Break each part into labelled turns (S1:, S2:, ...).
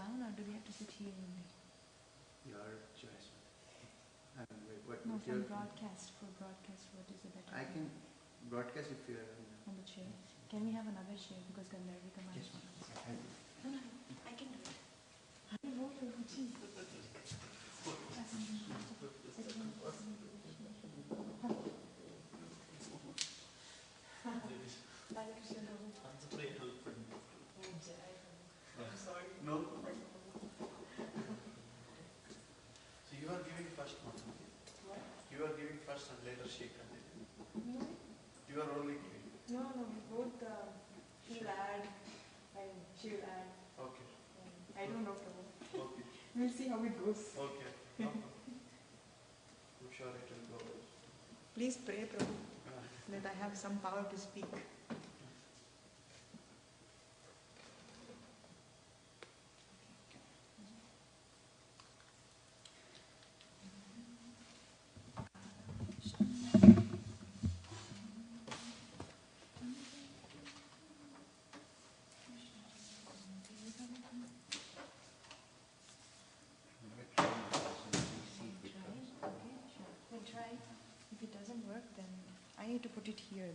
S1: down or do we have to sit here only?
S2: Your choice. What
S1: No, for broadcast, what is the better?
S2: I can broadcast if you are
S1: on the chair. Can we have another chair because Gandharvika Mataji?
S2: Yes,
S1: No, I can do it. I know Prabhuji.
S2: No. So you are giving first one.
S1: What?
S2: You are giving first and later she continue.
S1: No.
S2: You are only giving.
S1: No, we both she'll add and she'll add.
S2: Okay.
S1: I don't know Prabhu.
S2: Okay.
S1: We'll see how it goes.
S2: Okay. No. I'm sure it will go.
S1: Please pray, Prabhu, that I have some power to speak. If it doesn't work, then I need to put it here.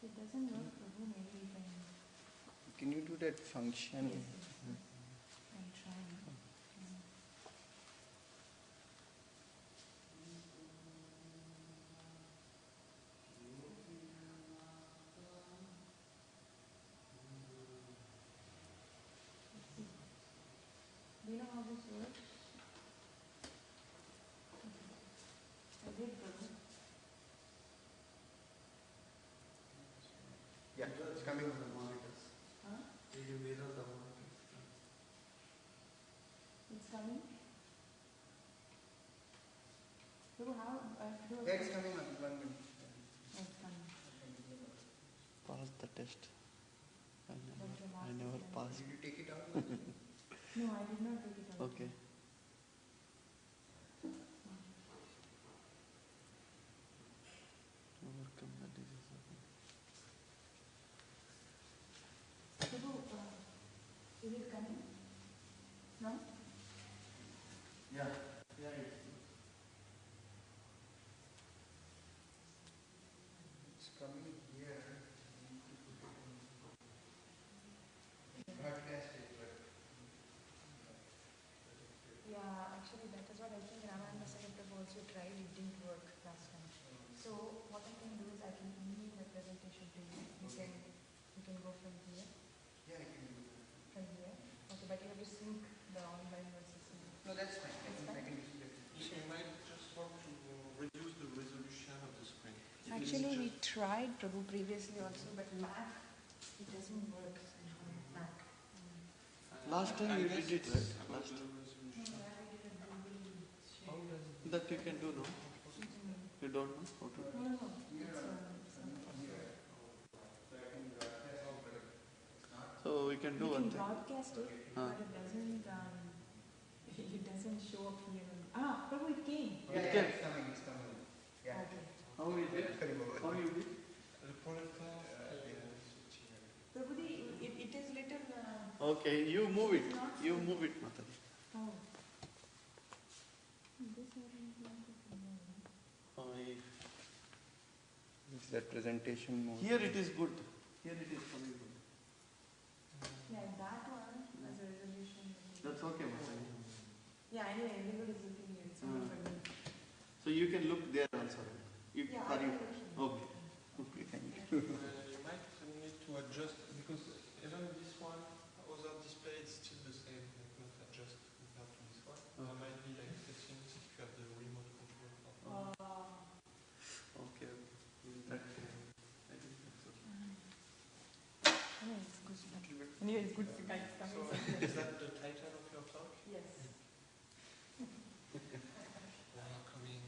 S1: If it doesn't work, Prabhu, maybe we
S2: Can you do that function?
S1: Yes. I'll try. Do you know how this works? I did, Prabhu.
S2: Yeah, it's coming on the monitors.
S1: Huh?
S2: You mirror the monitors.
S1: It's coming? Prabhu, how I have to do
S2: Yeah, it's coming on 1 minute.
S1: It's coming.
S2: Pass the test. I
S1: Don't
S2: never passed.
S3: Did you take it out?
S1: No, I did not take it out.
S2: Okay. Overcome the disease of
S1: Prabhu, is it coming? No?
S2: Yeah.
S3: It's coming here. Broadcast it, but
S1: Yeah, actually that is what I think Ramayana Prabhu also tried. It didn't work last time. So what I can do is I can email the presentation to you. You can go from here.
S3: yeah, I can do that.
S1: From here. Okay, but you have to sync the online versus sync.
S3: No, that's fine.
S1: It's
S3: I
S1: fine?
S3: can display it.
S4: You might just want to reduce the resolution of the screen.
S1: Actually, we tried Prabhu previously also, but Mac, it doesn't work on Mac.
S2: Last time you did it, right? Last time. That you can do, no? You don't know how to do?
S1: No.
S2: So we can do
S1: We
S2: one
S1: can
S2: thing.
S1: broadcast it, but it doesn't doesn't show up here. Prabhu, it came.
S3: Yeah, it's coming, it's coming. Yeah.
S1: Okay.
S2: How is it? How you did?
S4: Le projecteur,
S1: Prabhu, it is little.
S2: Okay, you move it. You move it, Mataji.
S1: Oh.
S3: It's that presentation mode.
S2: Here it is good. Here it is coming good.
S1: Yeah, that one as a resolution.
S2: That's okay, Mataji.
S1: Yeah, anyway, everybody is looking here. It's only for me.
S2: So you can look there also. You,
S1: Yeah,
S2: are
S1: I
S2: you?
S1: can look here.
S2: Okay. Okay, thank you.
S4: you might need to adjust because even this one, other display is still the same. You cannot adjust compared to this one. There might be like settings if you have the remote control.
S2: Okay. I think that's okay.
S1: Anyway, it's good. Anyway, it's good. It's coming.
S4: So is that the title of your talk?
S1: Yes.
S4: Welcoming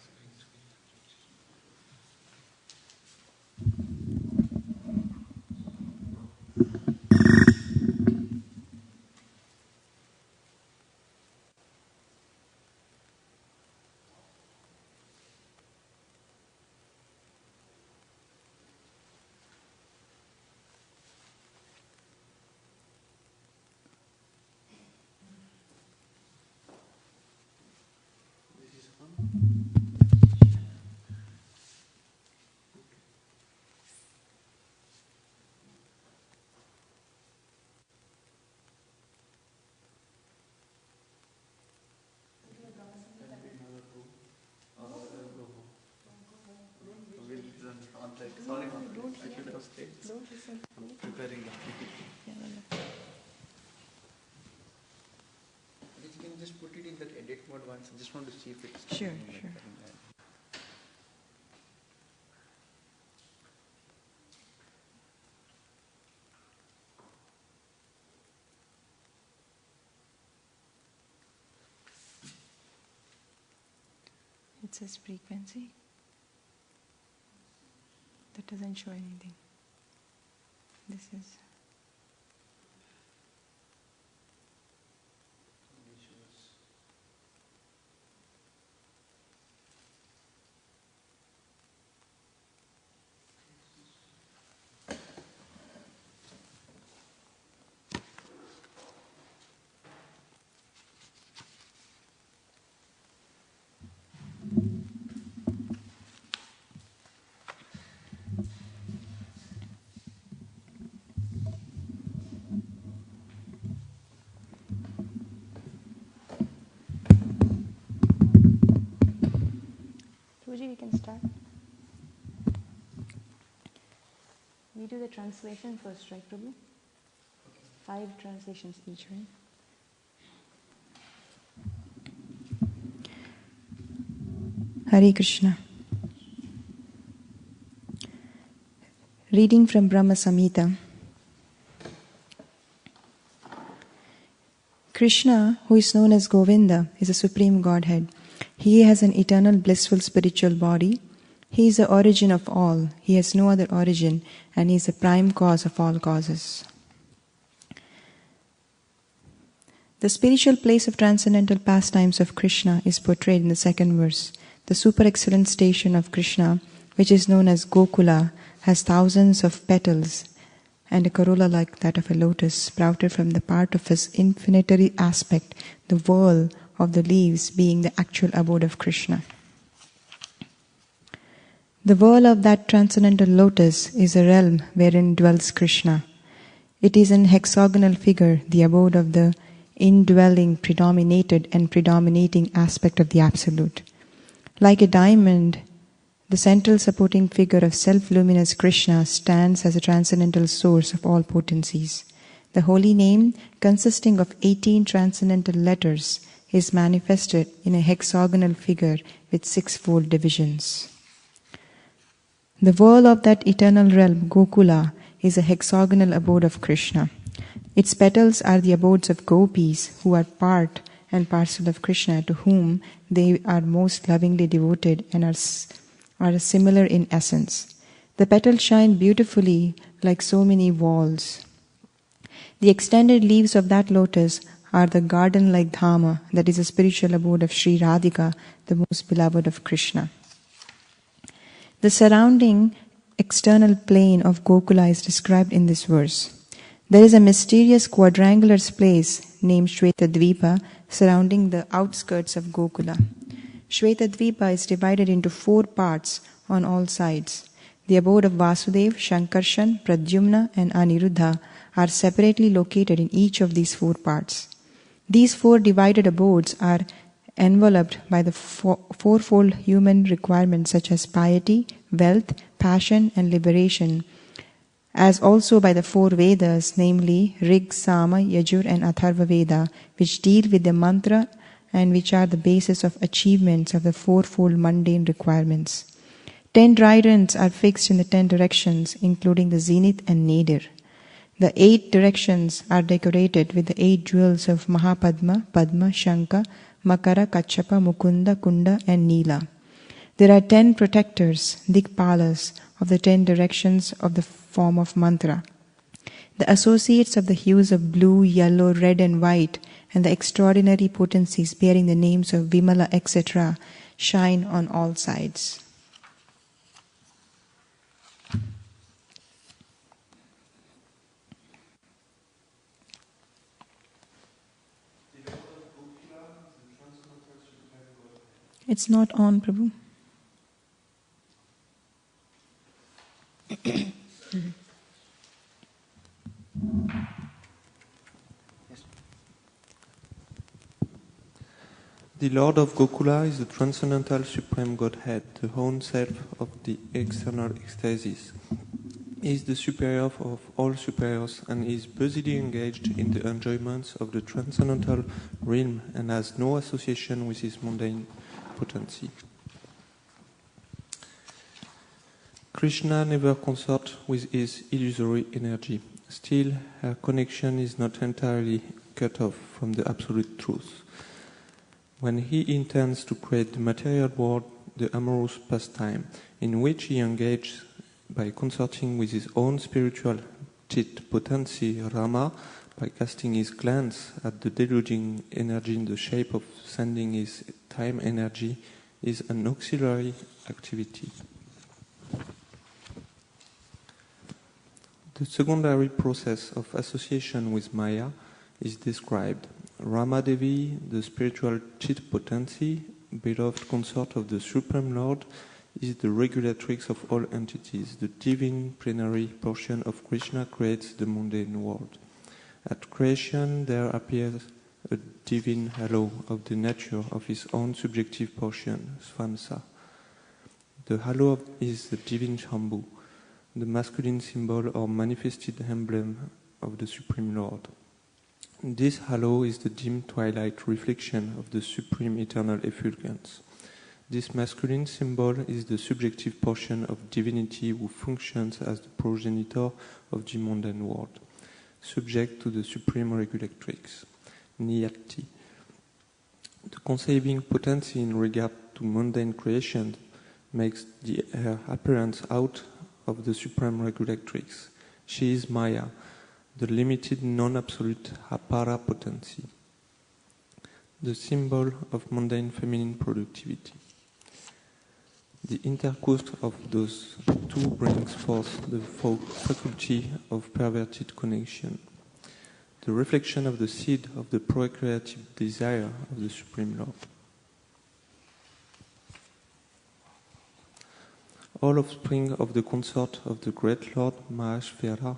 S4: going to
S2: This is on. Sorry, I should have stayed. I'm preparing the
S3: You can just put it in that edit mode once. I just want to see if it's
S1: Sure,
S3: coming like
S1: sure.
S3: that.
S1: It says frequency. That doesn't show anything. This is. Suji, we can start. We do the translation first, right, Prabhu? 5 translations each, right? Hare Krishna. Reading from Brahma Samhita. Krishna, who is known as Govinda, is a supreme Godhead. He has an eternal blissful spiritual body. He is the origin of all. He has no other origin, and he is the prime cause of all causes. The spiritual place of transcendental pastimes of Krishna is portrayed in the second verse. The super excellent station of Krishna, which is known as Gokula, has thousands of petals and a corolla like that of a lotus, sprouted from the part of his infinitary aspect, the whirl of the leaves being the actual abode of Krishna. The whirl of that transcendental lotus is a realm wherein dwells Krishna. It is an hexagonal figure, the abode of the indwelling, predominated and predominating aspect of the Absolute. Like a diamond, the central supporting figure of self-luminous Krishna stands as a transcendental source of all potencies. The holy name, consisting of 18 transcendental letters, is manifested in a hexagonal figure with 6-fold divisions. The whirl of that eternal realm, Gokula, is a hexagonal abode of Krishna. Its petals are the abodes of gopis, who are part and parcel of Krishna, to whom they are most lovingly devoted and are similar in essence. The petals shine beautifully like so many walls. The extended leaves of that lotus are the garden-like Dhama, that is the spiritual abode of Sri Radhika, the most beloved of Krishna. The surrounding external plane of Gokula is described in this verse. There is a mysterious quadrangular place named Shvetadvipa surrounding the outskirts of Gokula. Shvetadvipa is divided into 4 parts on all sides. The abode of Vasudev, Shankarshan, Pradyumna and Aniruddha are separately located in each of these 4 parts. These 4 divided abodes are enveloped by the fourfold human requirements such as piety, wealth, passion and liberation, as also by the 4 Vedas, namely Rig, Sama, Yajur and Atharva Veda, which deal with the mantra and which are the basis of achievements of the fourfold mundane requirements. 10 tridents are fixed in the 10 directions, including the zenith and nadir. The 8 directions are decorated with the 8 jewels of Mahapadma, Padma, Shanka, Makara, Kachapa, Mukunda, Kunda and Nila. There are 10 protectors, Dikpalas, of the 10 directions of the form of mantra. The associates of the hues of blue, yellow, red and white and the extraordinary potencies bearing the names of Vimala, etc. shine on all sides. It's not on, Prabhu.
S4: The Lord of Gokula is the transcendental Supreme Godhead, the own self of the external ecstasies. He is the superior of all superiors and is busily engaged in the enjoyments of the transcendental realm and has no association with his mundane potency. Krishna never consorts with his illusory energy. Still, her connection is not entirely cut off from the absolute truth. When he intends to create the material world, the amorous pastime, in which he engages by consorting with his own spiritual chit potency, Rama, by casting his glance at the deluding energy in the shape of sending his time energy, is an auxiliary activity. The secondary process of association with Maya is described. Ramadevi, the spiritual chit potency, beloved consort of the Supreme Lord, is the regulatrix of all entities. The divine plenary portion of Krishna creates the mundane world. At creation there appears a divine halo of the nature of his own subjective portion, Svamsa. The halo is the divine Shambhu, the masculine symbol or manifested emblem of the Supreme Lord. This halo is the dim twilight reflection of the supreme eternal effulgence. This masculine symbol is the subjective portion of divinity who functions as the progenitor of the mundane world, subject to the supreme regulatrix, Niyati. The conceiving potency in regard to mundane creation makes her appearance out of the supreme regulatrix. She is Maya, the limited non-absolute apara potency, the symbol of mundane feminine productivity. The intercourse of those two brings forth the faculty of perverted connection, the reflection of the seed of the procreative desire of the Supreme Lord. All offspring of the consort of the great Lord Maheshvara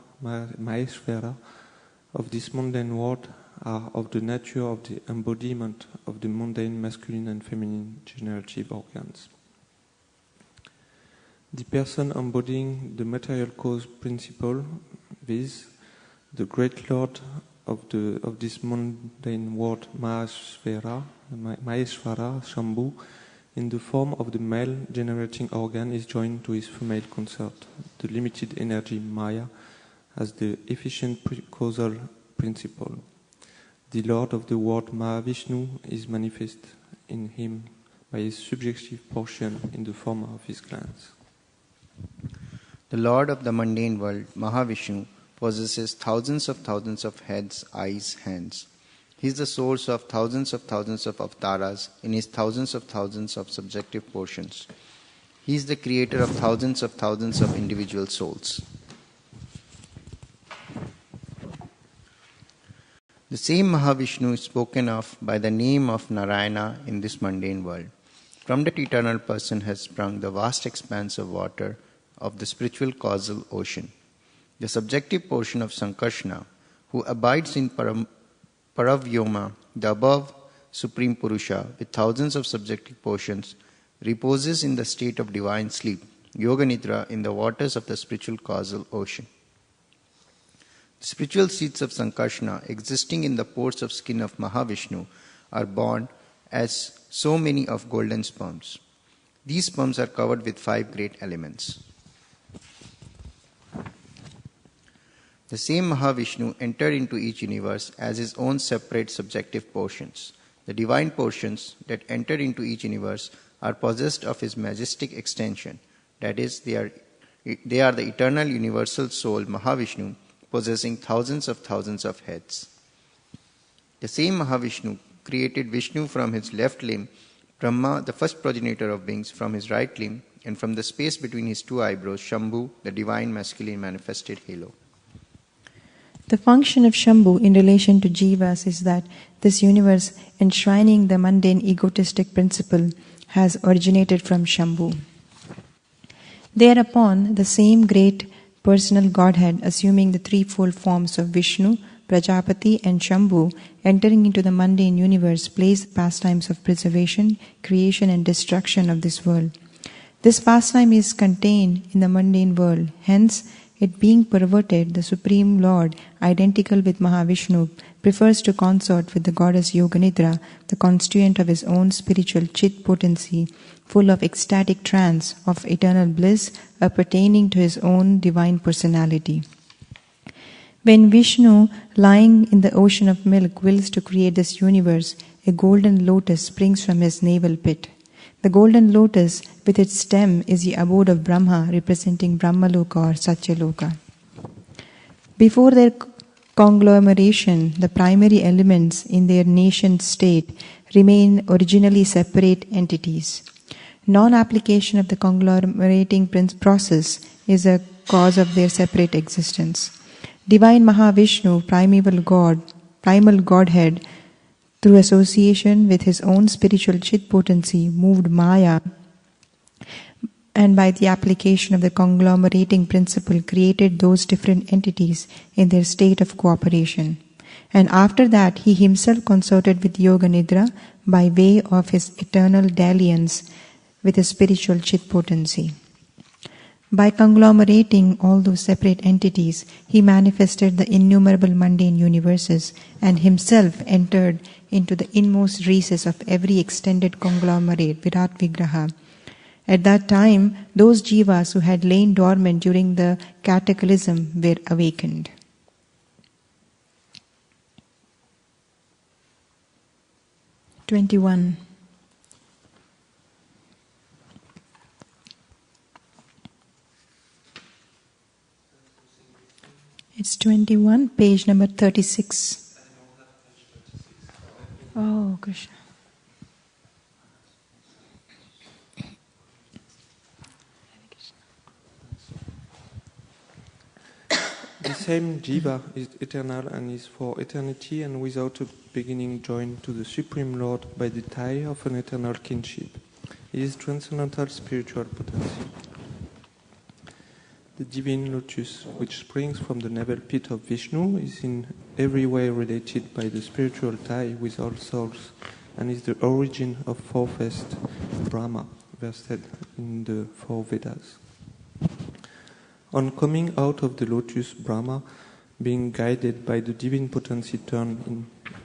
S4: of this mundane world are of the nature of the embodiment of the mundane masculine and feminine generative organs. The person embodying the material cause principle, viz., the great Lord of this mundane world Maheshvara, Shambhu, in the form of the male generating organ is joined to his female consort, the limited energy Maya, as the efficient causal principle. The Lord of the world Mahavishnu is manifest in him by his subjective portion in the form of his glance.
S3: The Lord of the mundane world, Mahavishnu, possesses thousands of heads, eyes, hands. He is the source of thousands of avatars in his thousands of subjective portions. He is the creator of thousands of individual souls. The same Mahavishnu is spoken of by the name of Narayana in this mundane world. From that eternal person has sprung the vast expanse of water of the spiritual causal ocean. The subjective portion of Sankarsana, who abides in Paravyoma, the above Supreme Purusha, with thousands of subjective portions, reposes in the state of divine sleep, Yoga Nidra, in the waters of the spiritual causal ocean. The spiritual seeds of Sankarsana, existing in the pores of skin of Mahavishnu, are born as so many of golden sperms. These sperms are covered with 5 great elements. The same Mahavishnu entered into each universe as his own separate subjective portions. The divine portions that enter into each universe are possessed of his majestic extension. That is, they are the eternal universal soul Mahavishnu, possessing thousands of heads. The same Mahavishnu created Vishnu from his left limb, Brahma, the first progenitor of beings, from his right limb, and from the space between his 2 eyebrows, Shambhu, the divine masculine manifested halo.
S1: The function of Shambhu in relation to Jivas is that this universe, enshrining the mundane egotistic principle, has originated from Shambhu. Thereupon, the same great personal Godhead, assuming the threefold forms of Vishnu, Prajapati and Shambhu, entering into the mundane universe, plays the pastimes of preservation, creation and destruction of this world. This pastime is contained in the mundane world. Hence, it being perverted, the Supreme Lord, identical with Mahavishnu, prefers to consort with the goddess Yoganidra, the constituent of his own spiritual chit potency, full of ecstatic trance, of eternal bliss, appertaining to his own divine personality. When Vishnu, lying in the ocean of milk, wills to create this universe, a golden lotus springs from his navel pit. The golden lotus, with its stem, is the abode of Brahma, representing Brahmaloka or Satyaloka. Before their conglomeration, the primary elements in their nascent state remain originally separate entities. Non-application of the conglomerating process is a cause of their separate existence. Divine Mahavishnu, primal Godhead, through association with his own spiritual chit potency, moved Maya, and by the application of the conglomerating principle, created those different entities in their state of cooperation. And after that, he himself consorted with Yoga Nidra by way of his eternal dalliance with his spiritual chit potency. By conglomerating all those separate entities, he manifested the innumerable mundane universes and himself entered into the inmost recess of every extended conglomerate, Virat Vigraha. At that time, those jivas who had lain dormant during the cataclysm were awakened. (21) It's 21, page number 36. Oh, Krishna.
S4: The same Jiva is eternal and is for eternity and without a beginning joined to the Supreme Lord by the tie of an eternal kinship. It is transcendental spiritual potency. The divine lotus, which springs from the navel pit of Vishnu, is in every way related by the spiritual tie with all souls, and is the origin of four-faced Brahma, vested in the four Vedas. On coming out of the lotus, Brahma, being guided by the divine potency, turned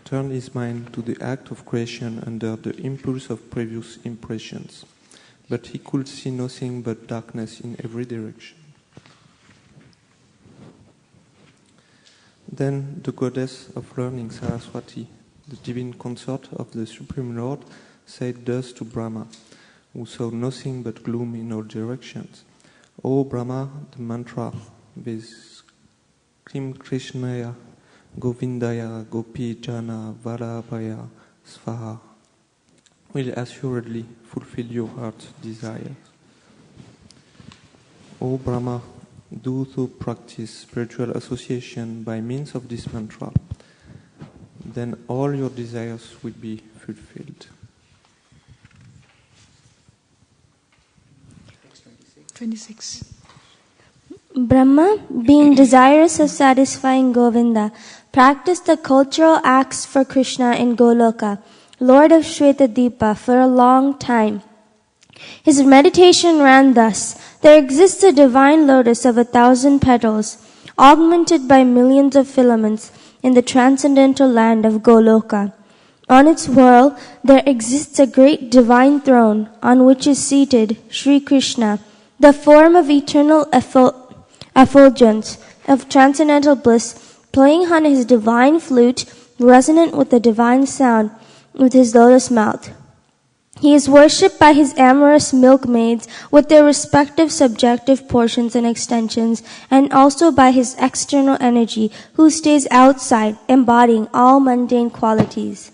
S4: his mind to the act of creation under the impulse of previous impressions. But he could see nothing but darkness in every direction. Then the goddess of learning, Saraswati, the divine consort of the Supreme Lord, said thus to Brahma, who saw nothing but gloom in all directions: "O Brahma, the mantra Vis Klim Krishnaya Govindaya, Gopi, Jana, Vallabhaya, Svaha will assuredly fulfill your heart's desires. O Brahma, do thou practice spiritual association by means of this mantra, then all your desires will be fulfilled.
S1: 26.
S5: Brahma, being desirous of satisfying Govinda, practiced the cultural acts for Krishna in Goloka, Lord of Shwetadipa, for a long time. His meditation ran thus: there exists a divine lotus of 1,000 petals, augmented by millions of filaments, in the transcendental land of Goloka. On its whirl there exists a great divine throne, on which is seated Sri Krishna, the form of eternal effulgence, of transcendental bliss, playing on his divine flute, resonant with the divine sound, with his lotus mouth. He is worshipped by his amorous milkmaids with their respective subjective portions and extensions, and also by his external energy, who stays outside, embodying all mundane qualities.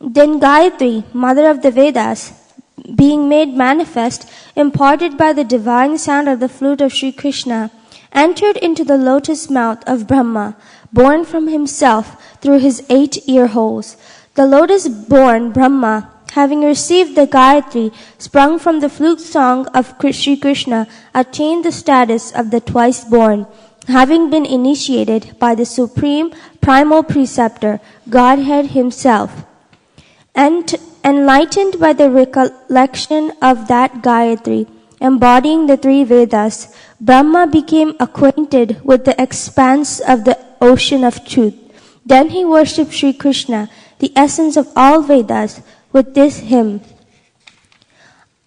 S5: Then Gayatri, mother of the Vedas, being made manifest, imparted by the divine sound of the flute of Sri Krishna, entered into the lotus mouth of Brahma, born from himself through his 8 ear holes. The lotus-born Brahma, having received the Gayatri sprung from the flute song of Sri Krishna, attained the status of the twice-born, having been initiated by the supreme primal preceptor, Godhead himself. And enlightened by the recollection of that Gayatri, embodying the 3 Vedas, Brahma became acquainted with the expanse of the ocean of truth. Then he worshipped Sri Krishna, the essence of all Vedas, with this hymn: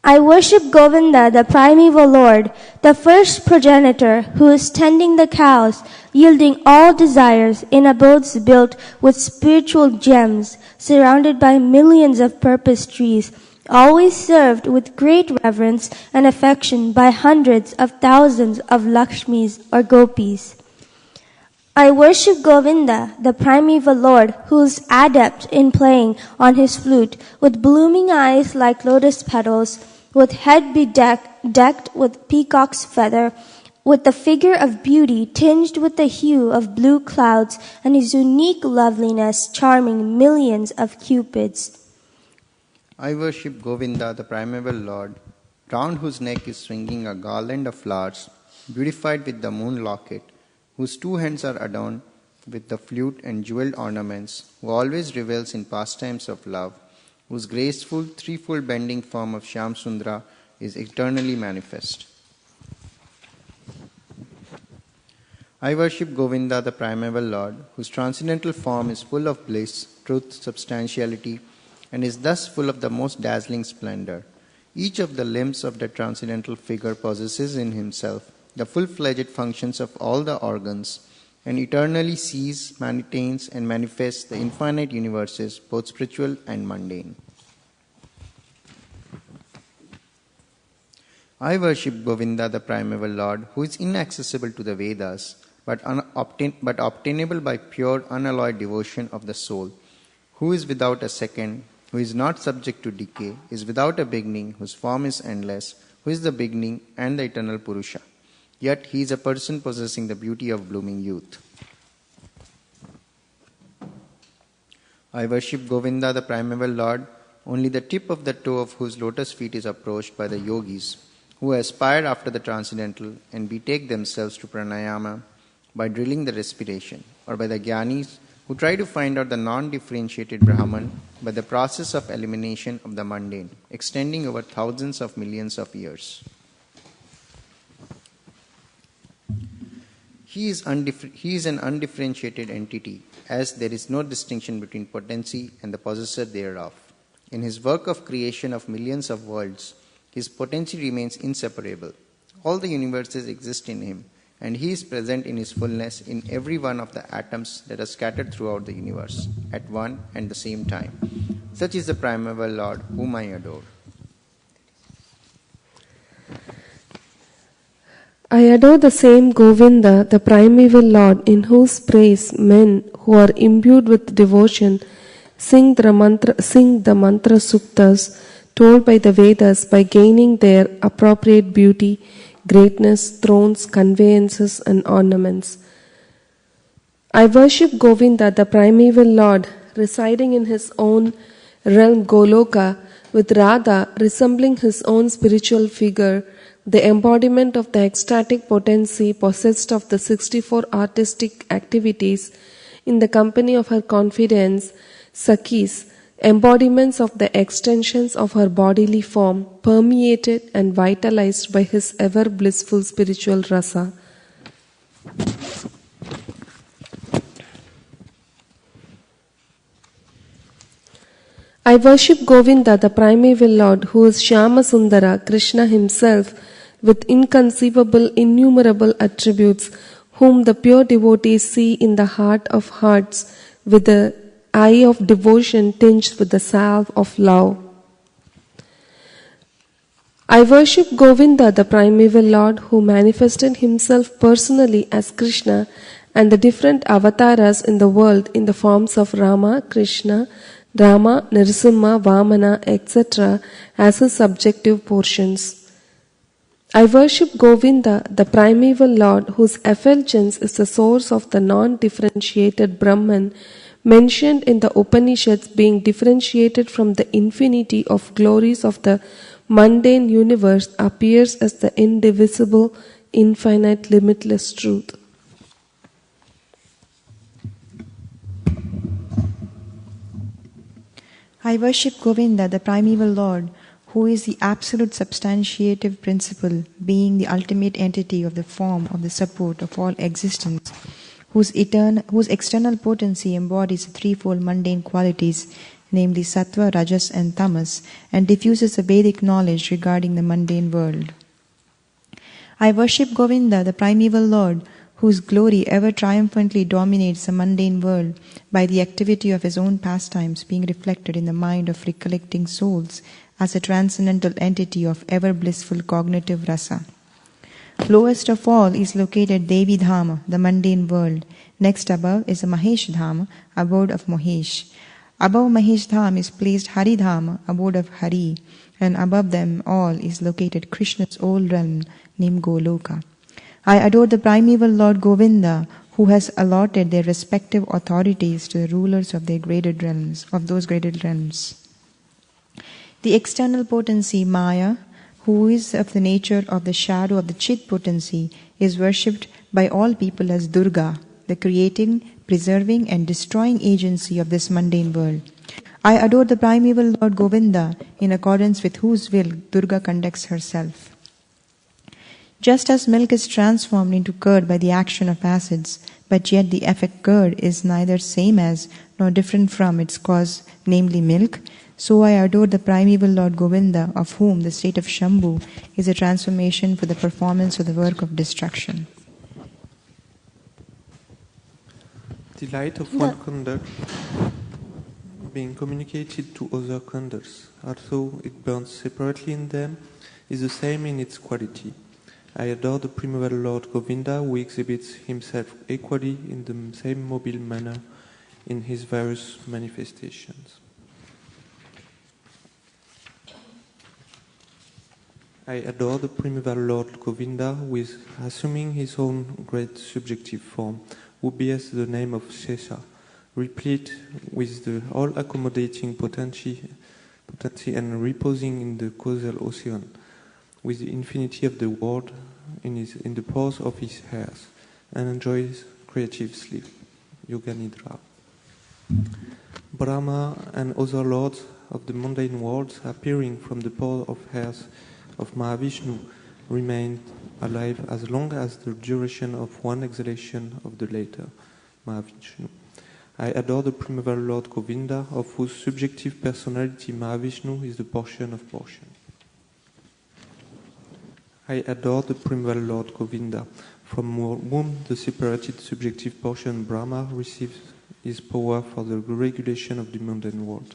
S5: I worship Govinda, the primeval Lord, the first progenitor, who is tending the cows, yielding all desires in abodes built with spiritual gems, surrounded by millions of purpose trees, always served with great reverence and affection by hundreds of thousands of Lakshmis or Gopis. I worship Govinda, the primeval Lord, who is adept in playing on his flute, with blooming eyes like lotus petals, with head bedecked with peacock's feather, with the figure of beauty tinged with the hue of blue clouds, and his unique loveliness charming millions of cupids.
S3: I worship Govinda, the primeval Lord, round whose neck is swinging a garland of flowers, beautified with the moon locket, whose 2 hands are adorned with the flute and jeweled ornaments, who always revels in pastimes of love, whose graceful threefold bending form of Shyamsundra is eternally manifest. I worship Govinda, the primeval Lord, whose transcendental form is full of bliss, truth, substantiality, and is thus full of the most dazzling splendor. Each of the limbs of the transcendental figure possesses in himself the full-fledged functions of all the organs, and eternally sees, maintains, and manifests the infinite universes, both spiritual and mundane. I worship Govinda, the primeval Lord, who is inaccessible to the Vedas, but obtainable by pure, unalloyed devotion of the soul, who is without a second, who is not subject to decay, is without a beginning, whose form is endless, who is the beginning and the eternal Purusha. Yet he is a person possessing the beauty of blooming youth. I worship Govinda, the primeval Lord, only the tip of the toe of whose lotus feet is approached by the yogis, who aspire after the transcendental and betake themselves to pranayama by drilling the respiration, or by the jnanis who try to find out the non-differentiated Brahman by the process of elimination of the mundane, extending over thousands of millions of years. He is an undifferentiated entity, as there is no distinction between potency and the possessor thereof. In his work of creation of millions of worlds, his potency remains inseparable. All the universes exist in him, and he is present in his fullness in every one of the atoms that are scattered throughout the universe at one and the same time. Such is the primeval Lord whom I adore.
S6: I adore the same Govinda, the primeval Lord, in whose praise men who are imbued with devotion sing the mantra suktas told by the Vedas by gaining their appropriate beauty, greatness, thrones, conveyances, and ornaments. I worship Govinda, the primeval Lord, residing in his own realm Goloka, with Radha resembling his own spiritual figure, the embodiment of the ecstatic potency possessed of the 64 artistic activities, in the company of her confidants, Sakhis, embodiments of the extensions of her bodily form, permeated and vitalized by his ever blissful spiritual rasa. I worship Govinda, the primeval Lord, who is Shyama Sundara, Krishna himself, with inconceivable, innumerable attributes, whom the pure devotees see in the heart of hearts, with the eye of devotion tinged with the salve of love. I worship Govinda, the primeval Lord, who manifested himself personally as Krishna and the different avatars in the world in the forms of Rama, Krishna, Rama, Narasimha, Vamana, etc. as his subjective portions. I worship Govinda, the primeval Lord, whose effulgence is the source of the non-differentiated Brahman, mentioned in the Upanishads, being differentiated from the infinity of glories of the mundane universe, appears as the indivisible, infinite, limitless truth.
S1: I worship Govinda, the primeval Lord, who is the absolute substantiative principle, being the ultimate entity of the form of the support of all existence, whose external potency embodies the threefold mundane qualities, namely sattva, rajas, and tamas, and diffuses the Vedic knowledge regarding the mundane world. I worship Govinda, the primeval Lord, whose glory ever triumphantly dominates the mundane world by the activity of his own pastimes being reflected in the mind of recollecting souls as a transcendental entity of ever blissful cognitive rasa. Lowest of all is located Devi Dhama, the mundane world. Next above is the Mahesh Dhama, abode of Mahesh. Above Mahesh Dham is placed Hari Dhama, abode of Hari, and above them all is located Krishna's old realm named Goloka. I adore the primeval Lord Govinda, who has allotted their respective authorities to the rulers of their graded realms, of those graded realms. The external potency Maya, who is of the nature of the shadow of the Chit potency, is worshipped by all people as Durga, the creating, preserving, and destroying agency of this mundane world. I adore the primeval Lord Govinda, in accordance with whose will Durga conducts herself. Just as milk is transformed into curd by the action of acids, but yet the effect curd is neither same as nor different from its cause, namely milk, so I adore the primeval Lord Govinda, of whom the state of Shambhu is a transformation for the performance of the work of destruction.
S4: The light of one conduct being communicated to other conducts, although it burns separately in them, is the same in its quality. I adore the primeval Lord Govinda, who exhibits himself equally in the same mobile manner in his various manifestations. I adore the primeval Lord Govinda, who is assuming his own great subjective form, who bears the name of Shesha, replete with the all-accommodating potency and reposing in the causal ocean, with the infinity of the world in the pores of his hairs, and enjoys creative sleep, Yoga Nidra. Brahma and other lords of the mundane worlds, appearing from the pores of hairs of Mahavishnu, remain alive as long as the duration of one exhalation of the later, Mahavishnu. I adore the primeval Lord Govinda, of whose subjective personality Mahavishnu is the portion of portion. I adore the primeval Lord Govinda, from whom the separated subjective portion Brahma receives his power for the regulation of the mundane world.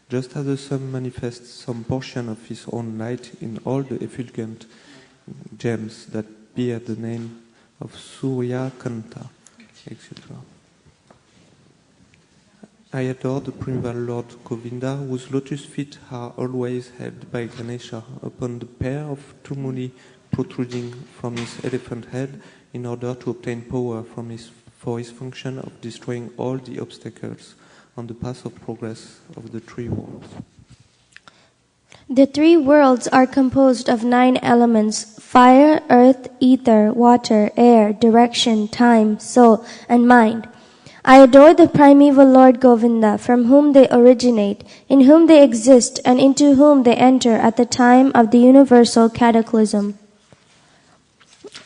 S4: Just as the sun manifests some portion of his own light in all the effulgent gems that bear the name of Surya Kanta, etc. I adore the primeval Lord Govinda, whose lotus feet are always held by Ganesha upon the pair of tumuli protruding from his elephant head in order to obtain power for his function of destroying all the obstacles on the path of progress of the three worlds.
S5: The three worlds are composed of 9 elements: fire, earth, ether, water, air, direction, time, soul, and mind. I adore the primeval Lord Govinda, from whom they originate, in whom they exist, and into whom they enter at the time of the universal cataclysm.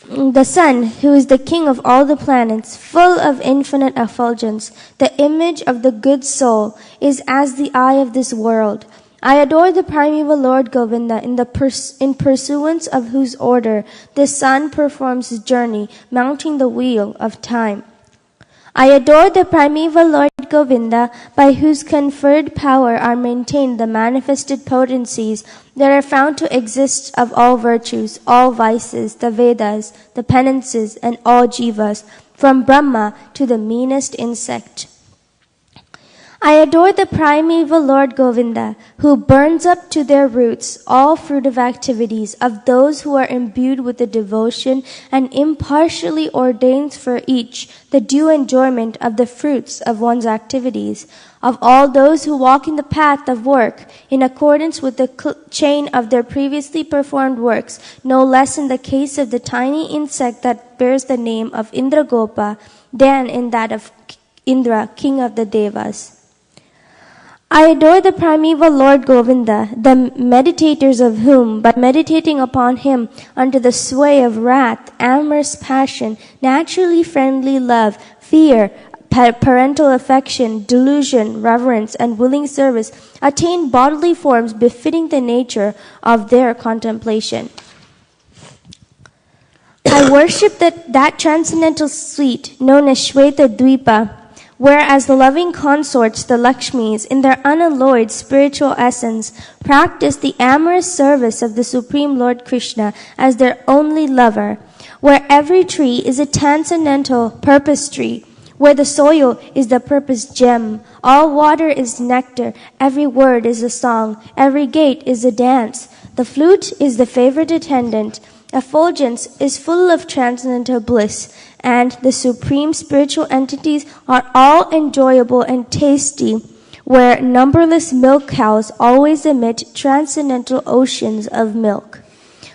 S5: The sun, who is the king of all the planets, full of infinite effulgence, the image of the good soul, is as the eye of this world. I adore the primeval Lord Govinda, in pursuance of whose order the sun performs his journey, mounting the wheel of time. I adore the primeval Lord Govinda, by whose conferred power are maintained the manifested potencies that are found to exist of all virtues, all vices, the Vedas, the penances, and all jivas, from Brahma to the meanest insect. I adore the primeval Lord Govinda, who burns up to their roots all fruitive activities of those who are imbued with the devotion and impartially ordains for each the due enjoyment of the fruits of one's activities, of all those who walk in the path of work in accordance with the chain of their previously performed works, no less in the case of the tiny insect that bears the name of Indragopa than in that of Indra, king of the Devas. I adore the primeval Lord Govinda, the meditators of whom, by meditating upon him under the sway of wrath, amorous passion, naturally friendly love, fear, parental affection, delusion, reverence, and willing service, attain bodily forms befitting the nature of their contemplation. I worship that transcendental suite known as Shweta Dvipa, whereas the loving consorts, the Lakshmis, in their unalloyed spiritual essence, practice the amorous service of the Supreme Lord Krishna as their only lover, where every tree is a transcendental purpose tree, where the soil is the purpose gem, all water is nectar, every word is a song, every gate is a dance, the flute is the favorite attendant, effulgence is full of transcendental bliss, and the supreme spiritual entities are all enjoyable and tasty, where numberless milk cows always emit transcendental oceans of milk,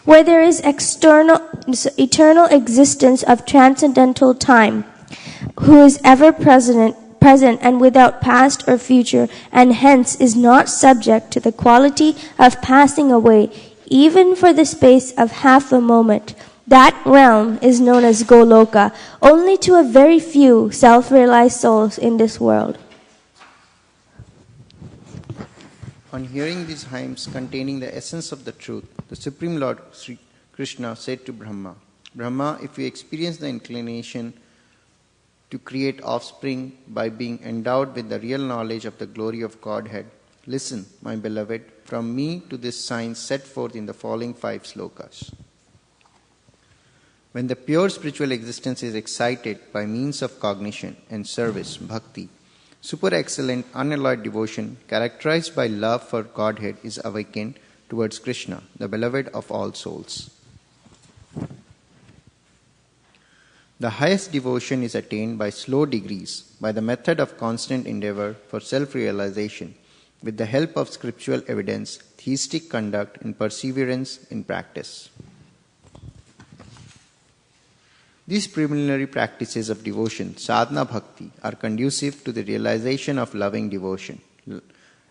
S5: where there is eternal existence of transcendental time, who is ever present and without past or future, and hence is not subject to the quality of passing away, even for the space of half a moment. That realm is known as Goloka, only to a very few self-realized souls in this world.
S3: On hearing these hymns containing the essence of the truth, the Supreme Lord Sri Krishna said to Brahma, Brahma, if you experience the inclination to create offspring by being endowed with the real knowledge of the glory of Godhead, listen, my beloved, from me to this science set forth in the following 5 slokas. When the pure spiritual existence is excited by means of cognition and service, bhakti, super excellent unalloyed devotion characterized by love for Godhead is awakened towards Krishna, the beloved of all souls. The highest devotion is attained by slow degrees, by the method of constant endeavor for self-realization, with the help of scriptural evidence, theistic conduct, and perseverance in practice. These preliminary practices of devotion, sadhana bhakti, are conducive to the realization of loving devotion.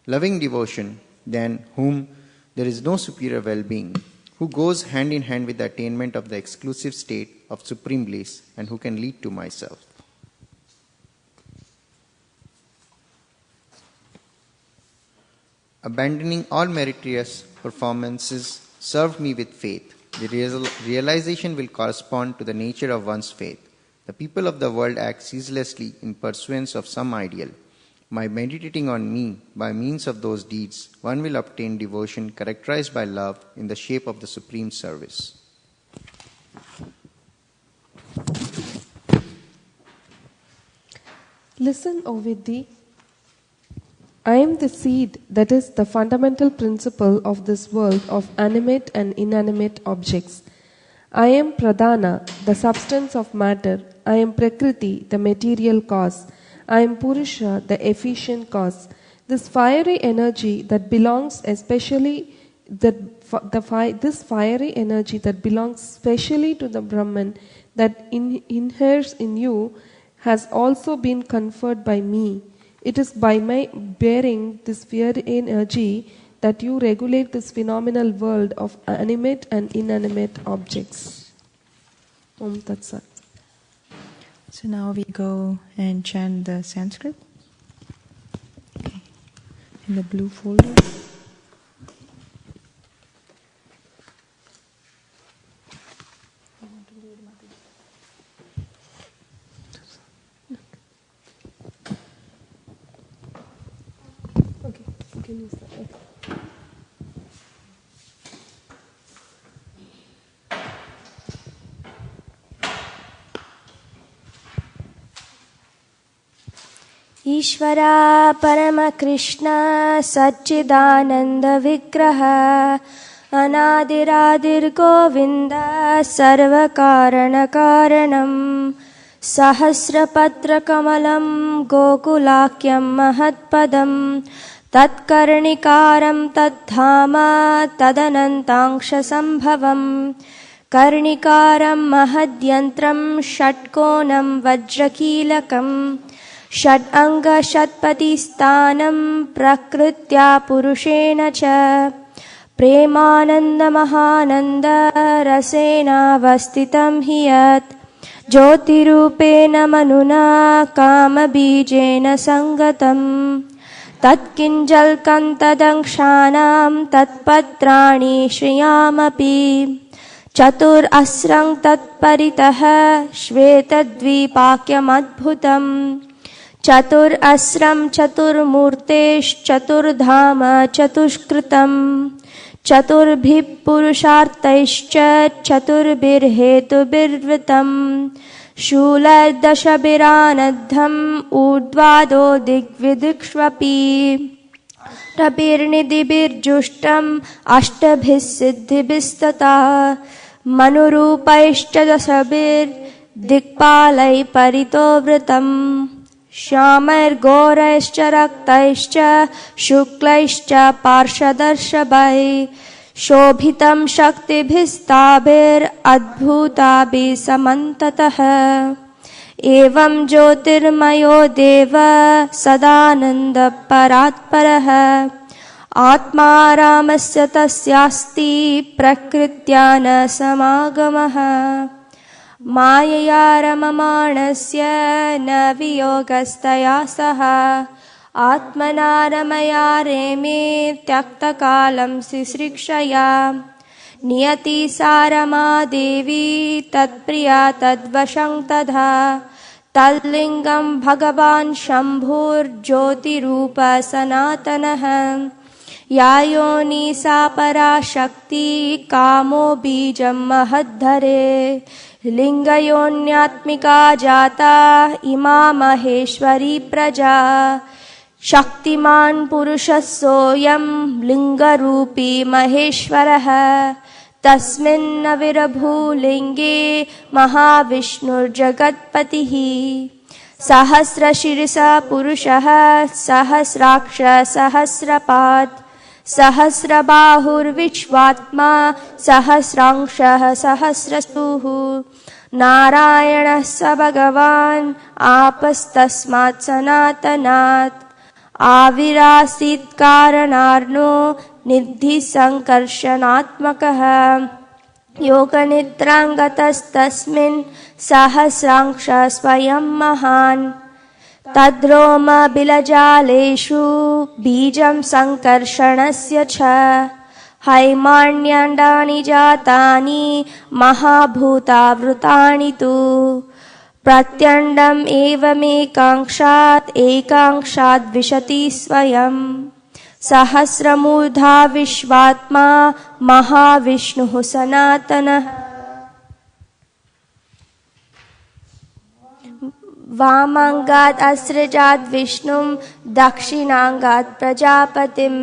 S3: Loving devotion, than whom there is no superior well-being, who goes hand in hand with the attainment of the exclusive state of supreme bliss, and who can lead to myself. Abandoning all meritorious performances, serve me with faith. The realization will correspond to the nature of one's faith. The people of the world act ceaselessly in pursuance of some ideal. By meditating on me, by means of those deeds, one will obtain devotion characterized by love in the shape of the supreme service.
S6: Listen, O Vidhi. I am the seed, that is the fundamental principle of this world of animate and inanimate objects. I am Pradhana, the substance of matter. I am Prakriti, the material cause. I am Purusha, the efficient cause. This fiery energy that belongs especially this fiery energy that belongs specially to the Brahman that inheres in you has also been conferred by me. It is by my bearing this fiery energy that you regulate this phenomenal world of animate and inanimate objects. Om Tat Sat.
S1: So now we go and chant the Sanskrit. Okay. In the blue folder.
S6: Okay, you can use that. Okay.
S5: ईश्वरा परमकृष्ण सच्चिदानंद विग्रह अनादिरादिर्गोविन्द सर्वकारणकारणं सहस्रपत्रकमलं गोकुलाख्यं महत्पदं तत्कर्णिकारं तद्धाम तदनन्तांशसम्भवं कर्णिकारं महद्यन्त्रं षट्कोणं वज्रकीलकम् षड्अङ्गषट्पतिस्थानं प्रकृत्या पुरुषेण च प्रेमानन्दमहानन्द रसेनावस्थितं हि यत् ज्योतिरूपेण मनुना कामबीजेन सङ्गतं तत्किञ्जल्कं तदंशानां तत्पत्राणि श्रियामपि चतुरस्रं तत्परितः श्वेतद्विपाक्यमद्भुतम् चतुरस्रं चतुर्मूर्तेश्चतुर्धाम चतुष्कृतं चतुर्भिः पुरुषार्थैश्च चतुर्भिर्हेतुभिर्वृतं शूलदशभिरानद्धम् ऊर्ध्वादो दिग्विदिक्ष्वपि रभिर्निधिभिर्जुष्टम् अष्टभिः सिद्धिभिस्तथा मनुरूपैश्च दशभिर्दिक्पालैः परितो वृतम् श्यामैर्घोरैश्च रक्तैश्च शुक्लैश्च पार्श्वदर्शभैः शोभितं शक्तिभिस्ताभिरद्भुताभिः समन्ततः एवं ज्योतिर्मयो देव सदानन्दपरात्परः आत्मा रामस्य तस्यास्ति प्रकृत्या न समागमः मायया रममाणस्य न वियोगस्तया सह आत्मना रमया रेमे त्यक्तकालं सिसृक्षया नियति सा रमा देवी तत्प्रिया तद्वशं तथा तल्लिङ्गं भगवान् शम्भुर्ज्योतिरूप सनातनः या योनि सा पराशक्ति कामो बीजं महद्धरे लिङ्गयोन्यात्मिका जाता इमा महेश्वरी प्रजा शक्तिमान् पुरुषः सोऽयं लिङ्गरूपी महेश्वरः तस्मिन् विरभूलिङ्गे महाविष्णुर्जगत्पतिः सहस्रशीर्षः पुरुषः सहस्राक्ष सहस्रपात् सहस्रबाहुर्विश्वात्मा सहस्रांशः सहस्रस्तुः नारायणः स भगवान् आपस्तस्मात् सनातनात् आविरासीत् कारणार्णो निधिसङ्कर्षणात्मकः योगनिद्राङ्गतस्तस्मिन् सहस्रांशः स्वयं महान् तद्रोमबिलजालेषु बीजं सङ्कर्षणस्य च हैमान्याण्डानि जातानि महाभूतावृतानि तु प्रत्यण्डम् एवमेकांशात् एकांशाद् विशति स्वयं सहस्रमूर्धा विश्वात्मा महाविष्णुः सनातनः वामाङ्गात् असृजात् विष्णुं दक्षिणाङ्गात् प्रजापतिं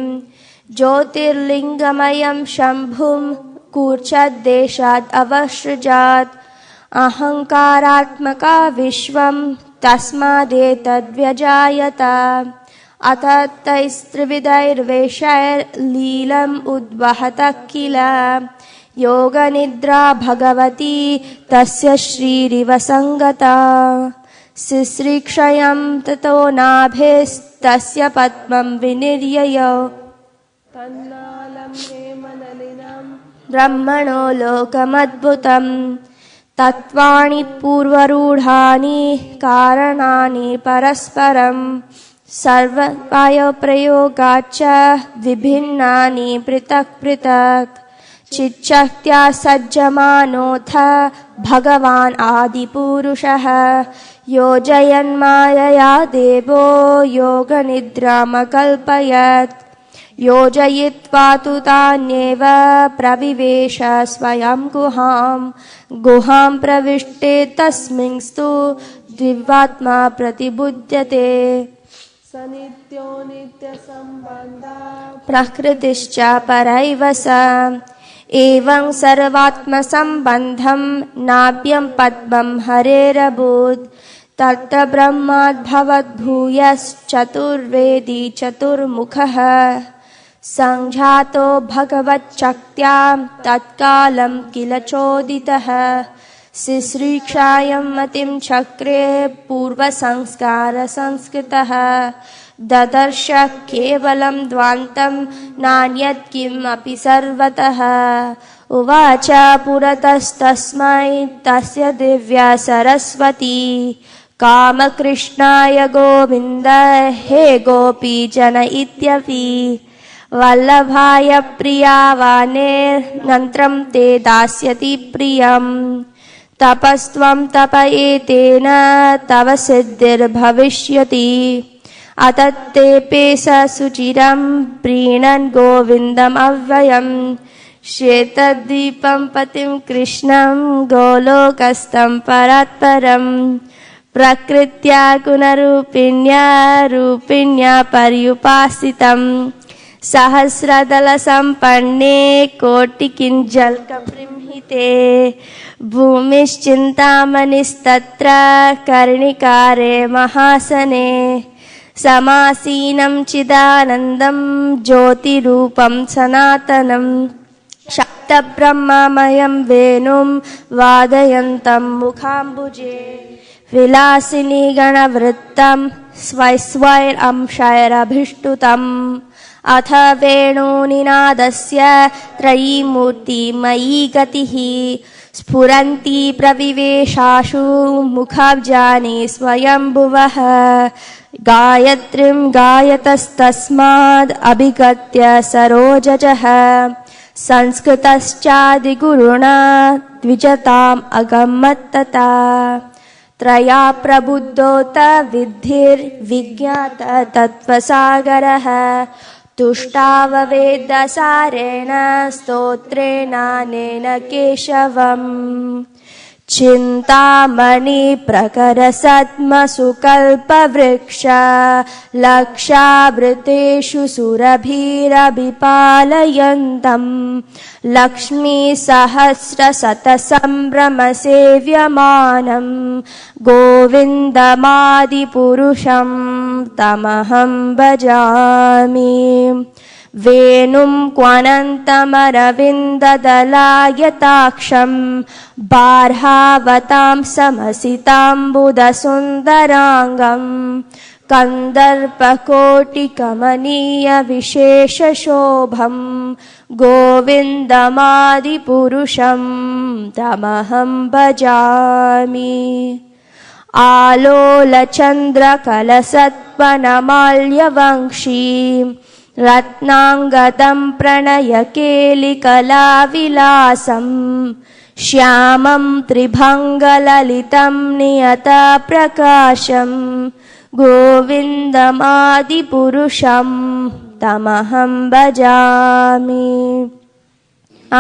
S5: ज्योतिर्लिङ्गमयं शम्भुं कूर्चद्देशात् अवसृजात् अहङ्कारात्मका विश्वं तस्मादेतद्व्यजायत अथ तैस्त्रिविधैर्वेषैर्लीलम् उद्वहतः किल योगनिद्रा भगवती तस्य श्रीरिव सङ्गता सिश्रीक्षयं ततो नाभेस्तस्य पद्मं विनिर्ययौ ब्रह्मणो लोकमद्भुतम् तत्त्वाणि पूर्वरूढानि कारणानि परस्परं सर्वोपायप्रयोगाच्च विभिन्नानि पृथक् पृथक् चिच्छक्त्या सज्जमानोऽथ भगवान् आदिपुरुषः योजयन्मायया देवो योगनिद्रामकल्पयत् योजयित्वा तु तान्येव प्रविवेश स्वयं गुहां प्रविष्टे तस्मिंस्तु दिव्यात्मा प्रतिबुध्यते स नित्यो नित्यसम्बन्धः प्रकृतिश्च परैव स एवं सर्वात्मसम्बन्धं नाप्यं पद्मं हरेरभूत् तत्र ब्रह्माद्भवद्भूयश्चतुर्वेदी चतुर्मुखः सञ्जातो भगवच्छक्त्यां तत्कालं किल चोदितः सिश्रीक्षायं मतिं चक्रे पूर्वसंस्कारसंस्कृतः ददर्श केवलं द्वान्तं नान्यत् किमपि सर्वतः उवाच पुरतस्तस्मै तस्य दिव्या सरस्वती कामकृष्णाय गोविन्द हे गोपीजन इत्यपि वल्लभाय प्रियावानेर्नन्त्रं ते दास्यति प्रियम् तपस्त्वं तपयेतेन तव सिद्धिर्भविष्यति अतत्ते सुचिरं प्रीणन् गोविन्दमव्ययम् श्वेतद्वीपं पतिं कृष्णं गोलोकस्थं परात्परम् प्रकृत्या गुणरूपिण्या पर्युपासितम् सहस्रदलसम्पन्ने कोटिकिञ्जल्कबृंहिते भूमिश्चिन्तामणिस्तत्र कर्णिकारे महासने समासीनं चिदानन्दं ज्योतिरूपं सनातनं शक्तब्रह्ममयं वेणुं वादयन्तं मुखाम्बुजे विलासिनी गणवृत्तं स्वैरंशैरभिष्टुतम् अथ वेणुनिनादस्य त्रयीमूर्तिमयी गतिः स्फुरन्ति प्रविवेशाशु मुखाब्जानि स्वयंभुवः गायत्रीं गायतस्तस्माद् अभिगत्य सरोजजः संस्कृतश्चादिगुरुणा द्विजताम् अगमत्तता त्रया प्रबुद्धोत विद्धिर्विज्ञात तत्त्वसागरः तुष्टाववेदसारेण स्तोत्रेणानेन केशवम् चिन्तामणि प्रकरसद्मसुकल्पवृक्ष लक्षावृतेषु सुरभिरभिपालयन्तम् लक्ष्मीसहस्रशतसम्भ्रमसेव्यमानम् गोविन्दमादिपुरुषं तमहं भजामि वेणुं क्वनन्तमरविन्ददलायताक्षं बार्हावतां समसिताम्बुदसुन्दराङ्गं कन्दर्पकोटिकमनीयविशेषशोभं गोविन्दमादिपुरुषं तमहं भजामि आलोलचन्द्रकलसत्वनमाल्यवंशी रत्नाङ्गदं प्रणयकेलिकलाविलासं श्यामं त्रिभङ्गललितं नियतप्रकाशं गोविन्दमादिपुरुषं तमहं भजामि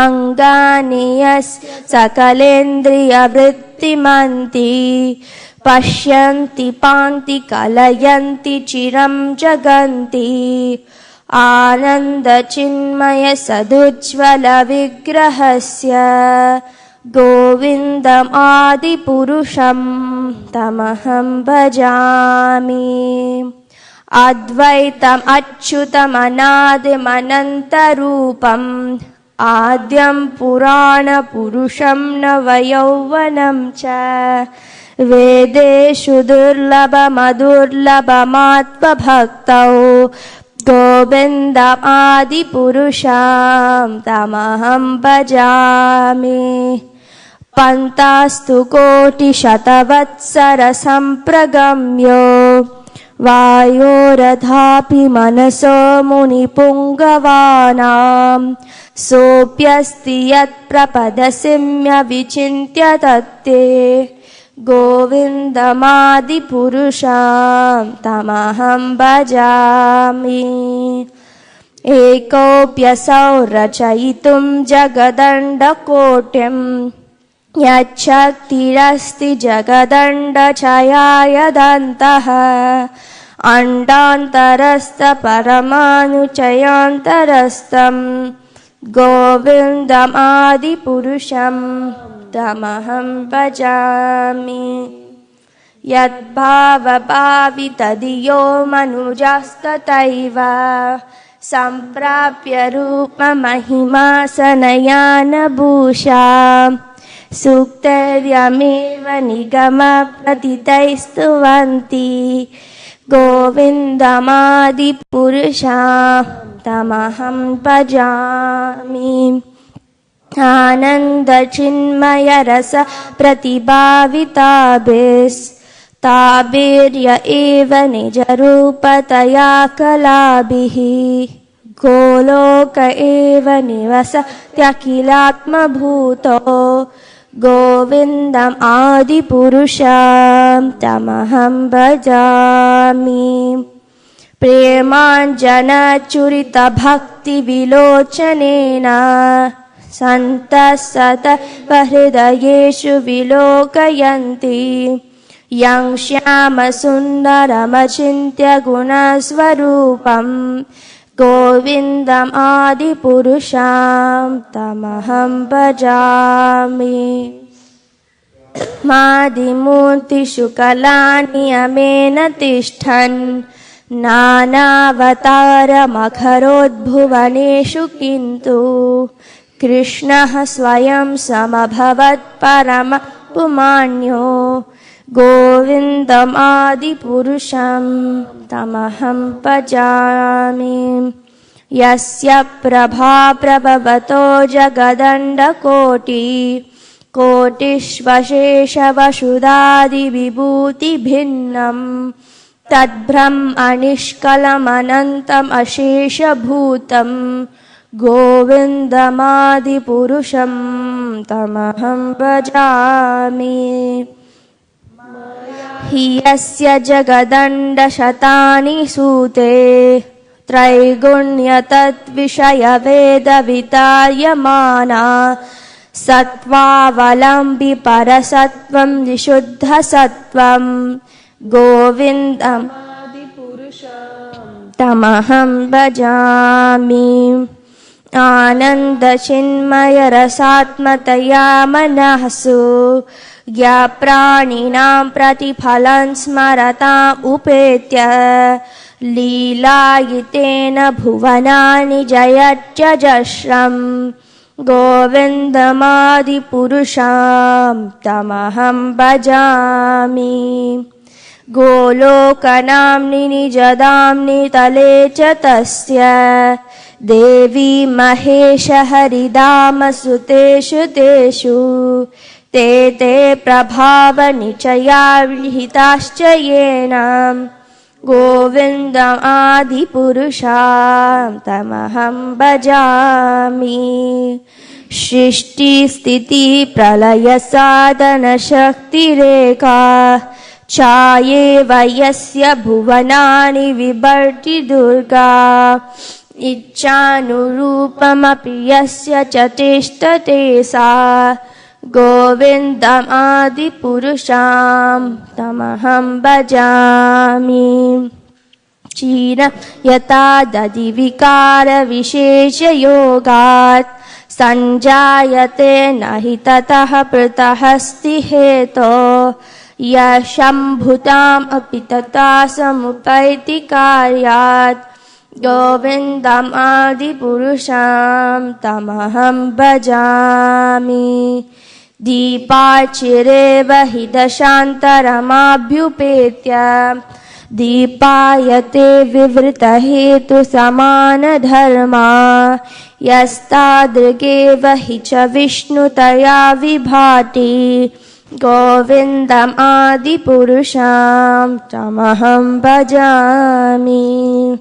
S5: अङ्गानि यस्य सकलेन्द्रियवृत्तिमन्ति पश्यन्ति पान्ति कलयन्ति चिरं जगन्ति आनन्दचिन्मय सदुज्ज्वलविग्रहस्य गोविन्दमादिपुरुषं तमहं भजामि अद्वैतम् अच्युतमनादिमनन्तरूपम् आद्यं पुराणपुरुषं नवयौवनं च वेदेषु दुर्लभमदुर्लभमात्मभक्तौ गोविन्दमादिपुरुषं तमहं भजामि पन्तास्तु कोटिशतवत्सरसम्प्रगम्यो वायोरधापि मनसो मुनिपुङ्गवानां सोऽप्यस्ति यत्प्रपदसिम्य विचिन्त्य तत्ते गोविन्दमादिपुरुषं तमहं भजामि एकोऽप्यसौ रचयितुं जगदण्डकोटिं यच्छक्तिरस्ति जगदण्डछयायदन्तः अण्डान्तरस्थपरमाणुचयान्तरस्थं गोविन्दमादिपुरुषं तमहं भजामि यद्भावभावि तदियो मनुजास्तथैव सम्प्राप्य रूपमहिमा सनयानभूषा सूक्तैर्यमेव निगमप्रतितैस्तुवन्ति गोविन्दमादिपुरुषं तमहं भजामि आनन्दचिन्मयरस प्रतिभाविताभिस्ताभिर्य एव निजरूपतया कलाभिः गोलोक एव निवसत्यखिलात्मभूतो गोविन्दम् आदिपुरुषं तमहं भजामि प्रेमाञ्जनचुरितभक्तिविलोचनेन सन्तः सततहृदयेषु विलोकयन्ति यं श्यामसुन्दरमचिन्त्य गुणस्वरूपं गोविन्दम् आदिपुरुषं तमहं भजामि मादिमूर्तिषु कलानियमेन तिष्ठन् नानावतारमखरोद्भुवनेषु किन्तु कृष्णः स्वयं समभवत् परमपुमान्यो गोविन्दमादिपुरुषं तमहं भजामि यस्य प्रभा प्रभवतो कोटिष्वशेषवसुधादिविभूतिभिन्नं तद्ब्रह्मनिष्कलमनन्तम् अशेषभूतं गोविन्दमादिपुरुषं तमहं भजामि हि यस्य जगदण्डशतानि सूते त्रैगुण्यतद्विषयवेदवितार्यमाना सत्त्वावलम्बि परसत्त्वं विशुद्धसत्त्वं गोविन्दमादिपुरुषं तमहं भजामि आनन्दचिन्मयरसात्मतया मनःसु ज्ञाप्राणिनां प्रतिफलं स्मरताम् उपेत्य लीलायितेन भुवनानि जयत्यजस्रं गोविन्दमादिपुरुषं तमहं भजामि गोलोकनाम्नि निजदाम्नि तले च तस्य देवी महेश हरिधामसुतेषु तेषु ते ते प्रभावनिचया विहिताश्च येन गोविन्दमादिपुरुषं तमहं भजामि सृष्टिस्थितिप्रलयसाधनशक्तिरेका छायेव यस्य भुवनानि बिभर्ति दुर्गा इच्छानुरूपमपि यस्य च तिष्ठते सा Govindam Adi Purusham Tamaham Bhajami. China Yata Dadi Vikara Vishesha Yogat Sanjayate Nahi Tataha Pratahasti Heto Yashambhutam Apitata Samupaiti Karyat Govindam Adi Purusham Tamaham Bhajami. Deepachireva hidashantaramabhyupetya Deepayate vivrita hetu samana dharma Yastadrigeva hicha vishnutaya vibhati Govindam Adi Purusham Tamaham Bhajami.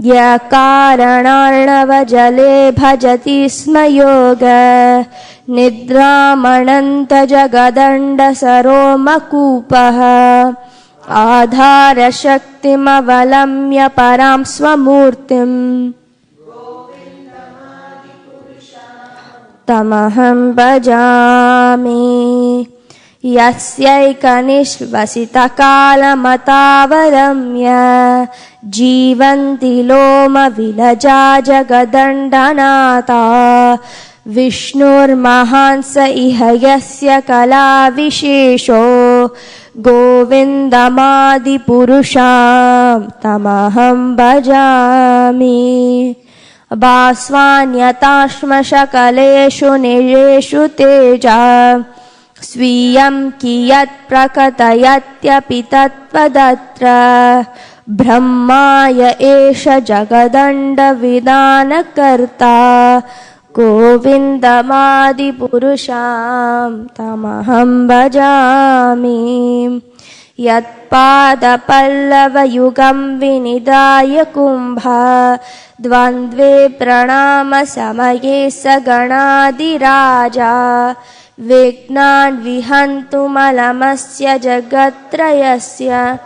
S5: Yakaranarnava jale bhajati sma yoga Nidramananta jagadanda saroma kupaha Adhara shaktim avalamya param swamurtim Tamaham bhajami. Yasyaikanishvasita kala matavaramya Jivanti loma vilaja jagadandanata Vishnur mahansa iha yasya kala vishesho Govindamadi purusham tamaham bhajami. Basvanyatashma shakaleshu nijeshu teja Swiyam kiyat prakatayatyapi tatvadatra Brahmaya esha jagadanda vidana karta Govindamadi purusham tamaham bhajami. Yatpada pallava yugam vinidaya kumbha Dvandve pranama samaye saganadi raja Vignan vihantu malamasya jagatrayasya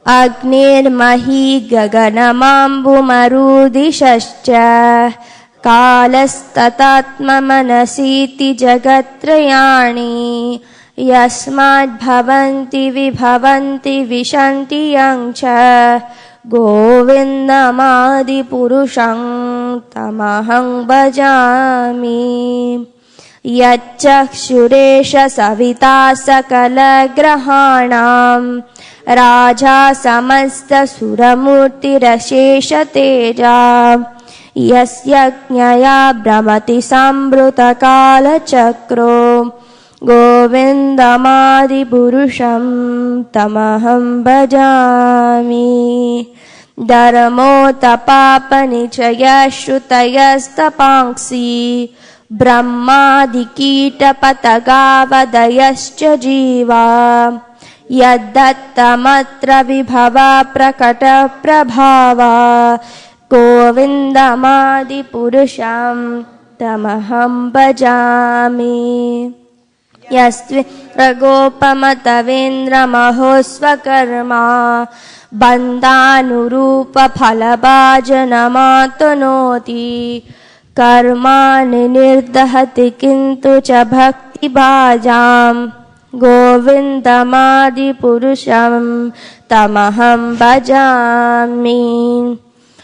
S5: Agnir mahi gaganamambu marudishascha Kalastatatma manasiti jagatrayani Yasmad bhavanti vibhavanti vishanti yangcha Govindamadi purusham tamaham bhajami. Yachkshuresha savita sakala grahanam Raja samasta suramurti rashesha teja Yasyajnaya brahmati sambruta kala chakro Govindamadi purusham tamaham bhajami. Dharmo tapapa nichaya shrutayastapangsi Brahmadikita patagavadayascha jiva Yaddattamatra vibhava prakata prabhava Govindamadi purusham tamaham bhajami. Yastvindra gopamatavindra mahosvakarma Bandhanurupa phalabhajanamatanoti Karmani nirdahati kintu cha bhakti bhajam Govindamadi purusham tamaham bhajami.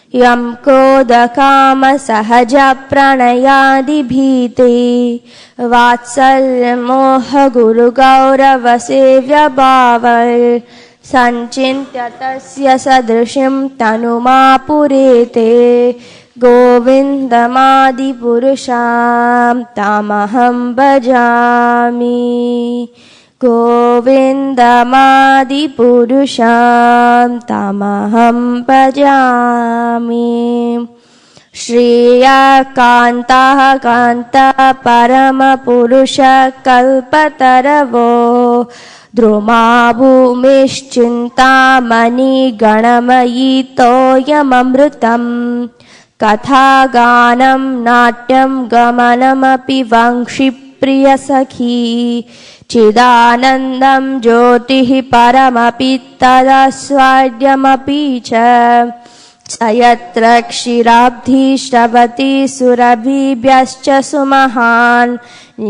S5: Yam krodha kama sahaja pranayadi bhiti Vatsalya moha guru gaurava sevya bhaval Sanchintya tasya sadrishim tanuma purete Govindamadi purusham tamaham bhajami. Govindamadi purusham tamaham bhajami. Shriya kanta kanta parama purusha kalpataravo Druma bhumischinta mani ganamayi toyamamrutam Katha ganam natyam gamanamapi vangshi priya sakhi Chidanandam jyotihi paramapi tadasvadyamapi cha यत्र क्षीराब्धि श्रवति सुरभिभ्यश्च सुमहान्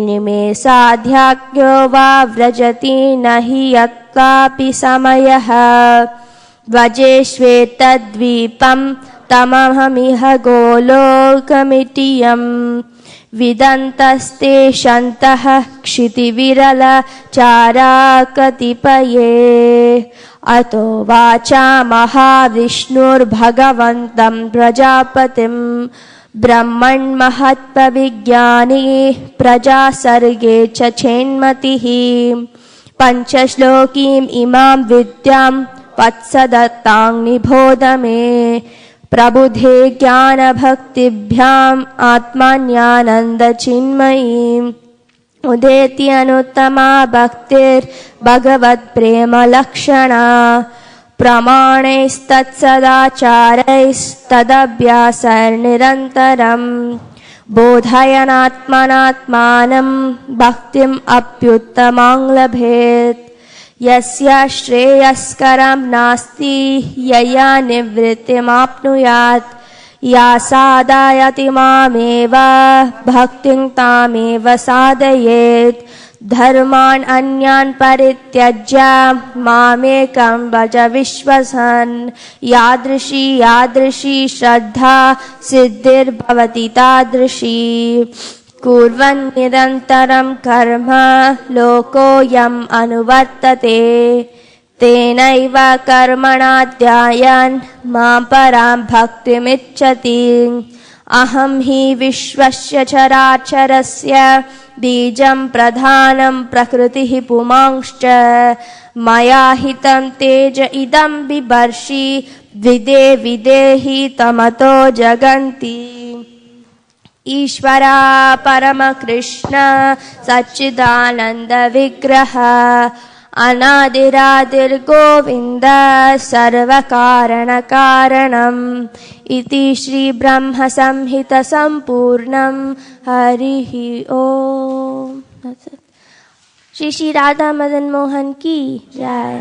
S5: निमेषाध्याख्यो वा व्रजति न हि यत्कापि समयः व्रजेष्वेतद्वीपं तमहमिह गोलोकमितियम् विदन्तस्ते शन्तः क्षितिविरलचारा कतिपये अतो वाचा महाविष्णुर्भगवन्तं प्रजापतिं ब्रह्मण्महत्त्वविज्ञानी प्रजासर्गे च चेन्मतिः पञ्चश्लोकीम् इमां विद्यां वत्सदत्तां निबोध मे प्रबुधे ज्ञानभक्तिभ्याम् आत्माज्ञानन्दचिन्मयीम् उदेति अनुत्तमा भक्तिर्भगवत्प्रेमलक्षणा प्रमाणैस्तत्सदाचारैस्तदभ्यासैर्निरन्तरम् बोधयनात्मनात्मानं भक्तिम् अप्युत्तमां लभेत् यस्य श्रेयस्करं नास्ति यया निवृत्तिमाप्नुयात् या साधयति मामेव भक्तिं तामेव साधयेत् धर्मान् अन्यान् परित्यज्य मामेकं भज विश्वसन् यादृशी श्रद्धा सिद्धिर्भवति तादृशी कुर्वन् निरन्तरं कर्म लोकोऽयम् अनुवर्तते तेनैव कर्मणा ध्यायन् मां परां भक्तिमिच्छति अहं हि विश्वस्य चराचरस्य बीजं प्रधानं प्रकृतिः पुमांश्च मया हितं तेज इदं बिभर्षि विदेहि तमतो जगन्ति ईश्वरा परमकृष्ण सच्चिदानन्द विग्रह अनादिरादिर्गोविन्द सर्वकारणकारणम् इति श्रीब्रह्मसंहितसम्पूर्णम् हरिः ओम्। श्री श्री राधा मदन मोहन की जय।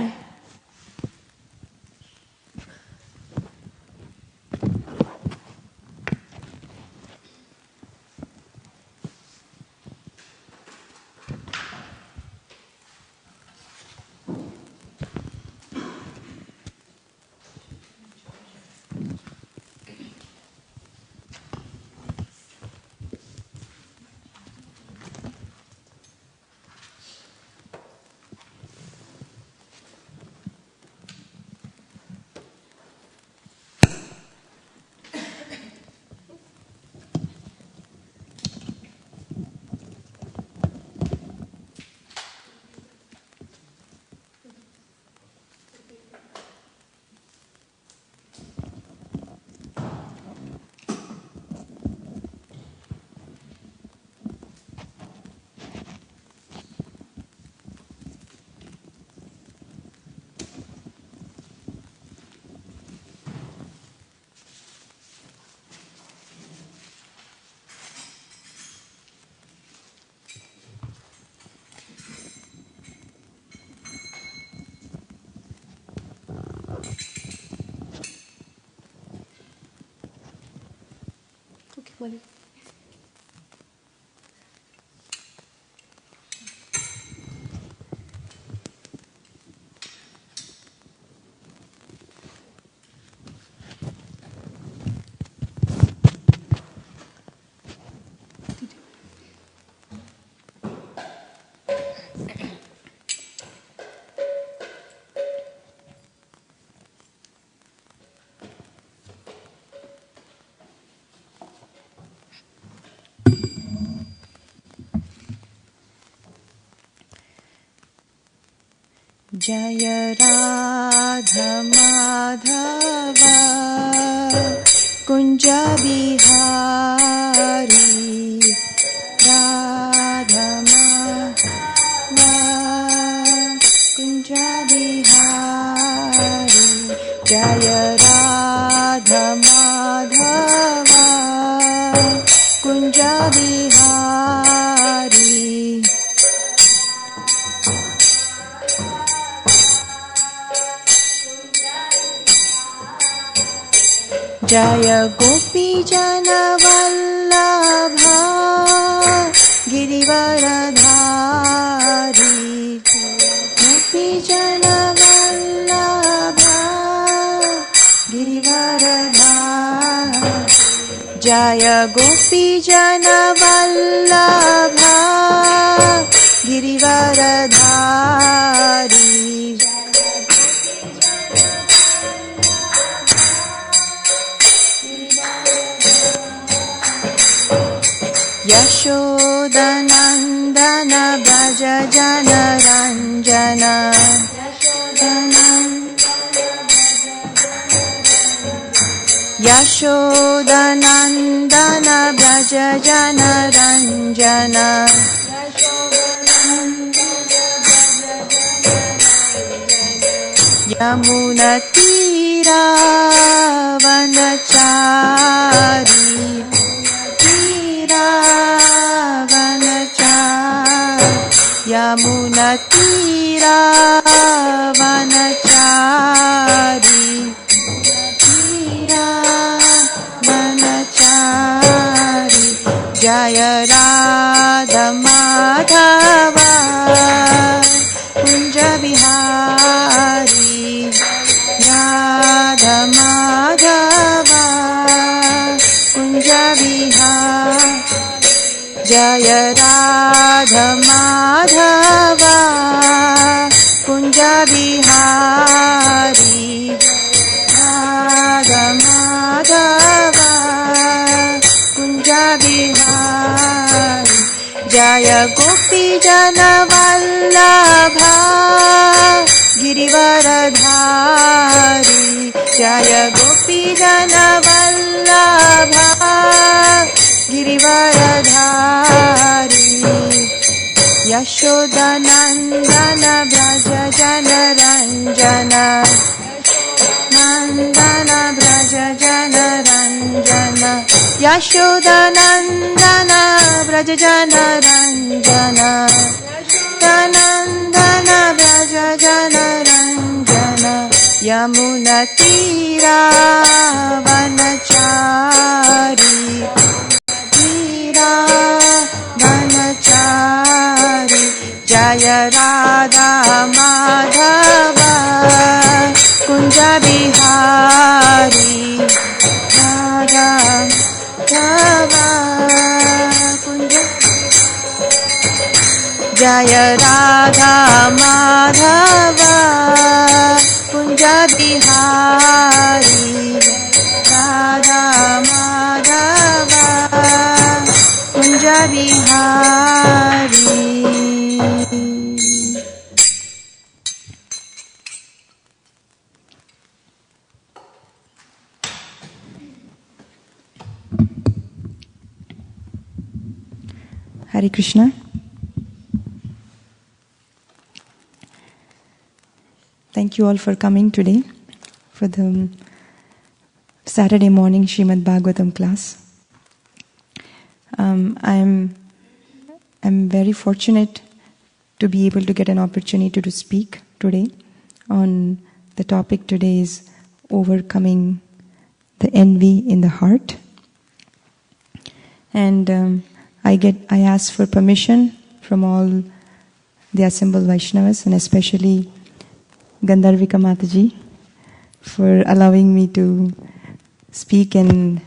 S1: जय राधा माधव कुंज बिहारी राधा माधव कुंज बिहारी जय राधा माधव कुंज बिहारी जय गोपी जन वल्लभा गिरिवरधारी गोपी जन वल्लभा गिरिवरधारी जय गोपी जन वल्लभा गिरिवरधारी यशोदनन्दन व्रज जनरञ्जन यशोदनन्दन व्रज जनरञ्जन यमुनतीरावनचारी यमुनतीरावनचारी तीरावनचारी जय राधा माधव कुंज बिहारी राधा माधव कुंज बिहारी जय राधा माधव कुंज बिहारी राधा माधव कुंज बिहारी जय गोपी जन वल्लभा गिरिवरधारी जय गोपी जन वल्लभा गिरिवरधारी यशोदनन्दन व्रज जनरञ्जन नन्दन व्रज जनरञ्जन यशोदनन्दन व्रज जनरञ्जन नन्दन व्रज जनरञ्जन यमुनतीरावनचारी वनचारी जय राधा माधव कुंज बिहारी राधा कुंज जय Radha Madhav Kunj Bihari Radha Madhav Kunj Bihari Hare Krishna. Thank you all for coming today for the Saturday morning Srimad Bhagavatam class. I'm very fortunate to be able to get an opportunity to speak today on the topic today is overcoming the envy in the heart. And I ask for permission from all the assembled Vaishnavas and especially Gandharvika Mataji for allowing me to speak and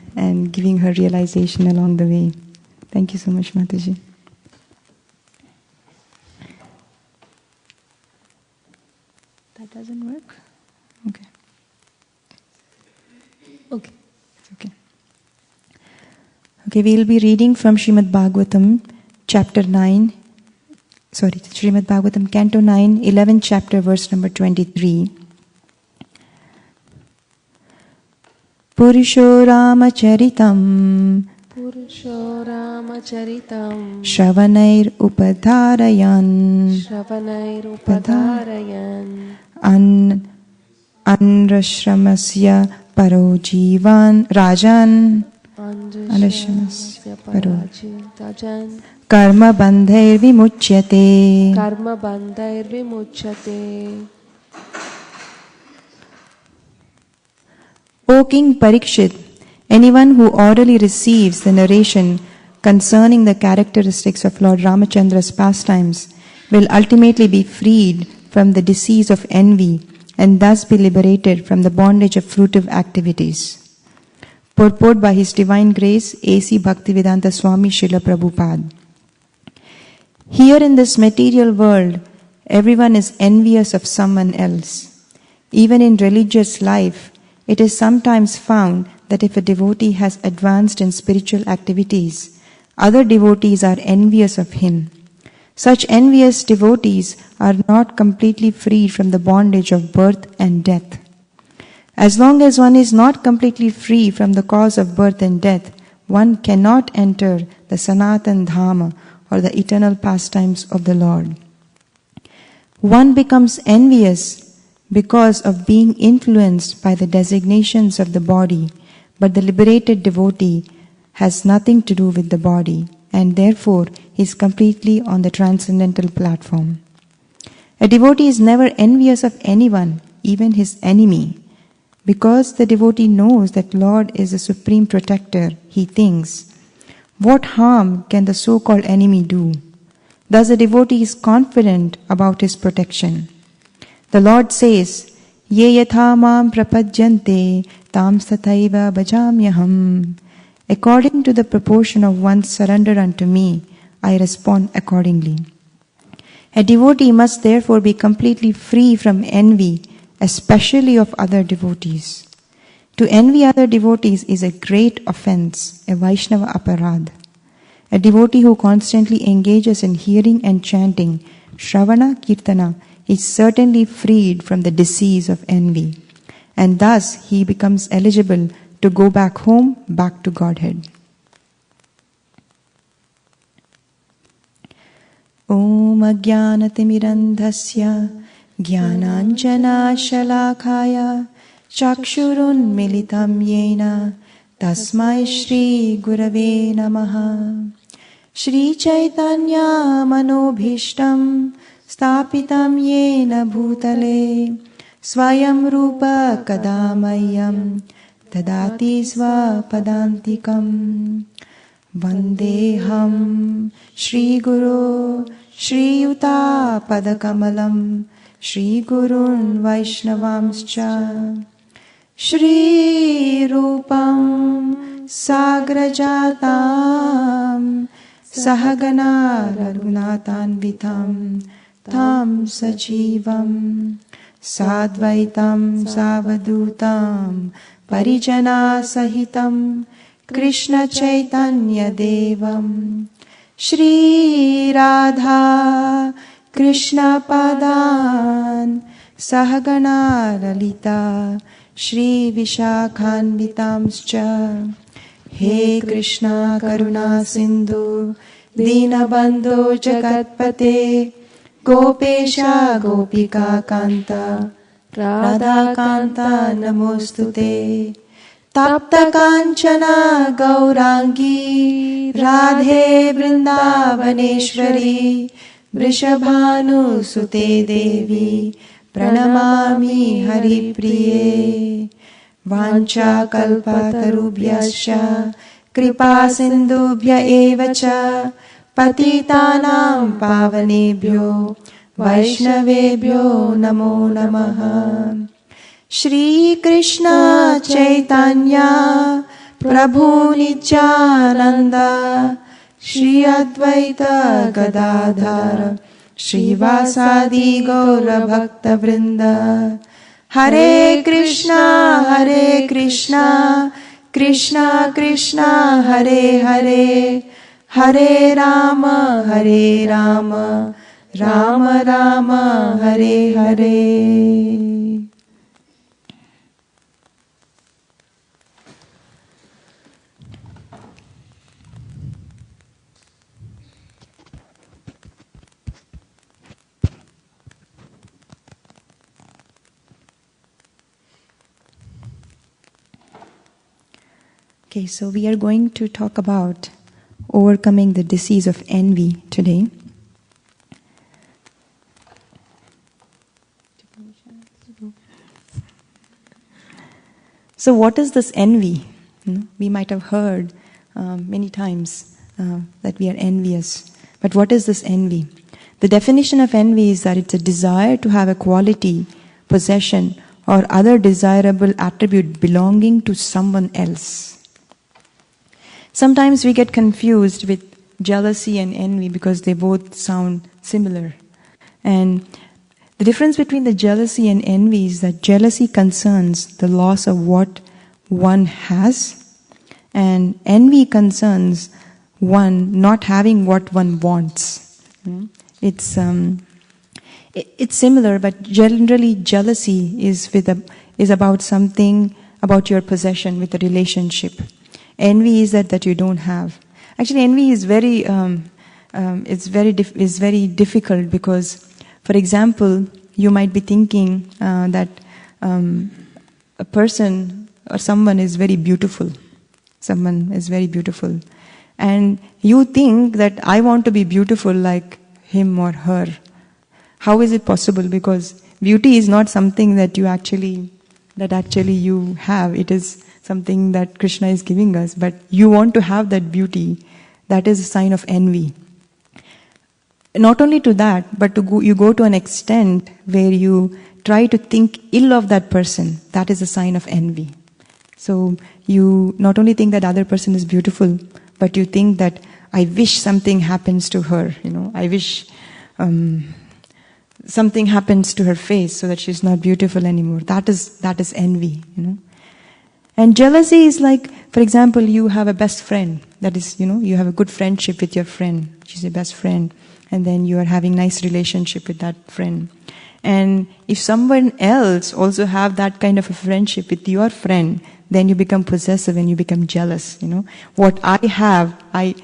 S1: giving her realization along the way. Thank you so much, Mataji. That doesn't work? Okay. Okay. It's okay. Okay, we'll be reading from Srimad Bhagavatam, Srimad Bhagavatam, Canto 9, 11th chapter, verse number 23. Purusho Ramacharitam Shravanair Upadharayan Anrashramasya Paro Jivan Rajan Anrashramasya Paro Karma Bandhair Vimuchyate. O King Parikshit, Anyone who orally receives the narration concerning the characteristics of Lord Ramachandra's pastimes will ultimately be freed from the disease of envy and thus be liberated from the bondage of fruitive activities. Purport by His Divine Grace, A.C. Bhaktivedanta Swami Srila Prabhupada. Here in this material world, everyone is envious of someone else. Even in religious life, it is sometimes found that if a devotee has advanced in spiritual activities, other devotees are envious of him. Such envious devotees are not completely freed from the bondage of birth and death. As long as one is not completely free from the cause of birth and death, one cannot enter the Sanatan Dhama or the eternal pastimes of the Lord. One becomes envious because of being influenced by the designations of the body, but the liberated devotee has nothing to do with the body, and therefore he is completely on the transcendental platform. A devotee is never envious of anyone, even his enemy. Because the devotee knows that Lord is the supreme protector, he thinks, what harm can the so-called enemy do? Thus the devotee is confident about his protection. The Lord says, Ye yatha mam prapajyante tam sathaiva bhajamyaham. According to the proportion of one's surrender unto me, I respond accordingly. A devotee must therefore be completely free from envy, especially of other devotees. To envy other devotees is a great offense, a Vaishnava aparad. A devotee who constantly engages in hearing and chanting, Shravana Kirtana, is certainly freed from the disease of envy. And thus he becomes eligible to go back home, back to Godhead. Om Ajnanatimirandhasya Jnananjana Shalakaya Chakshurun Militam Yena Tasmai Shri Gurave Namaha. Shri Chaitanya Manobhishtam Stapitam Yena Bhutale Swayam Rupa Kadamayam Tadati Swapadantikam. Vandeham Shri Guru Shri Yuta Padakamalam Shri Gurun Vaishnavamscha Shri Rupam Sagrajatam Sahagana Raghunathanvitam Tam Sajivam Sadvaitam Savadutam Parijana Sahitam Krishna Chaitanya Devam Shri Radha Krishna Padan Sahagana Lalita Shri Vishakhanvitamscha. He Krishna Karuna Sindhu Dinabandhu Jagatpate Gopesha Gopika Kanta Radha Kanta Namostute. Tapta Kanchana Gaurangi Radhe Vrindavaneshwari Vrishabhanu Sute Devi Pranamami Hari Priye. Vancha kalpatarubhyascha kripa sindubhya evacha patitanam pavanebhyo vaishnavebhyo namo namaha. Shri Krishna Chaitanya Prabhu Nityananda Shri Advaita Gadadhara Shri Vasadi Gaura Bhakta Vrinda. Hare Krishna Krishna Krishna Hare Hare Hare Rama Rama Rama Hare Hare. Okay, so we are going to talk about overcoming the disease of envy today. So what is this envy? We might have heard many times that we are envious. But what is this envy? The definition of envy is that it's a desire to have a quality, possession, or other desirable attribute belonging to someone else. Sometimes we get confused with jealousy and envy because they both sound similar. And the difference between the jealousy and envy is that jealousy concerns the loss of what one has, and envy concerns one not having what one wants. It's similar, but generally jealousy is about something, about your possession with a relationship. Envy is that you don't have. Actually, envy is very difficult because, for example, you might be thinking that a person or someone is very beautiful. Someone is very beautiful. And you think that I want to be beautiful like him or her. How is it possible? Because beauty is not something that actually you have. It is something that Krishna is giving us. But you want to have that beauty. That is a sign of envy. Not only to that, but you go to an extent where you try to think ill of that person. That is a sign of envy. So you not only think that other person is beautiful, but you think that I wish something happens to her. I wish something happens to her face so that she's not beautiful anymore. That is envy. And jealousy is like, for example, you have a best friend. That is, you have a good friendship with your friend. She's your best friend. And then you are having nice relationship with that friend. And if someone else also have that kind of a friendship with your friend, then you become possessive and you become jealous. What I have,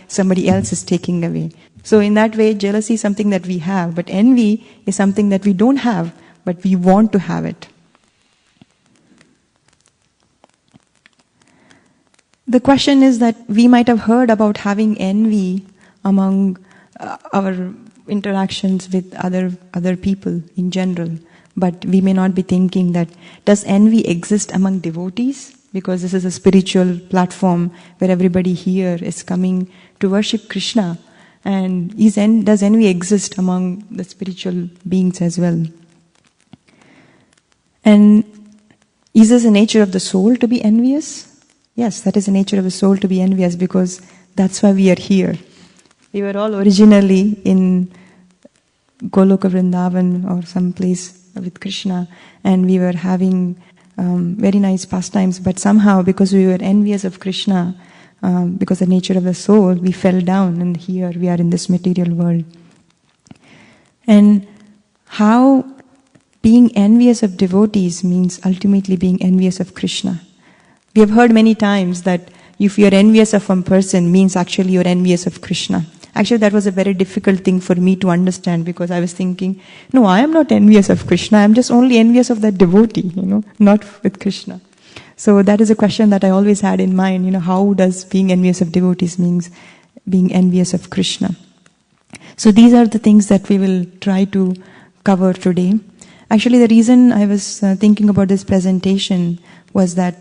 S1: somebody else is taking away. So in that way, jealousy is something that we have, but envy is something that we don't have, but we want to have it. The question is that we might have heard about having envy among our interactions with other people in general, but we may not be thinking that, does envy exist among devotees? Because this is a spiritual platform where everybody here is coming to worship Krishna. And does envy exist among the spiritual beings as well? And is this the nature of the soul to be envious? Yes, that is the nature of the soul to be envious, because that's why we are here. We were all originally in Goloka Vrindavan or some place with Krishna, and we were having very nice pastimes, but somehow because we were envious of Krishna, because the nature of the soul, we fell down, and here we are in this material world. And how being envious of devotees means ultimately being envious of Krishna. We have heard many times that if you are envious of one person, means actually you are envious of Krishna. Actually, that was a very difficult thing for me to understand, because I was thinking, no, I am not envious of Krishna. I am just only envious of that devotee, not with Krishna. So that is a question that I always had in mind, how does being envious of devotees means being envious of Krishna? So these are the things that we will try to cover today. Actually, the reason I was thinking about this presentation was that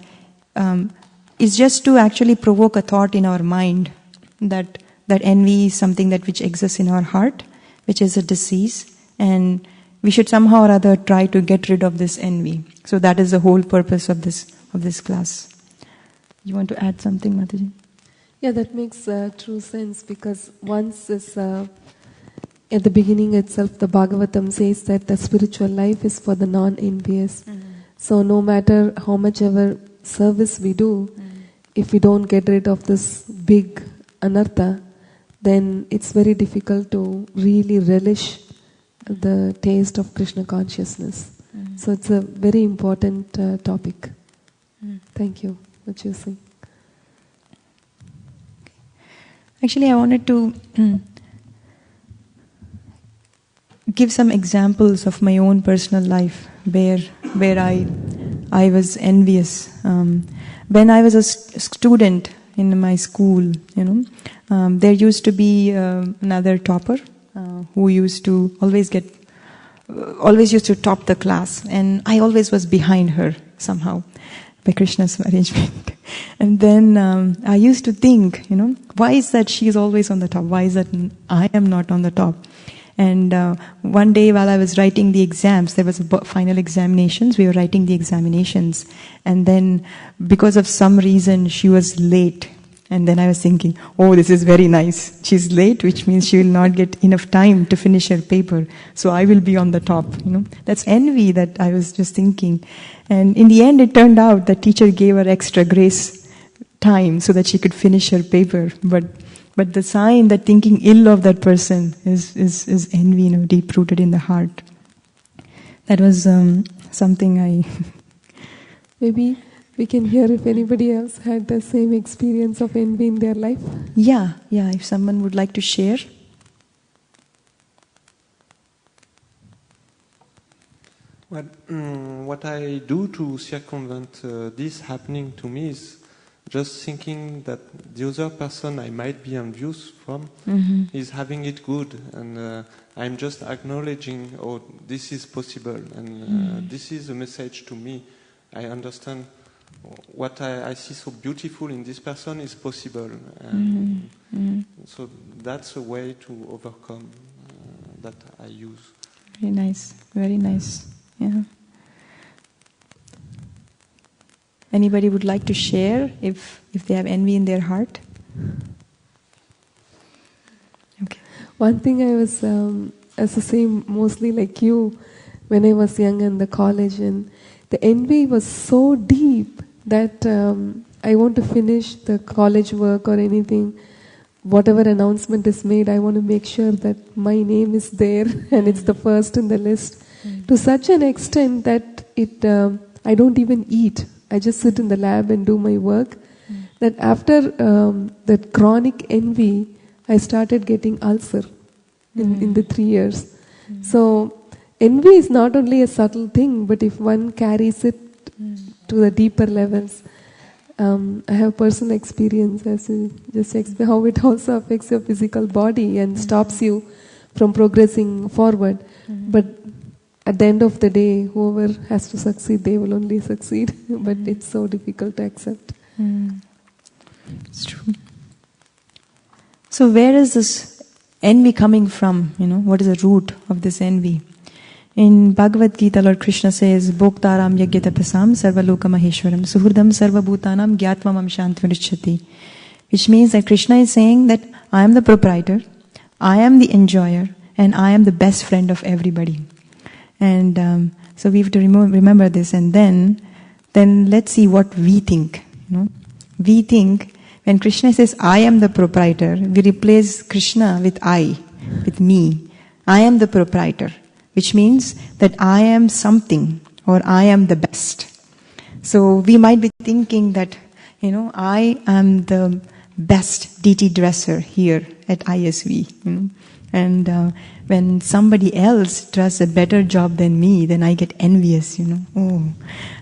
S1: it's just to actually provoke a thought in our mind that envy is something which exists in our heart, which is a disease, and we should somehow or other try to get rid of this envy. So that is the whole purpose of this class. You want to add something, Mataji?
S6: Yeah, that makes true sense, because once is at the beginning itself, the Bhagavatam says that the spiritual life is for the non-envious. Mm-hmm. So no matter how much ever service we do, if we don't get rid of this big anartha, then it's very difficult to really relish the taste of Krishna consciousness. Mm-hmm. So it's a very important topic. Thank you for choosing.
S1: Actually, I wanted to give some examples of my own personal life where I was envious. When I was a student in my school, there used to be another topper who used to always used to top the class, and I always was behind her somehow by Krishna's arrangement. And then I used to think, why is that she is always on the top? Why is that I am not on the top? And one day while I was writing the exams, there was final examinations, we were writing the examinations. And then because of some reason, she was late. And then I was thinking, oh, this is very nice. She's late, which means she will not get enough time to finish her paper. So I will be on the top, That's envy that I was just thinking. And in the end, it turned out that teacher gave her extra grace time so that she could finish her paper. But the sign that thinking ill of that person is envy, deep rooted in the heart. That was something I...
S6: Maybe we can hear if anybody else had the same experience of envy in their life.
S1: Yeah, if someone would like to share.
S4: Well, what I do to circumvent this happening to me is just thinking that the other person I might be envious from is having it good, and I'm just acknowledging, oh, this is possible, and this is a message to me. I understand what I see so beautiful in this person is possible, and so that's a way to overcome that I use.
S1: Very nice, very nice. Yeah. Anybody would like to share if they have envy in their heart? Okay.
S6: One thing I was, as the same, mostly like you, when I was young in the college, and the envy was so deep that I want to finish the college work or anything. Whatever announcement is made, I want to make sure that my name is there and it's the first in the list. To such an extent that I don't even eat. I just sit in the lab and do my work. That after that chronic envy, I started getting ulcer in the 3 years. So envy is not only a subtle thing, but if one carries it to the deeper levels, I have personal experience as you just explain how it also affects your physical body and stops you from progressing forward. But at the end of the day, whoever has to succeed, they will only succeed. But it's so difficult to accept.
S1: It's true. So where is this envy coming from? What is the root of this envy? In Bhagavad Gita, Lord Krishna says, Bhoktaram yagyatapasam sarvaloka maheshwaram suhurdam sarvabhutanam gyatmamam shantvrichati. Which means that Krishna is saying that I am the proprietor, I am the enjoyer, and I am the best friend of everybody. And so we have to remember this, and then let's see what we think. We think when Krishna says I am the proprietor, we replace Krishna with I, with me. I am the proprietor, which means that I am something or I am the best. So we might be thinking that, I am the best DT dresser here at ISV. And when somebody else does a better job than me, then I get envious, Oh,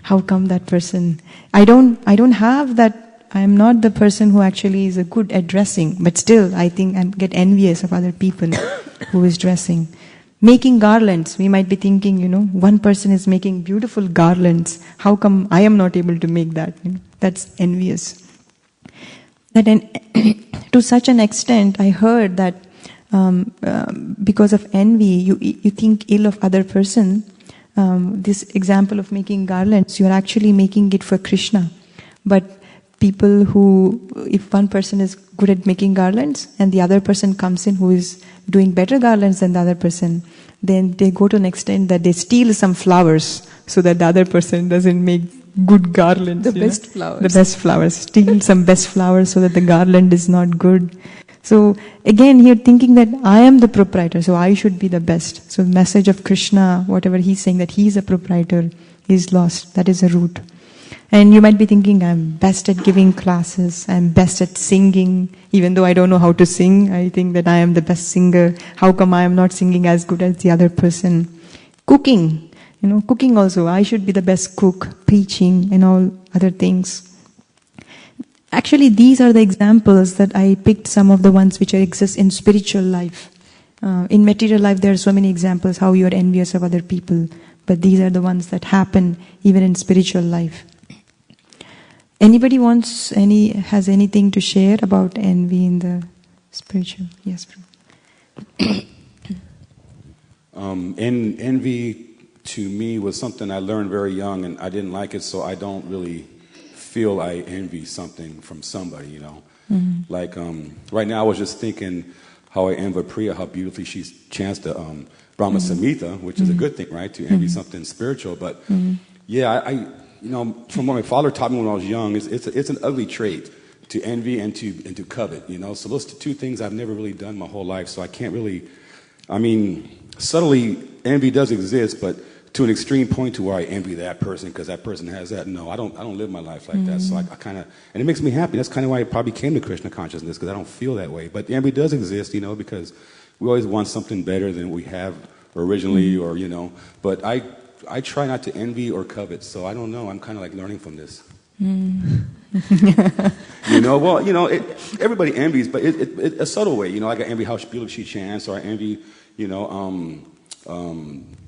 S1: how come that person? I don't have that. I am not the person who actually is good at dressing, but still I think I get envious of other people who is dressing. Making garlands, we might be thinking, one person is making beautiful garlands. How come I am not able to make that? That's envious. To such an extent, I heard that because of envy, you think ill of other person. This example of making garlands, you are actually making it for Krishna. But people who, if one person is good at making garlands and the other person comes in who is doing better garlands than the other person, then they go to an extent that they steal some flowers so that the other person doesn't make good garlands.
S6: The best flowers.
S1: The best flowers. Steal some best flowers so that the garland is not good. So again, here thinking that I am the proprietor, so I should be the best. So the message of Krishna, whatever he's saying, that he's a proprietor, is lost. That is a root. And you might be thinking, I'm best at giving classes, I'm best at singing, even though I don't know how to sing, I think that I am the best singer. How come I am not singing as good as the other person? Cooking, cooking also, I should be the best cook, preaching and all other things. Actually, these are the examples that I picked, some of the ones which exist in spiritual life. In material life, there are so many examples how you are envious of other people, but these are the ones that happen even in spiritual life. Anybody has anything to share about envy in the spiritual? Yes, Prabhu.
S7: Envy to me was something I learned very young, and I didn't like it, so I don't really feel I envy something from somebody, you know. Mm-hmm. Like right now I was just thinking how I envy Priya, how beautifully she chants the Brahma Samhita, which is a good thing, right, to envy something spiritual. But yeah, I you know, from what my father taught me when I was young, it's an ugly trait to envy and to covet, you know. So those two things I've never really done my whole life, so I can't really, I mean, subtly envy does exist, but to an extreme point to where I envy that person because that person has that. No, I don't live my life like that. So I kind of, and it makes me happy. That's kind of why I probably came to Krishna consciousness, because I don't feel that way. But envy does exist, you know, because we always want something better than we have originally, or, you know. But I try not to envy or covet. So I don't know. I'm kind of like learning from this. You know, well, you know, everybody envies, but it a subtle way. You know, like I envy how beautiful she chants, or I envy, you know,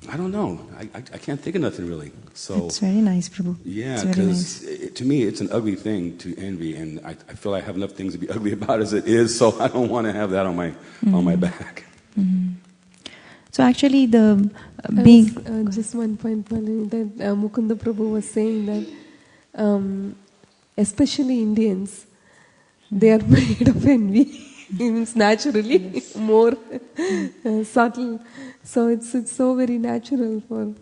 S7: I don't know. I can't think of nothing really. So
S1: it's very nice, Prabhu.
S7: Yeah, because to me it's an ugly thing to envy, and I feel I have enough things to be ugly about as it is. So I don't want to have that on my back.
S1: So actually, the being
S6: just one point, Malini, that Mukunda Prabhu was saying that especially Indians, they are made of envy. It's naturally more subtle. So it's so very natural for,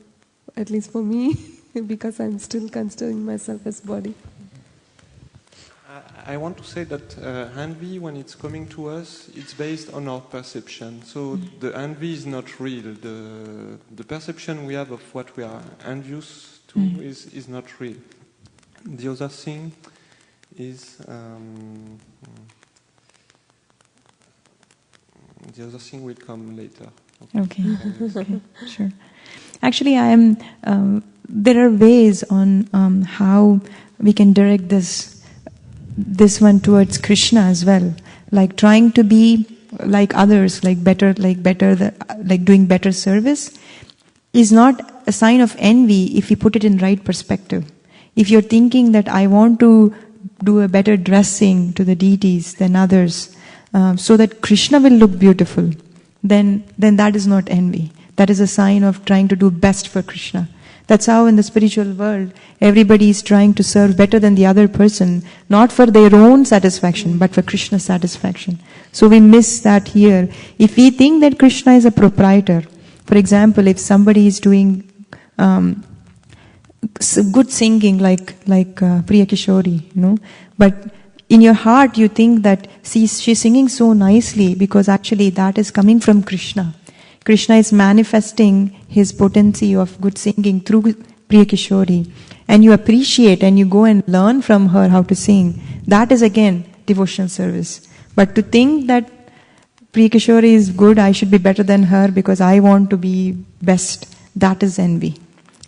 S6: at least for me, because I'm still considering myself as body.
S4: I want to say that envy, when it's coming to us, it's based on our perception. So the envy is not real. The perception we have of what we are envious to is not real. The other thing is the other thing will come later.
S1: Okay, sure. Actually, there are ways on how we can direct this one towards Krishna as well. Like trying to be like others, like doing better service is not a sign of envy if you put it in right perspective. If you're thinking that I want to do a better dressing to the deities than others, so that Krishna will look beautiful, then that is not envy. That is a sign of trying to do best for Krishna. That's how in the spiritual world, everybody is trying to serve better than the other person, not for their own satisfaction, but for Krishna's satisfaction. So we miss that here. If we think that Krishna is a proprietor, for example, if somebody is doing good singing like Priya Kishori, you know, but in your heart you think that she's singing so nicely because actually that is coming from Krishna. Krishna is manifesting his potency of good singing through Priya Kishori, and you appreciate and you go and learn from her how to sing. That is again devotional service. But to think that Priya Kishori is good, I should be better than her because I want to be best, that is envy.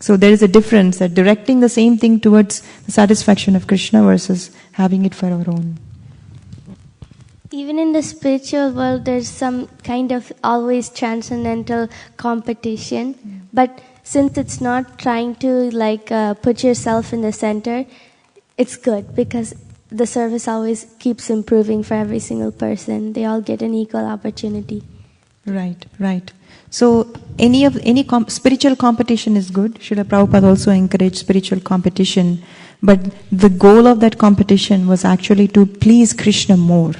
S1: So there is a difference, that directing the same thing towards the satisfaction of Krishna versus having it for our own.
S5: Even in the spiritual world, there's some kind of always transcendental competition. But since it's not trying to put yourself in the center, it's good because the service always keeps improving for every single person. They all get an equal opportunity.
S1: Right. So any spiritual competition is good. Srila Prabhupada also encouraged spiritual competition. But the goal of that competition was actually to please Krishna more.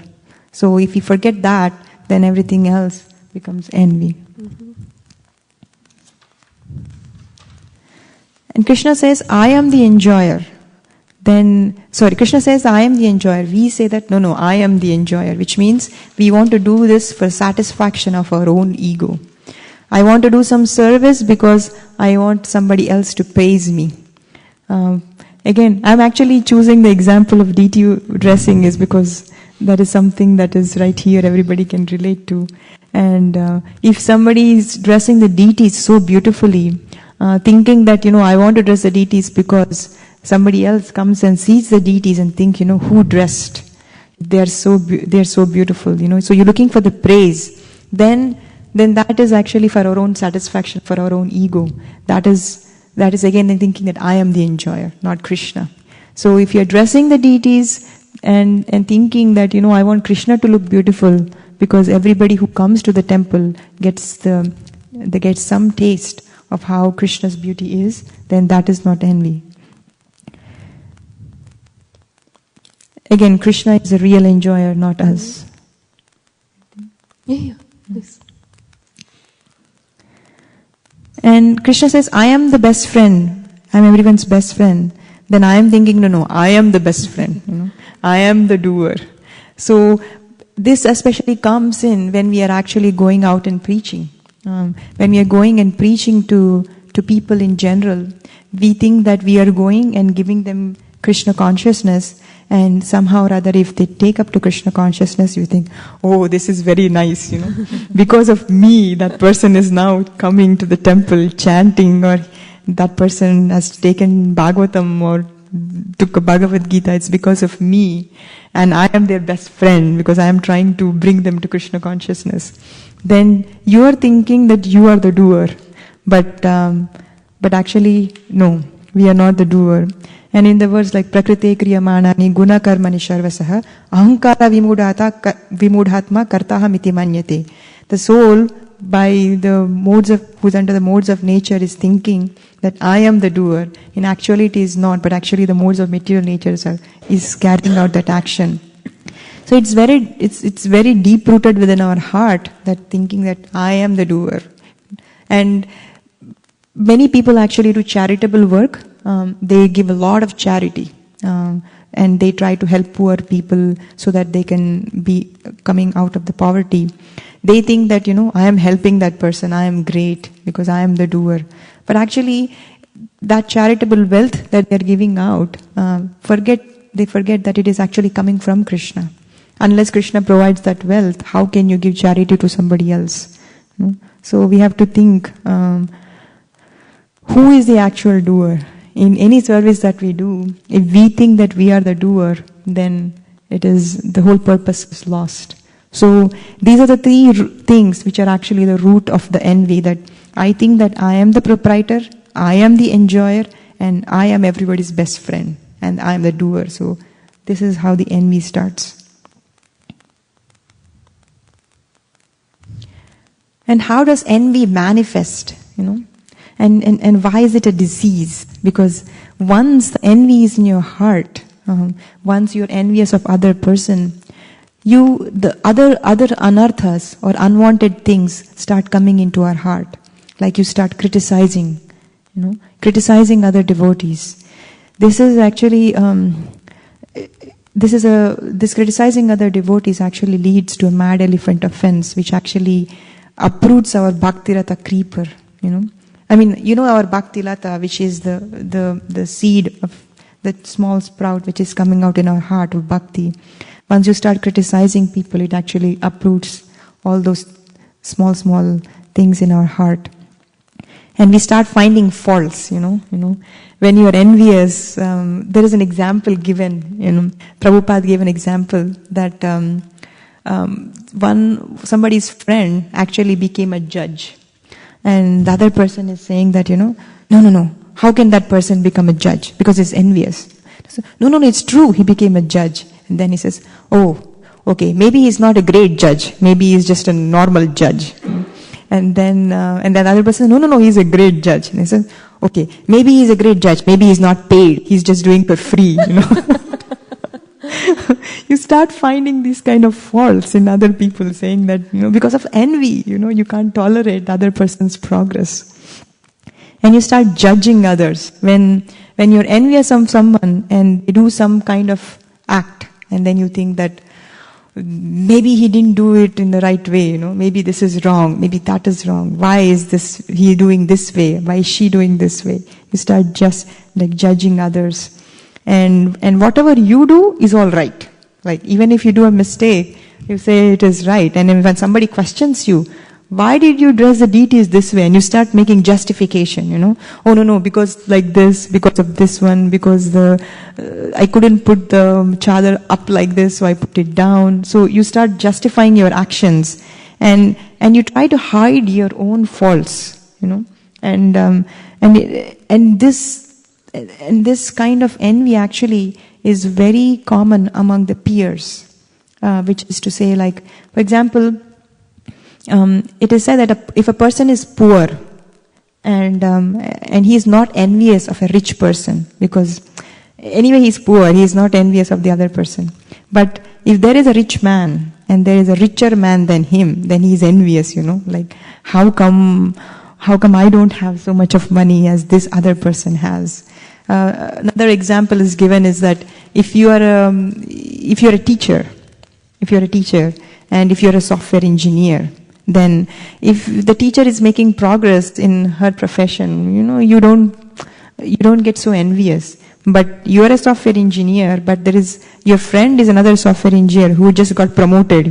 S1: So if you forget that, then everything else becomes envy. Mm-hmm. And Krishna says, I am the enjoyer. Krishna says, I am the enjoyer. We say that, no, I am the enjoyer, which means we want to do this for satisfaction of our own ego. I want to do some service because I want somebody else to praise me. Again, I'm actually choosing the example of deity dressing is because that is something that is right here, everybody can relate to. And if somebody is dressing the deities so beautifully, thinking that, I want to dress the deities because somebody else comes and sees the deities and think, who dressed? They are so beautiful, So you're looking for the praise. Then that is actually for our own satisfaction, for our own ego. That is again thinking that I am the enjoyer, not Krishna. So if you're dressing the deities and thinking that, I want Krishna to look beautiful because everybody who comes to the temple gets some taste of how Krishna's beauty is, then that is not envy. Again, Krishna is a real enjoyer, not us.
S6: Yes.
S1: And Krishna says, I am the best friend. I am everyone's best friend. Then I am thinking, no, I am the best friend. I am the doer. So this especially comes in when we are actually going out and preaching. When we are going and preaching to people in general, we think that we are going and giving them Krishna consciousness, and somehow or other if they take up to Krishna consciousness, you think, oh, this is very nice, because of me that person is now coming to the temple chanting, or that person has taken Bhagavatam or took a Bhagavad Gita, it's because of me, and I am their best friend because I am trying to bring them to Krishna consciousness. Then you are thinking that you are the doer, but actually no, we are not the doer. And in the words like Prakrite Kriyamanani Guna Karmani Sharvasaha Ahankara Vimudhatma Kartaha Miti Manyate. The soul, by the modes of, who's under the modes of nature, is thinking that I am the doer. In actuality is not, but actually the modes of material nature is carrying out that action. So it's very deep rooted within our heart, that thinking that I am the doer. And many people actually do charitable work. They give a lot of charity, and they try to help poor people so that they can be coming out of the poverty. They think that, I am helping that person, I am great because I am the doer. But actually, that charitable wealth that they are giving out, they forget that it is actually coming from Krishna. Unless Krishna provides that wealth, how can you give charity to somebody else? So we have to think, who is the actual doer? In any service that we do, if we think that we are the doer, then the whole purpose is lost. So these are the three things which are actually the root of the envy, that I think that I am the proprietor, I am the enjoyer, and I am everybody's best friend, and I am the doer. So this is how the envy starts. And how does envy manifest, And why is it a disease? Because once the envy is in your heart, once you're envious of other person, the other anarthas or unwanted things start coming into our heart. Like you start criticizing, criticizing other devotees. This is actually, this criticizing other devotees actually leads to a mad elephant offense, which actually uproots our bhaktirata creeper, our bhakti lata, which is the seed of the small sprout which is coming out in our heart of bhakti. Once you start criticizing people, it actually uproots all those small things in our heart. And we start finding faults, When you are envious, there is an example given, Prabhupada gave an example that somebody's friend actually became a judge. And the other person is saying that, no, how can that person become a judge? Because he's envious. So, no, it's true, he became a judge. And then he says, oh, okay, maybe he's not a great judge. Maybe he's just a normal judge. And then the other person, no, he's a great judge. And he says, okay, maybe he's a great judge. Maybe he's not paid. He's just doing for free, You start finding these kind of faults in other people, saying that, because of envy, you can't tolerate the other person's progress. And you start judging others. When you're envious of someone and they do some kind of act, and then you think that maybe he didn't do it in the right way, maybe this is wrong, maybe that is wrong. Why is he doing this way? Why is she doing this way? You start just judging others. And whatever you do is all right. Like even if you do a mistake, you say it is right. And then when somebody questions you, why did you dress the deities this way? And you start making justification, Oh no, because like this, because of this one, because I couldn't put the chadar up like this, so I put it down. So you start justifying your actions, and you try to hide your own faults, And this and this kind of envy actually is very common among the peers, which is to say, like, for example, it is said that if a person is poor and he is not envious of a rich person, because anyway he's poor, he is not envious of the other person. But if there is a rich man and there is a richer man than him, then he is envious, like, how come I don't have so much of money as this other person has? Another example is given is that if you're a teacher, and if you're a software engineer, then if the teacher is making progress in her profession, you don't get so envious. But you're a software engineer, but your friend is another software engineer who just got promoted,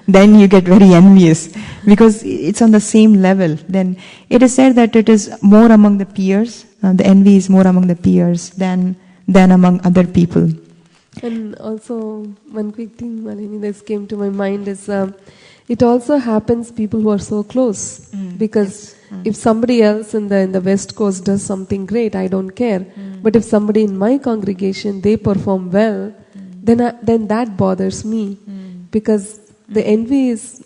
S1: then you get very envious because it's on the same level. Then it is said that it is more among the peers, the envy is more among the peers than among other people.
S6: And also, one quick thing, Malini, that came to my mind is it also happens people who are so close. Because if somebody else in the West Coast does something great, I don't care. But if somebody in my congregation, they perform well, then that bothers me. Because the envy is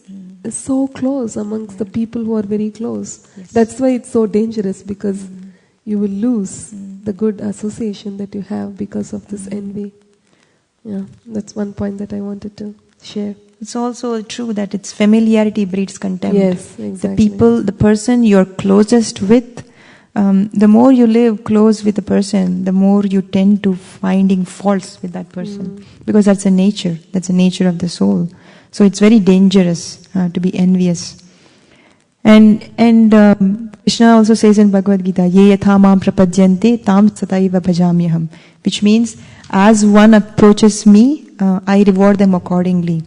S6: so close amongst the people who are very close. Yes. That's why it's so dangerous, because you will lose the good association that you have because of this envy. Yeah, that's one point that I wanted to share.
S1: It's also true that it's familiarity breeds contempt.
S6: Yes, exactly.
S1: The person you're closest with, the more you live close with a person, the more you tend to finding faults with that person. Because that's a nature of the soul. So it's very dangerous to be envious. And Krishna also says in Bhagavad Gita, Ye yatha mam prapadyante tam sataiva bhajamyaham, which means as one approaches me, I reward them accordingly.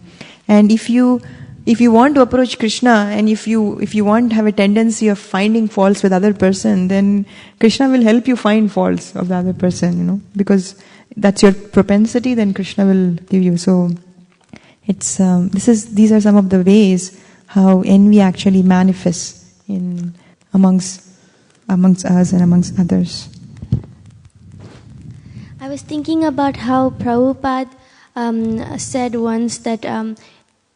S1: And if you want to approach Krishna, and if you want to have a tendency of finding faults with other person, then Krishna will help you find faults of the other person, because that's your propensity, then Krishna will give you. So it's these are some of the ways how envy actually manifests amongst us and amongst others.
S5: I was thinking about how Prabhupada said once that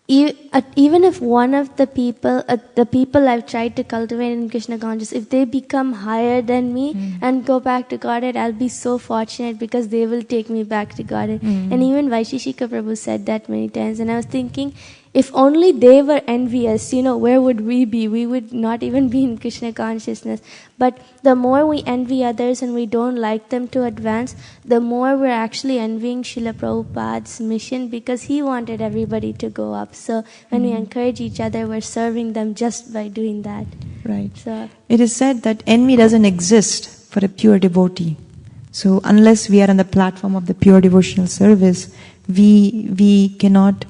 S5: even if one of the people I've tried to cultivate in Krishna consciousness, if they become higher than me and go back to Godhead, I'll be so fortunate because they will take me back to Godhead. And even Vaisheshika Prabhu said that many times. And I was thinking, if only they were envious, where would we be? We would not even be in Krishna consciousness. But the more we envy others and we don't like them to advance, the more we're actually envying Srila Prabhupada's mission, because he wanted everybody to go up. So when we encourage each other, we're serving them just by doing that.
S1: Right. So it is said that envy doesn't exist for a pure devotee. So unless we are on the platform of the pure devotional service, we cannot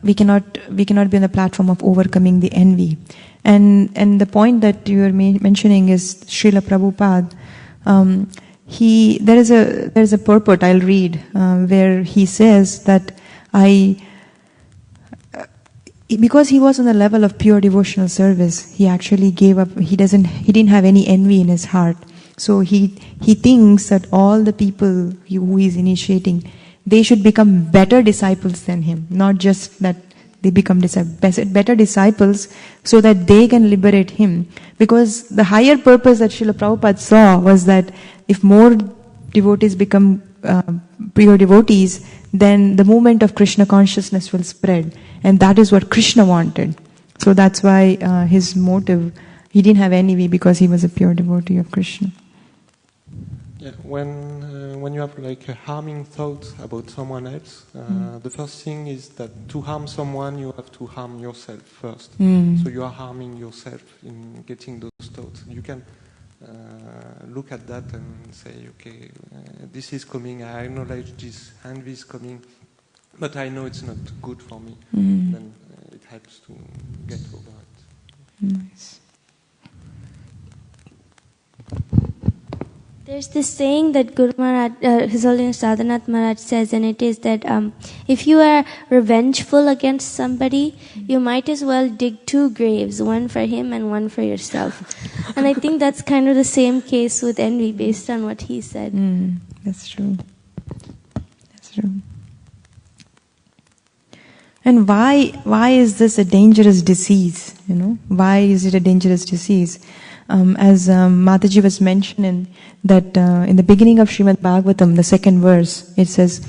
S1: be on the platform of overcoming the envy. And the point that you are mentioning is Srila Prabhupada. There is a purport I'll read where he says that because he was on the level of pure devotional service, he actually gave up. He didn't have any envy in his heart. So he thinks that all the people who he is initiating, they should become better disciples than him, not just that they become better disciples so that they can liberate him. Because the higher purpose that Srila Prabhupada saw was that if more devotees become pure devotees, then the movement of Krishna consciousness will spread. And that is what Krishna wanted. So that's why his motive, he didn't have envy, because he was a pure devotee of Krishna.
S4: Yeah, when you have like a harming thought about someone else, the first thing is that to harm someone, you have to harm yourself first. So you are harming yourself in getting those thoughts. You can look at that and say, okay, this is coming, I acknowledge this envy is coming, but I know it's not good for me. Then it helps to get over it.
S1: Nice.
S5: There's this saying that Guru Maharaj, His Holiness Sadhanath Maharaj says, and it is that if you are revengeful against somebody, you might as well dig 2 graves, one for him and one for yourself. And I think that's kind of the same case with envy, based on what he said.
S1: That's true. That's true. And why is this a dangerous disease? Why is it a dangerous disease? As Mataji was mentioning that in the beginning of Srimad Bhagavatam, the 2nd verse, it says,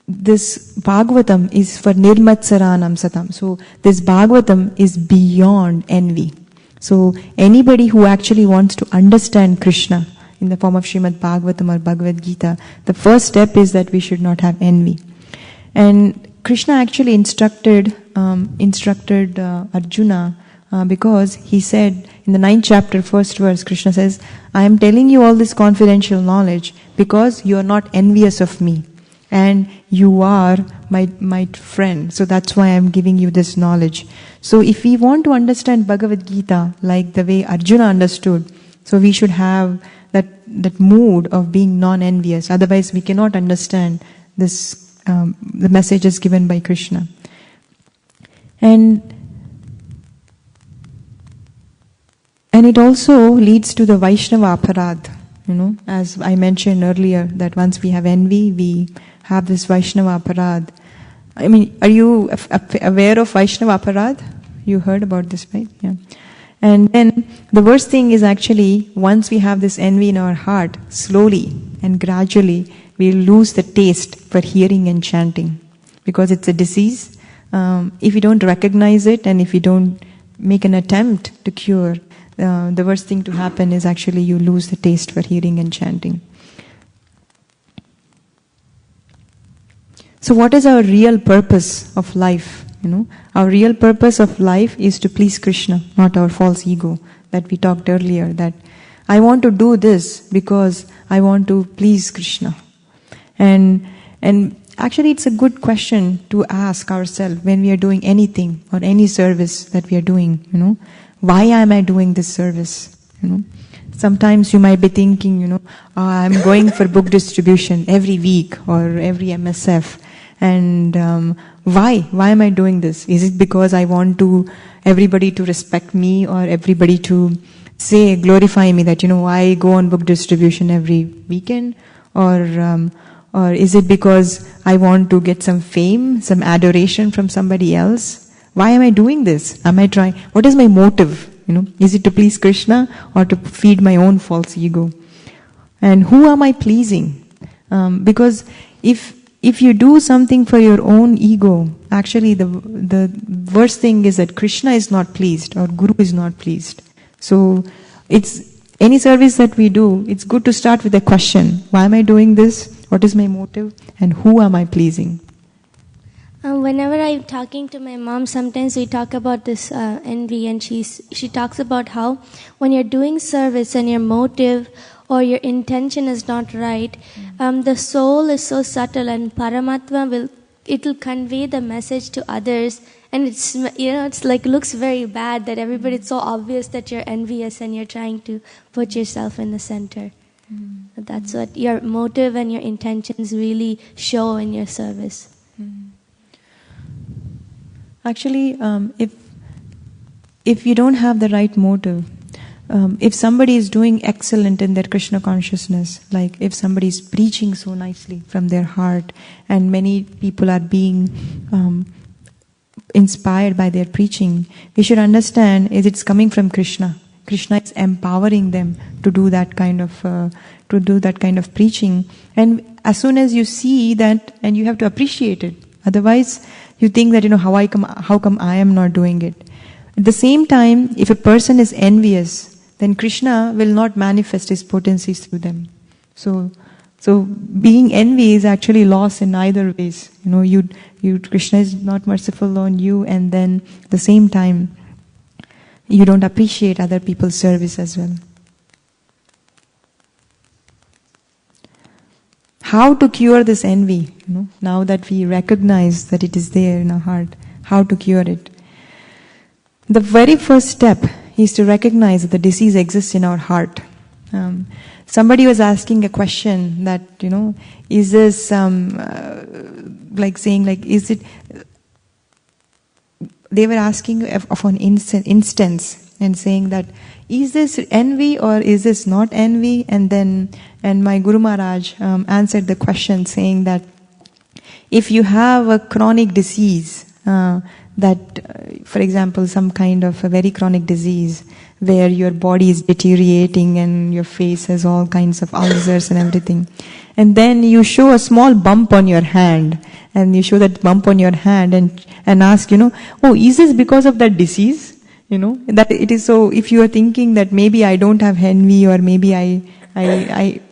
S1: this Bhagavatam is for Nirmatsaranam Satam. So this Bhagavatam is beyond envy. So anybody who actually wants to understand Krishna in the form of Srimad Bhagavatam or Bhagavad Gita, the first step is that we should not have envy. And Krishna actually instructed Arjuna because he said in the 9th chapter, 1st verse, Krishna says, I am telling you all this confidential knowledge because you are not envious of me and you are my friend. So that's why I am giving you this knowledge. So if we want to understand Bhagavad Gita like the way Arjuna understood, so we should have that mood of being non-envious. Otherwise we cannot understand this the messages given by Krishna. And it also leads to the Vaishnava aparad. As I mentioned earlier, that once we have envy, we have this Vaishnava aparad. I mean, are you aware of Vaishnava aparad? You heard about this, right? Yeah. And then the worst thing is actually, once we have this envy in our heart, slowly and gradually, we lose the taste for hearing and chanting. Because it's a disease. If you don't recognize it and if you don't make an attempt to cure, the worst thing to happen is actually you lose the taste for hearing and chanting. So what is our real purpose of life? Our real purpose of life is to please Krishna, not our false ego that we talked earlier, that I want to do this because I want to please Krishna. And actually it's a good question to ask ourselves when we are doing anything or any service that we are doing, why am I doing this service? Sometimes you might be thinking, I'm going for book distribution every week or every MSF. And why am I doing this? Is it because I want everybody to respect me or everybody to glorify me that, I go on book distribution every weekend? Or is it because I want to get some fame, some adoration from somebody else? Why am I doing this? Am I trying? What is my motive? Is it to please Krishna or to feed my own false ego? And who am I pleasing? Because if you do something for your own ego, actually the worst thing is that Krishna is not pleased or Guru is not pleased. So it's any service that we do, it's good to start with a question. Why am I doing this? What is my motive? And who am I pleasing?
S5: Whenever I'm talking to my mom, sometimes we talk about this envy, and she talks about how when you're doing service and your motive or your intention is not right, the soul is so subtle, and Paramatma it'll convey the message to others, and it's like looks very bad that everybody, it's so obvious that you're envious and you're trying to put yourself in the center. That's what your motive and your intentions really show in your service.
S1: Actually, if you don't have the right motive, if somebody is doing excellent in their Krishna consciousness, like if somebody is preaching so nicely from their heart, and many people are being inspired by their preaching, we should understand it's coming from Krishna. Krishna is empowering them to do that kind of preaching. And as soon as you see that, and you have to appreciate it. Otherwise, you think that how come I am not doing it? At the same time, if a person is envious, then Krishna will not manifest his potencies through them. So being envy is actually loss in either ways. Krishna is not merciful on you, and then at the same time, you don't appreciate other people's service as well. How to cure this envy? Now that we recognize that it is there in our heart, how to cure it? The very first step is to recognize that the disease exists in our heart. Somebody was asking a question that, is this like saying, like, is it? They were asking of an instance and saying that, is this envy or is this not envy? And my Guru Maharaj answered the question saying that if you have a chronic disease, for example, some kind of a very chronic disease where your body is deteriorating and your face has all kinds of ulcers and everything, and then you show a small bump on your hand, and you show that bump on your hand and ask, oh, is this because of that disease? That it is. So if you are thinking that maybe I don't have envy, or maybe I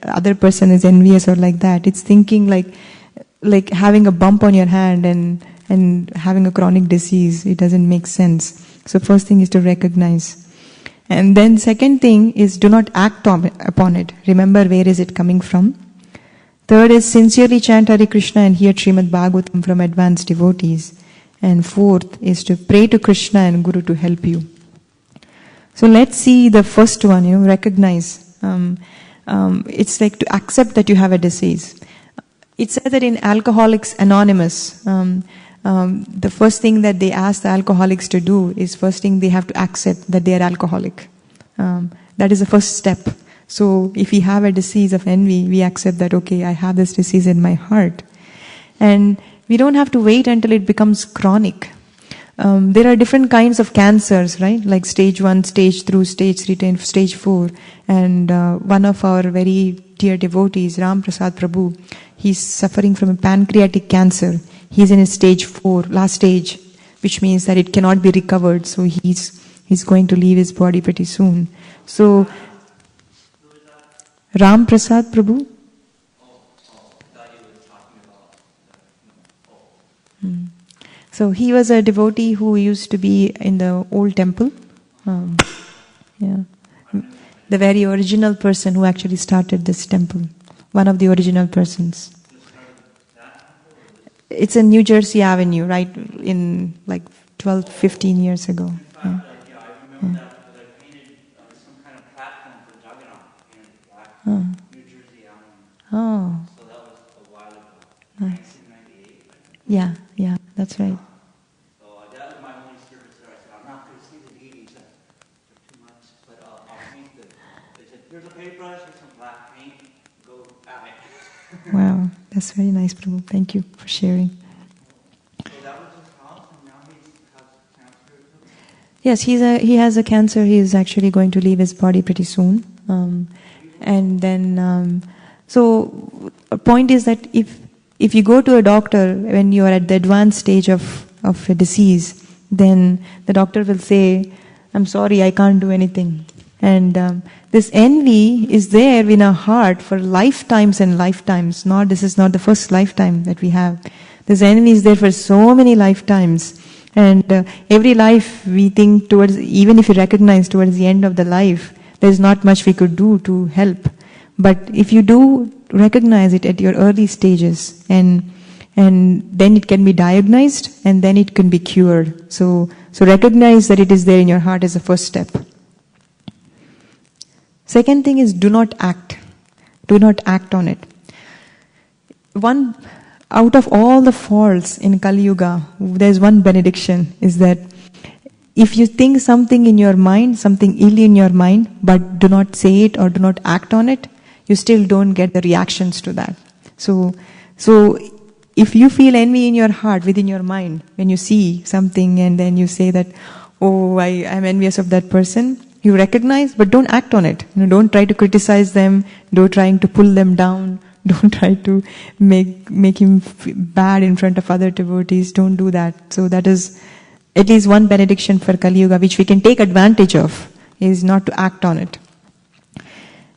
S1: other person is envious or like that, it's thinking like having a bump on your hand and having a chronic disease. It doesn't make sense. So first thing is to recognize. And then second thing is do not act upon it. Remember where is it coming from. Third is sincerely chant Hare Krishna and hear Srimad Bhagavatam from advanced devotees. And fourth is to pray to Krishna and Guru to help you. So let's see the first one, recognize. It's like to accept that you have a disease. It says that in Alcoholics Anonymous, the first thing that they ask the alcoholics to do is first thing they have to accept that they are alcoholic. That is the first step. So if we have a disease of envy, we accept that, okay, I have this disease in my heart. And we don't have to wait until it becomes chronic. There are different kinds of cancers, right? Like stage 1, stage 2, stage 3, and stage 4. And one of our very dear devotees, Ram Prasad Prabhu, he's suffering from a pancreatic cancer. He's in his stage 4, last stage, which means that it cannot be recovered. So he's going to leave his body pretty soon. So Ram Prasad Prabhu. So he was a devotee who used to be in the old temple. The very original person who actually started this temple. One of the original persons. It's in New Jersey Avenue, right? In like 12, 15 years ago.
S8: I remember that because I painted some kind of platform for Jagannath in New Jersey Avenue.
S1: Oh.
S8: So that was a while ago.
S1: Nice.
S8: 1998.
S1: Yeah, that's right.
S8: So that was my only service there. I said, I'm not going to see the deities for too much, but I'll paint them. They said, here's a paintbrush, here's some black paint, go at it.
S1: Wow, that's very nice, Prabhu. Thank you for sharing.
S8: So that was his house, and now he has cancer.
S1: Yes, he has a cancer. He is actually going to leave his body pretty soon. And then, so a point is that if you go to a doctor when you are at the advanced stage of a disease, then the doctor will say, I'm sorry, I can't do anything. And this envy is there in our heart for lifetimes and lifetimes. This is not the first lifetime that we have. This envy is there for so many lifetimes. And every life we think towards, even if you recognize towards the end of the life, there's not much we could do to help. But if you do recognize it at your early stages, and then it can be diagnosed, and then it can be cured. So recognize that it is there in your heart as the first step. Second thing is do not act. Do not act on it. One out of all the faults in Kali Yuga, there's one benediction, is that if you think something in your mind, something ill in your mind, but do not say it or do not act on it, you still don't get the reactions to that. So if you feel envy in your heart, within your mind, when you see something and then you say that, oh, I am envious of that person, you recognize, but don't act on it. Don't try to criticize them. Don't try to pull them down. Don't try to make him bad in front of other devotees. Don't do that. So that is at least one benediction for Kali Yuga, which we can take advantage of, is not to act on it.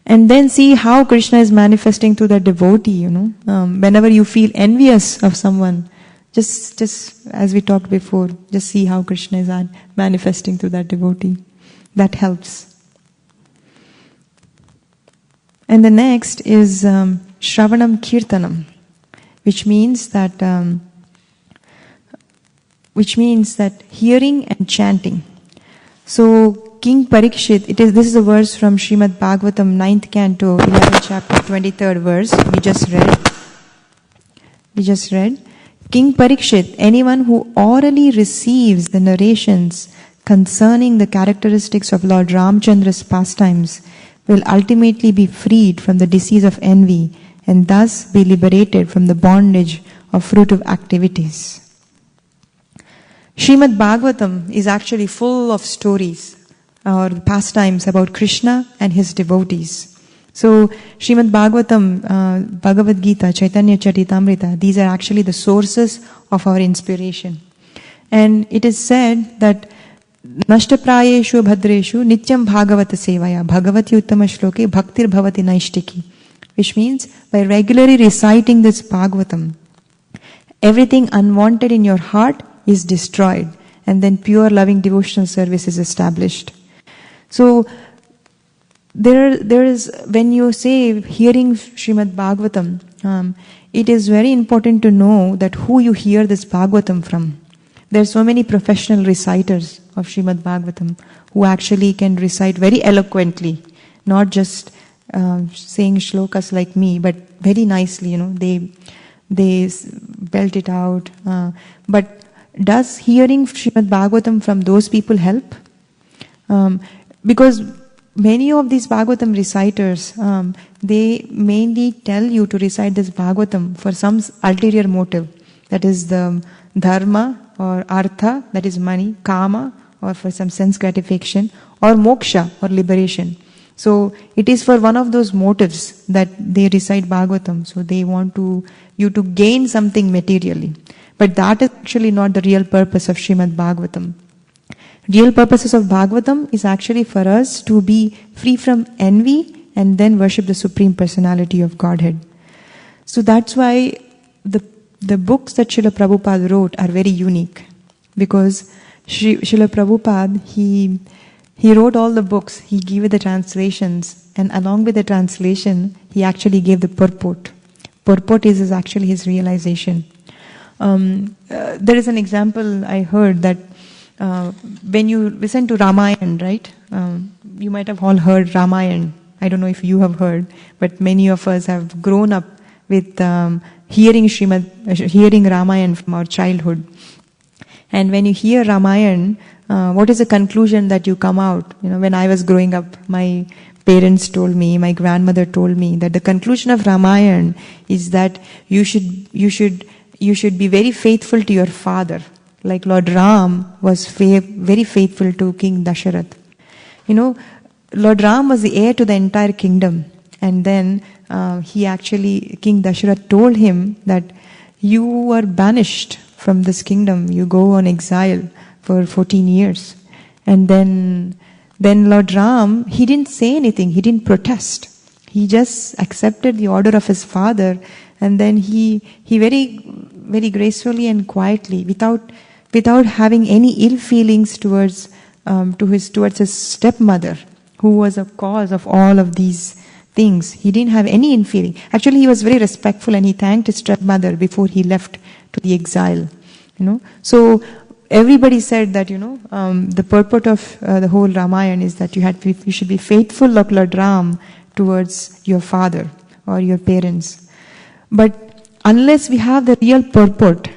S1: And then see how Krishna is manifesting through the devotee, Whenever you feel envious of someone, just as we talked before, just see how Krishna is manifesting through that devotee. That helps. And the next is Shravanam Kirtanam, which means that hearing and chanting. So King Parikshit, this is a verse from Srimad Bhagavatam, 9th canto, 11th chapter, 23rd verse. We just read. King Parikshit, anyone who orally receives the narrations concerning the characteristics of Lord Ramchandra's pastimes will ultimately be freed from the disease of envy and thus be liberated from the bondage of fruitive activities. Srimad Bhagavatam is actually full of stories or pastimes about Krishna and his devotees. So, Srimad Bhagavatam, Bhagavad Gita, Chaitanya Charitamrita, these are actually the sources of our inspiration. And it is said that Nashtaprayeshu bhadreshu nityam bhagavata sevaya bhagavati uttama shloke bhaktir bhavati naishtiki, which means by regularly reciting this Bhagavatam, everything unwanted in your heart is destroyed, and then pure loving devotional service is established. So there is, when you say hearing Srimad Bhagavatam, it is very important to know that who you hear this Bhagavatam from. There are so many professional reciters of Srimad Bhagavatam who actually can recite very eloquently, not just saying shlokas like me, but very nicely, they belt it out. But does hearing Srimad Bhagavatam from those people help? Because many of these Bhagavatam reciters, they mainly tell you to recite this Bhagavatam for some ulterior motive. That is the dharma or artha, that is money, kama, or for some sense gratification, or moksha, or liberation. So it is for one of those motives that they recite Bhagavatam. So they want you to gain something materially. But that is actually not the real purpose of Srimad Bhagavatam. Real purposes of Bhagavatam is actually for us to be free from envy and then worship the Supreme Personality of Godhead. So that's why the books that Srila Prabhupada wrote are very unique. Because Srila Prabhupada, he wrote all the books, he gave the translations, and along with the translation, he actually gave the purport. Purport is actually his realization. There is an example I heard that when you listen to Ramayana, right? You might have all heard Ramayana. I don't know if you have heard, but many of us have grown up with hearing Ramayana from our childhood. And when you hear Ramayana, what is the conclusion that you come out? When I was growing up, my parents told me, my grandmother told me that the conclusion of Ramayana is that you should be very faithful to your father. Like Lord Ram was very faithful to King Dasharath. Lord Ram was the heir to the entire kingdom. And then King Dasharath told him that you are banished from this kingdom. You go on exile for 14 years. And then Lord Ram, he didn't say anything. He didn't protest. He just accepted the order of his father. And then he very, very gracefully and quietly, without having any ill feelings towards his stepmother, who was a cause of all of these things. He didn't have any ill feeling. Actually, he was very respectful and he thanked his stepmother before he left to the exile. So everybody said that the purport of the whole Ramayana is that you should be faithful like Lord Ram towards your father or your parents. But unless we have the real purport,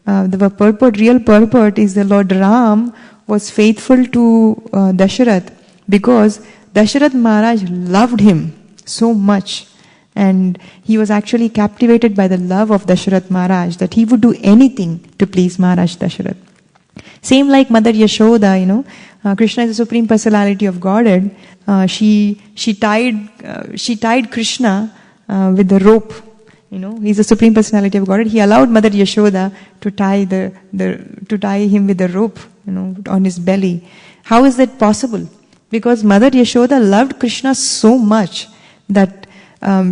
S1: real purport is that Lord Ram was faithful to Dasharath because Dasharath Maharaj loved him so much, and he was actually captivated by the love of Dasharath Maharaj that he would do anything to please Maharaj Dasharath. Same like Mother Yashoda, Krishna is the Supreme Personality of Godhead. She tied Krishna with the rope. He's the Supreme Personality of Godhead. He allowed Mother Yashoda to tie him with the rope, on his belly. How is that possible? Because Mother Yashoda loved Krishna so much that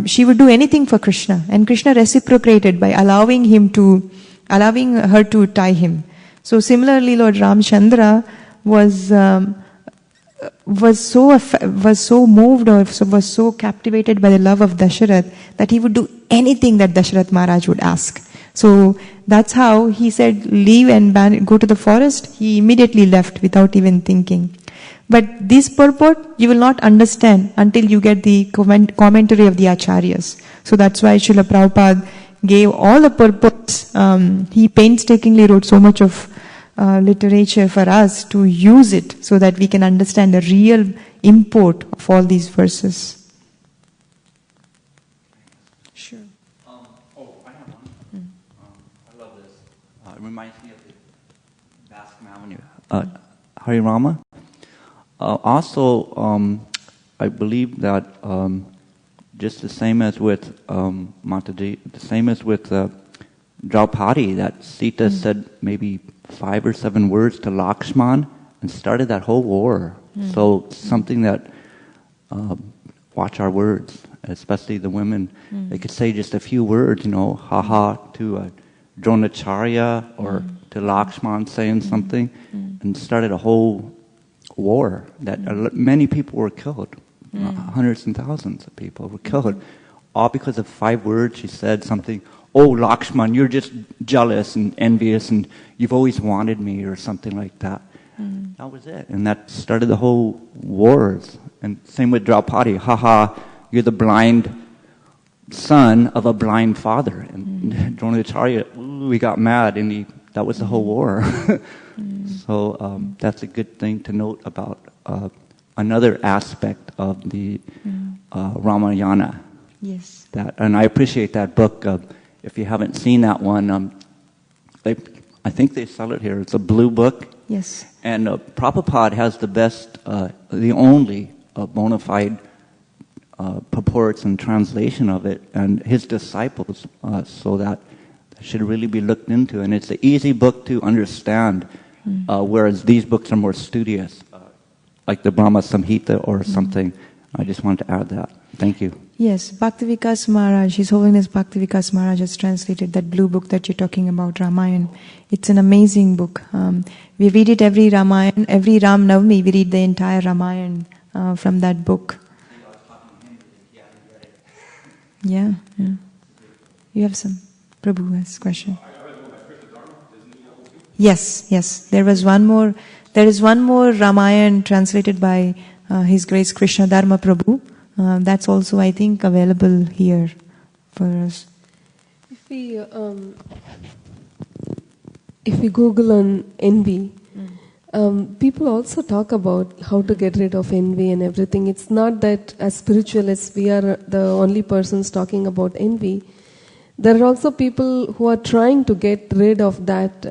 S1: she would do anything for Krishna, and Krishna reciprocated by allowing her to tie him. So similarly, Lord Ramchandra was so moved or was so captivated by the love of Dasharath that he would do anything that Dasharath Maharaj would ask. So that's how he said, leave and go to the forest. He immediately left without even thinking. But this purport you will not understand until you get the commentary of the Acharyas. So that's why Srila Prabhupada gave all the purports. He painstakingly wrote so much of literature for us to use it so that we can understand the real import of all these verses. Sure.
S8: I have one. I love this. It reminds me of the Bascom Avenue. Hari Rama. Also, I believe that just the same as with Mataji, the same as with Draupadi, that Sita said maybe 5 or 7 words to Lakshman and started that whole war. So something that, watch our words, especially the women. They could say just a few words, haha, to Dronacharya or to Lakshman saying something, and started a whole war that many people were killed. Hundreds and thousands of people were killed, all because of 5 words. She said something, oh, Lakshman, you're just jealous and envious and you've always wanted me, or something like that. That was it. And that started the whole wars. And same with Draupadi, haha, you're the blind son of a blind father. And Dronacharya, we got mad, and that was the whole war. So that's a good thing to note about another aspect of the Ramayana.
S1: Yes.
S8: And I appreciate that book. If you haven't seen that one, I think they sell it here. It's a blue book.
S1: Yes.
S8: And Prabhupada has the best, the only bona fide purports and translation of it, and his disciples, so that should really be looked into. And it's an easy book to understand, whereas these books are more studious, like the Brahma Samhita or something. I just wanted to add that. Thank you.
S1: Yes, Bhaktivikas Maharaj, His Holiness Bhaktivikas Maharaj has translated that blue book that you're talking about, Ramayana. It's an amazing book. We read it every Ramayana, every Ram Navami, we read the entire Ramayana from that book. Yeah. You have some. Prabhu has a question. Yes. There is one more Ramayana translated by His Grace Krishna Dharma Prabhu. That's also, I think, available here for us.
S6: If we Google on envy, people also talk about how to get rid of envy and everything. It's not that as spiritual as we are the only persons talking about envy. There are also people who are trying to get rid of that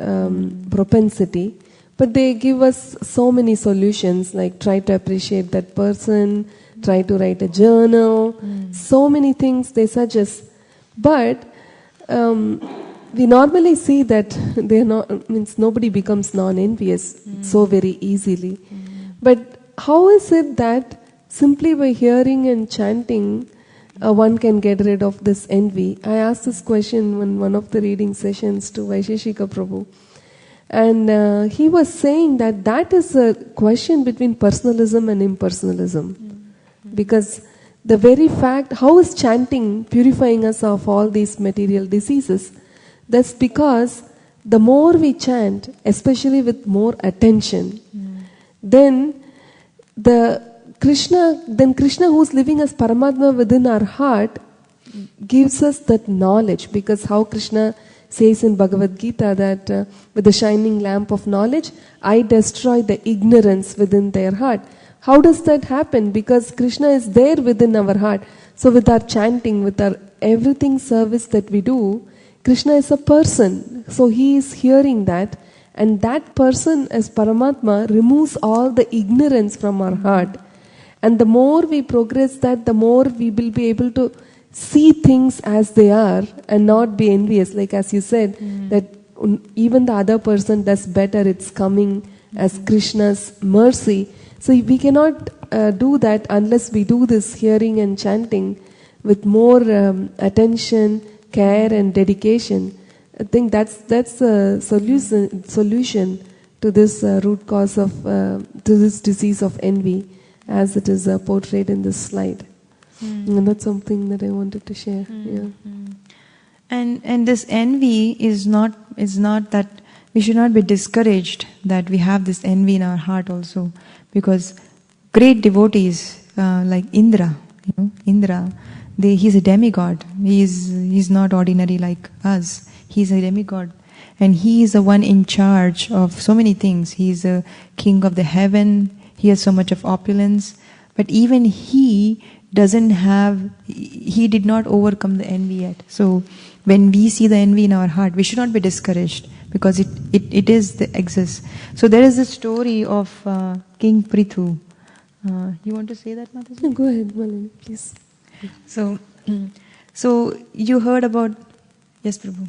S6: propensity, but they give us so many solutions, like try to appreciate that person, try to write a journal, so many things they suggest. But we normally see that nobody becomes non-envious so very easily. But how is it that simply by hearing and chanting, one can get rid of this envy? I asked this question in one of the reading sessions to Vaisheshika Prabhu. And he was saying that is a question between personalism and impersonalism. Because the very fact, how is chanting purifying us of all these material diseases? That's because the more we chant, especially with more attention, then Krishna who's living as Paramatma within our heart gives us that knowledge. Because how Krishna says in Bhagavad Gita that with the shining lamp of knowledge, I destroy the ignorance within their heart. How does that happen? Because Krishna is there within our heart. So with our chanting, with our everything service that we do, Krishna is a person. So he is hearing that. And that person as Paramatma removes all the ignorance from our heart. And the more we progress that, the more we will be able to see things as they are and not be envious. Like as you said, that even the other person does better, it's coming as Krishna's mercy. So we cannot do that unless we do this hearing and chanting with more attention, care and dedication. I think that's a solution to this root cause of to this disease of envy, as it is portrayed in this slide. And that's something that I wanted to share. Yeah.
S1: And this envy is not that we should not be discouraged that we have this envy in our heart also, because great devotees like Indra, Indra, he's a demigod. He's not ordinary like us. He's a demigod. And he is the one in charge of so many things. He's a king of the heaven. He has so much of opulence. But even he did not overcome the envy yet. So when we see the envy in our heart, we should not be discouraged, because it exists. So there is the story of King Prithu. You want to say that, Mataji?
S6: Go ahead, Malini, please.
S1: So you heard about... Yes, Prabhu.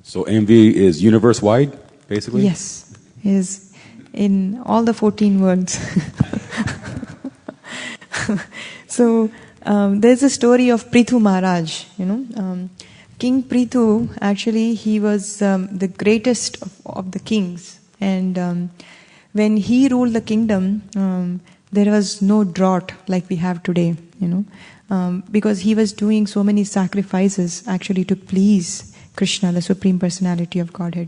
S7: So envy is universe-wide, basically?
S1: Yes, is in all the 14 worlds. So there's a story of Prithu Maharaj. King Prithu, actually, he was the greatest of the kings. And when he ruled the kingdom, there was no drought like we have today, because he was doing so many sacrifices actually to please Krishna, the Supreme Personality of Godhead.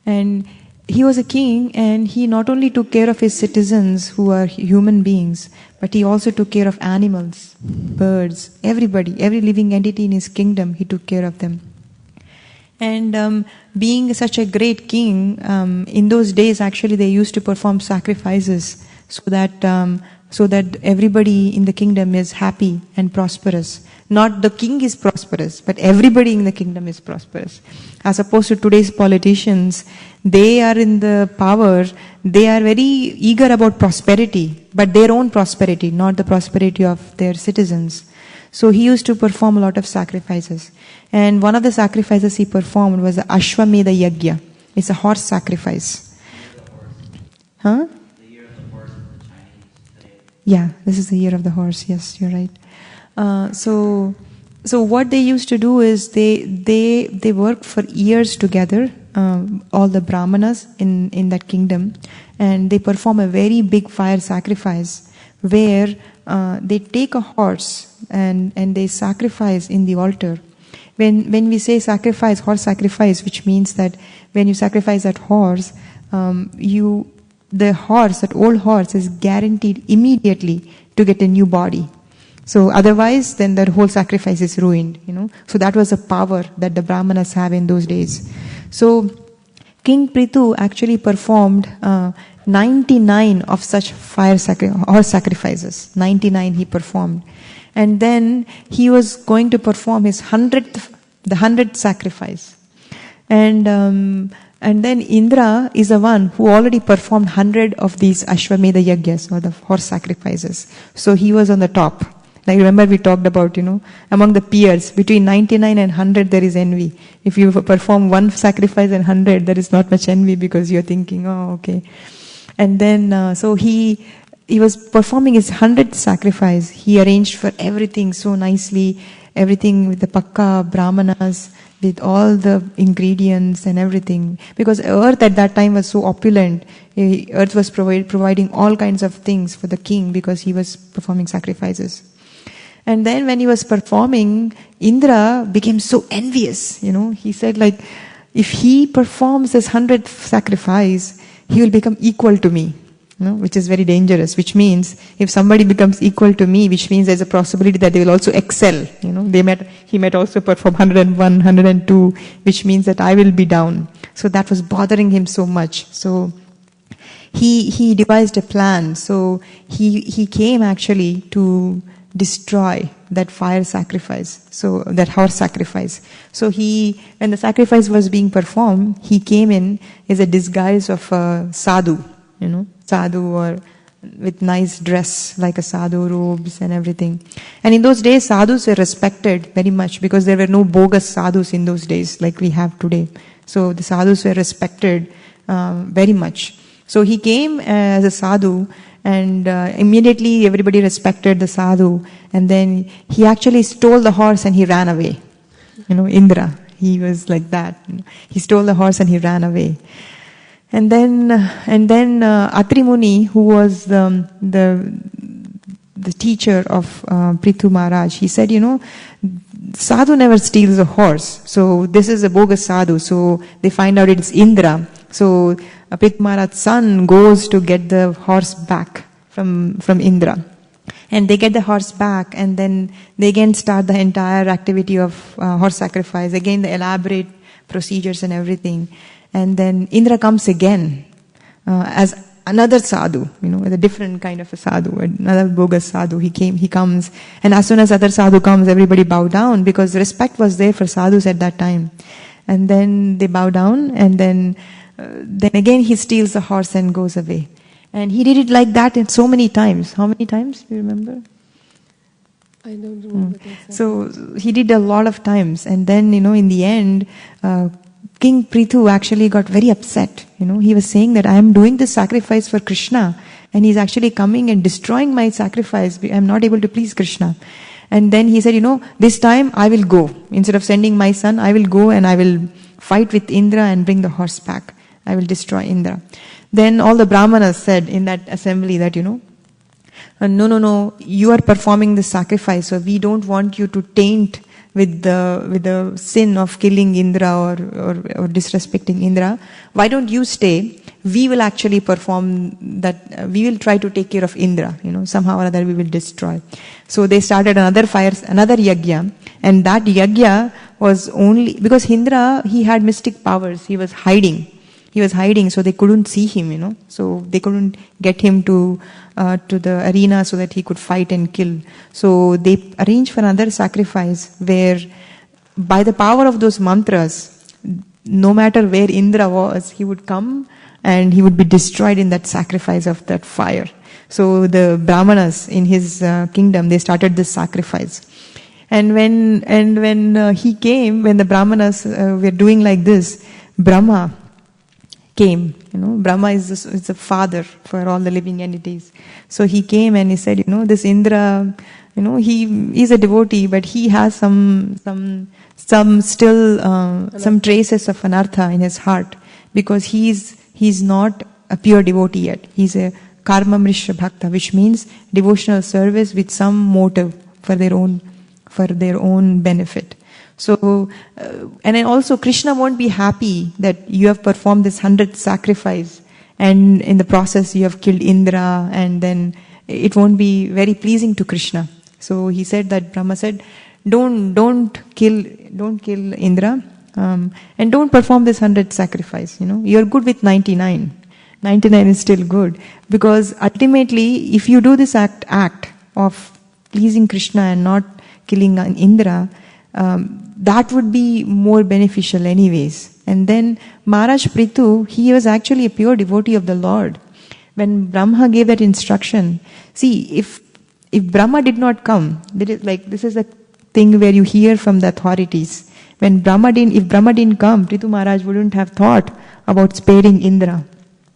S1: And he was a king, and he not only took care of his citizens who are human beings, but he also took care of animals, birds, everybody, every living entity in his kingdom, he took care of them. And being such a great king, in those days actually they used to perform sacrifices so that everybody in the kingdom is happy and prosperous. Not the king is prosperous, but everybody in the kingdom is prosperous. As opposed to today's politicians, they are in the power, they are very eager about prosperity, but their own prosperity, not the prosperity of their citizens. So he used to perform a lot of sacrifices. And one of the sacrifices he performed was the Ashwamedha Yagya. It's a horse sacrifice. Huh?
S8: The year of the horse in the Chinese day.
S1: Yeah, this is the year of the horse. Yes, you're right. So what they used to do is they worked for years together, all the brahmanas in that kingdom, and they perform a very big fire sacrifice where they take a horse and they sacrifice in the altar. When we say sacrifice, horse sacrifice, which means that when you sacrifice that horse, that old horse is guaranteed immediately to get a new body. So otherwise, then that whole sacrifice is ruined, So that was the power that the Brahmanas have in those days. So King Prithu actually performed 99 of such horse sacrifices. 99 he performed. And then he was going to perform his 100th sacrifice. And then Indra is the one who already performed 100 of these Ashwamedha Yagyas, or the horse sacrifices. So he was on the top. Like remember we talked about, among the peers, between 99 and 100 there is envy. If you perform one sacrifice and 100, there is not much envy because you're thinking, oh, okay. And then, so he was performing his 100th sacrifice. He arranged for everything so nicely, everything with the pakka, brahmanas, with all the ingredients and everything. Because earth at that time was so opulent. Earth was providing all kinds of things for the king because he was performing sacrifices. And then when he was performing, Indra became so envious, He said if he performs this 100th sacrifice, he will become equal to me, which is very dangerous, which means if somebody becomes equal to me, which means there's a possibility that they will also excel, he might also perform 101, 102, which means that I will be down. So that was bothering him so much. So he devised a plan. So he came actually to destroy that fire sacrifice, so that horse sacrifice. So when the sacrifice was being performed, he came in as a disguise of a sadhu, sadhu, or with nice dress like a sadhu, robes and everything. And in those days, sadhus were respected very much because there were no bogus sadhus in those days like we have today. So the sadhus were respected very much. So he came as a sadhu, and immediately everybody respected the sadhu. And then he actually stole the horse and he ran away. Indra, he was like that. He stole the horse and he ran away. And then Atri Muni, who was the teacher of Prithu Maharaj, he said, sadhu never steals a horse. So this is a bogus sadhu. So they find out it's Indra. So Prithu Maharaj's son goes to get the horse back from Indra. And they get the horse back, and then they again start the entire activity of horse sacrifice, again the elaborate procedures and everything. And then Indra comes again as another sadhu, with a different kind of a sadhu, another bogus sadhu. He comes, and as soon as other sadhu comes, everybody bow down, because respect was there for sadhus at that time. And then they bow down, and then again he steals the horse and goes away. And he did it like that in so many times. How many times? Do you remember?
S6: I don't remember.
S1: So he did a lot of times. And then, in the end, King Prithu actually got very upset. He was saying that I am doing this sacrifice for Krishna, and he's actually coming and destroying my sacrifice. I am not able to please Krishna. And then he said, this time I will go. Instead of sending my son, I will go and I will fight with Indra and bring the horse back. I will destroy Indra. Then all the Brahmanas said in that assembly that, no, you are performing the sacrifice, so we don't want you to taint with the sin of killing Indra or disrespecting Indra. Why don't you stay? We will actually perform that, we will try to take care of Indra, somehow or other we will destroy. So they started another yagya, and that yagya was only, because Indra, he had mystic powers, he was hiding, so they couldn't see him, so they couldn't get him to the arena so that he could fight and kill. So they arranged for another sacrifice where, by the power of those mantras, no matter where Indra was, he would come and he would be destroyed in that sacrifice of that fire. So the Brahmanas in his kingdom, they started this sacrifice. And when he came, when the Brahmanas were doing like this, Brahma came. Brahma is the father for all the living entities. So he came and he said, this Indra, he is a devotee, but he has some traces of anartha in his heart, because he's not a pure devotee yet. He's a karma mrishya bhakta, which means devotional service with some motive for their own benefit. So, and then also Krishna won't be happy that you have performed this 100th sacrifice and in the process you have killed Indra, and then it won't be very pleasing to Krishna. So he said that, Brahma said, don't kill Indra, and don't perform this 100th sacrifice. You're good with 99. 99 is still good, because ultimately if you do this act of pleasing Krishna and not killing Indra, that would be more beneficial anyways. And then Maharaj Prithu, he was actually a pure devotee of the Lord. When Brahma gave that instruction, see, if Brahma did not come, this is a thing where you hear from the authorities. If Brahma didn't come, Prithu Maharaj wouldn't have thought about sparing Indra.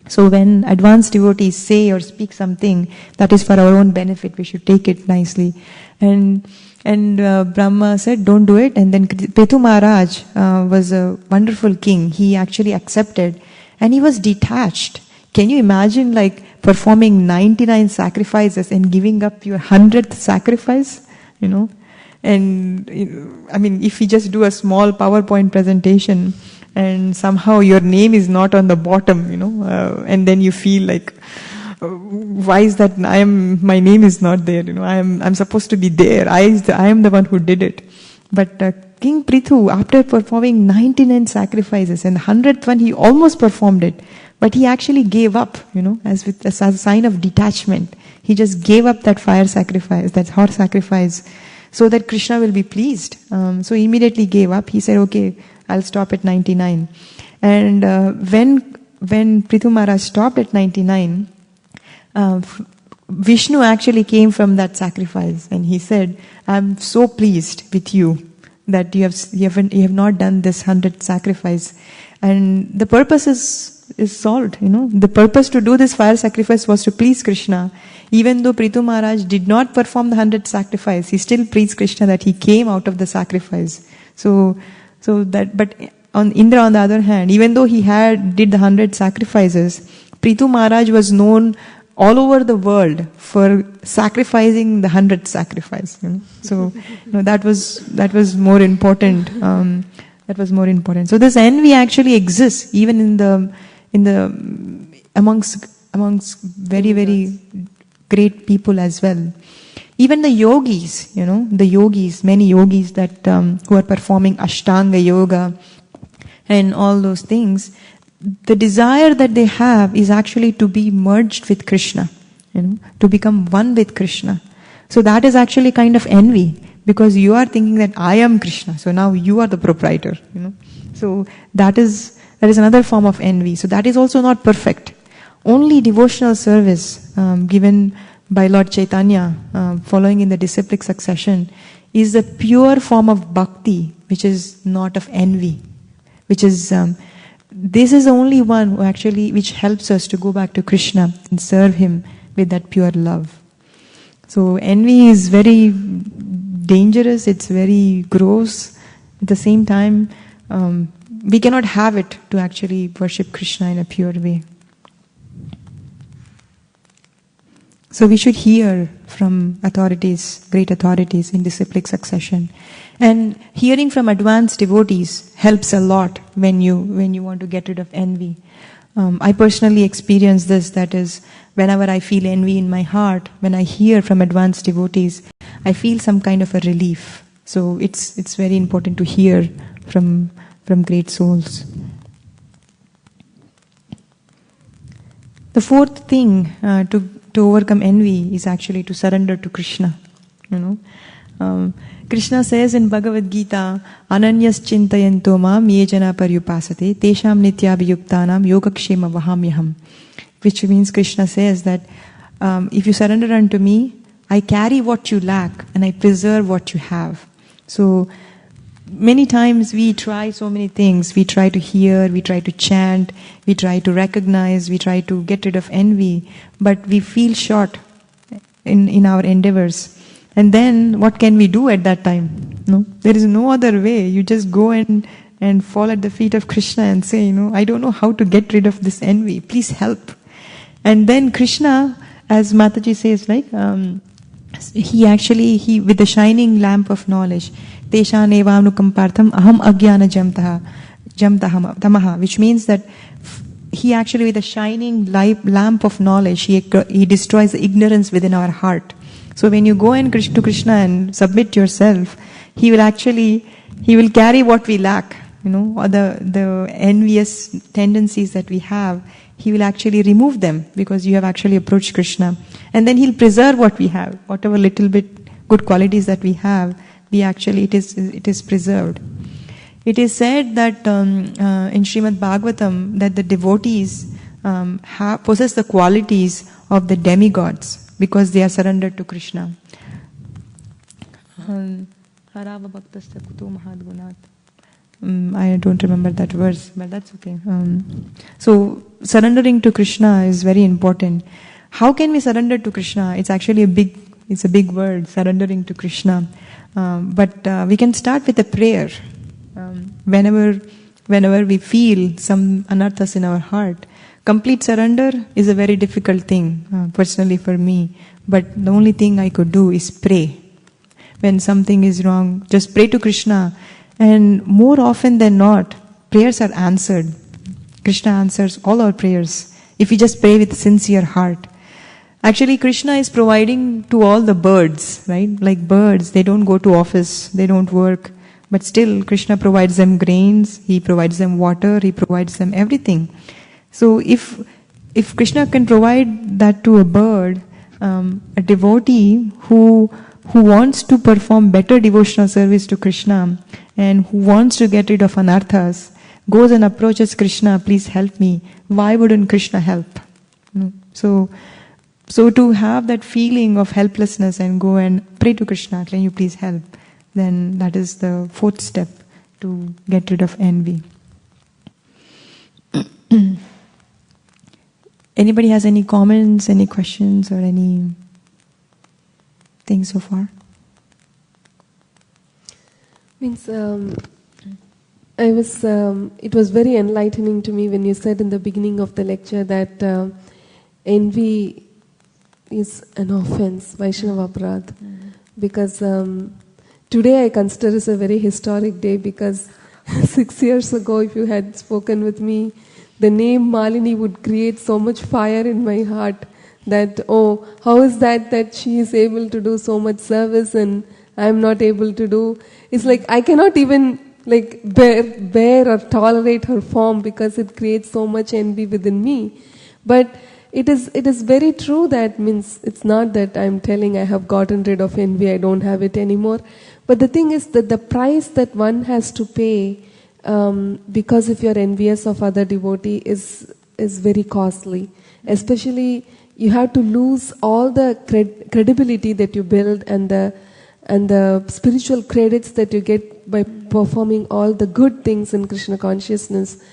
S1: So when advanced devotees say or speak something that is for our own benefit, we should take it nicely. And Brahma said, don't do it. And then Prithu Maharaj was a wonderful king. He actually accepted, and he was detached. Can you imagine performing 99 sacrifices and giving up your 100th sacrifice? And if you just do a small PowerPoint presentation and somehow your name is not on the bottom, and then you feel why is that my name is not there? I'm supposed to be there. I am the one who did it. But King Prithu, after performing 99 sacrifices and the 100th one, he almost performed it, but he actually gave up. As a sign of detachment, he just gave up that fire sacrifice, that horse sacrifice, so that Krishna will be pleased. So he immediately gave up. He said, "Okay, I'll stop at 99." And when Prithu Maharaj stopped at 99. Vishnu actually came from that sacrifice, and he said, "I'm so pleased with you that you have not done this 100th sacrifice, and the purpose is solved. The purpose to do this fire sacrifice was to please Krishna. Even though Prithu Maharaj did not perform the 100th sacrifice, he still pleased Krishna that he came out of the sacrifice. But on Indra, on the other hand, even though he did the 100 sacrifices, Prithu Maharaj was known all over the world for sacrificing the 100th sacrifice. So that was more important. That was more important. So this envy actually exists even in amongst very, very great people as well. Even the yogis, many yogis that who are performing Ashtanga yoga and all those things, the desire that they have is actually to be merged with Krishna, to become one with Krishna. So that is actually kind of envy, because you are thinking that I am Krishna, so now you are the proprietor. So that is another form of envy. So that is also not perfect. Only devotional service given by Lord Chaitanya, following in the disciplic succession, is a pure form of bhakti, which is not of envy. Which is, this is the only one which helps us to go back to Krishna and serve Him with that pure love. So envy is very dangerous, it's very gross. At the same time, we cannot have it to actually worship Krishna in a pure way. So we should hear from authorities, great authorities in disciplic succession. And hearing from advanced devotees helps a lot when you want to get rid of envy. I personally experience this, that is, whenever I feel envy in my heart, when I hear from advanced devotees, I feel some kind of a relief. So it's very important to hear from great souls. The fourth thing to overcome envy is actually to surrender to Krishna. Krishna says in Bhagavad Gita, Ananyas chintayanto mam ye jana paryupasate tesham nityabhiyuktanam yogakshema vahamyaham. Which means Krishna says that if you surrender unto me, I carry what you lack and I preserve what you have. So many times we try so many things. We try to hear, we try to chant, we try to recognize, we try to get rid of envy, but we feel short in our endeavors. And then what can we do at that time? No, there is no other way. You just go and fall at the feet of Krishna and say, I don't know how to get rid of this envy. Please help. And then Krishna, as Mataji says, he with the shining lamp of knowledge, Teshan evanukam partham aham agyana jamtamaha, which means that he actually, with a shining lamp of knowledge, he destroys the ignorance within our heart. So when you go to Krishna and submit yourself, he will carry what we lack, or the envious tendencies that we have. He will actually remove them because you have actually approached Krishna. And then he'll preserve what we have, whatever little bit good qualities that we have, it is preserved. It is said that in Srimad Bhagavatam that the devotees possess the qualities of the demigods because they are surrendered to Krishna. I don't remember that verse, but that's okay. So surrendering to Krishna is very important. How can we surrender to Krishna? It's actually a big word, surrendering to Krishna. But we can start with a prayer. Whenever we feel some anarthas in our heart, complete surrender is a very difficult thing, personally for me. But the only thing I could do is pray. When something is wrong, just pray to Krishna. And more often than not, prayers are answered. Krishna answers all our prayers if we just pray with sincere heart. Actually, Krishna is providing to all the birds, right? Like birds, they don't go to office, they don't work. But still, Krishna provides them grains, He provides them water, He provides them everything. So if Krishna can provide that to a bird, a devotee who wants to perform better devotional service to Krishna and who wants to get rid of anarthas, goes and approaches Krishna, please help me. Why wouldn't Krishna help? So to have that feeling of helplessness and go and pray to Krishna, can you please help? Then that is the fourth step to get rid of envy. Anybody has any comments, any questions, or any thing so far?
S6: It was very enlightening to me when you said in the beginning of the lecture that envy is an offense, Vaishnava Aparadh. Because today I consider this a very historic day, because 6 years ago, if you had spoken with me the name Malini would create so much fire in my heart that, oh, how is that she is able to do so much service and I am not able to do. It's like I cannot even like bear or tolerate her form because it creates so much envy within me. But it is very true that means it's not that I'm telling I have gotten rid of envy, I don't have it anymore. But the thing is that the price that one has to pay because if you're envious of other devotee is very costly. Especially you have to lose all the credibility that you build and the spiritual credits that you get by performing all the good things in Krishna consciousness.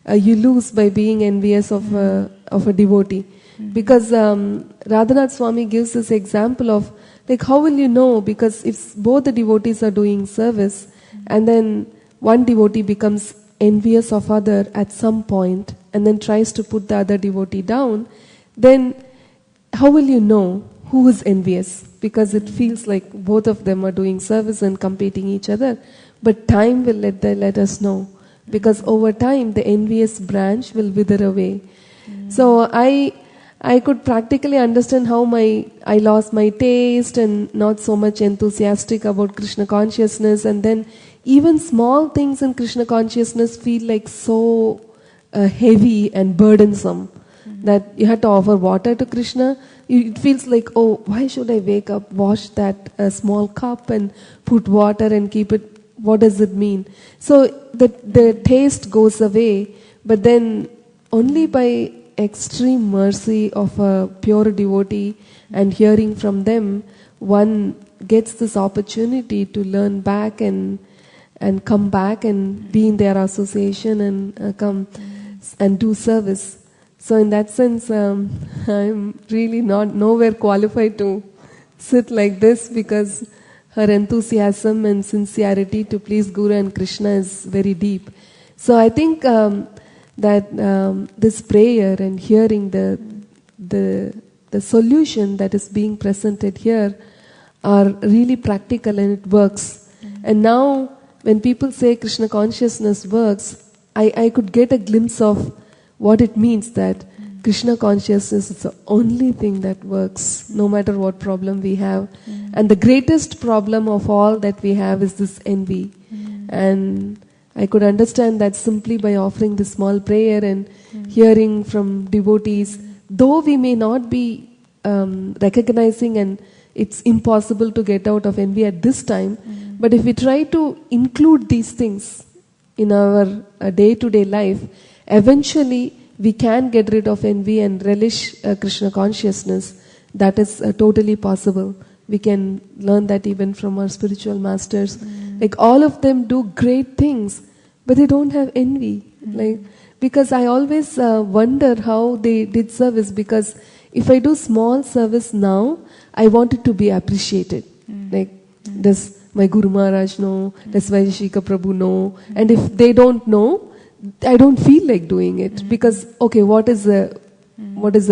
S6: You lose by being envious of a devotee. Because Radhanath Swami gives this example of like how will you know, because if both the devotees are doing service and then one devotee becomes envious of other at some point and then tries to put the other devotee down, then how will you know who is envious? Because it feels like both of them are doing service and competing each other. But time will let us know. Because over time the envious branch will wither away. So I could practically understand how I lost my taste and not so much enthusiastic about Krishna consciousness, and then even small things in Krishna consciousness feel like so heavy and burdensome that you have to offer water to Krishna. It feels like, oh, why should I wake up, wash that small cup and put water and keep it? What does it mean? So the taste goes away, but then only by extreme mercy of a pure devotee and hearing from them, one gets this opportunity to learn back and come back and be in their association and come and do service. So in that sense, I'm really nowhere qualified to sit like this, because her enthusiasm and sincerity to please Guru and Krishna is very deep. So I think that this prayer and hearing the solution that is being presented here are really practical and it works. And now when people say Krishna consciousness works, I could get a glimpse of what it means, that Krishna consciousness is the only thing that works, no matter what problem we have. And the greatest problem of all that we have is this envy. And I could understand that simply by offering this small prayer and hearing from devotees, though we may not be recognizing and it's impossible to get out of envy at this time, but if we try to include these things in our day-to-day life, eventually we can get rid of envy and relish Krishna consciousness. That is totally possible. We can learn that even from our spiritual masters. Like all of them do great things, but they don't have envy. Like, because I always wonder how they did service, because if I do small service now, I want it to be appreciated. Like, does my Guru Maharaj know? Does Vaishika Prabhu know? And if they don't know, I don't feel like doing it, because okay, what is the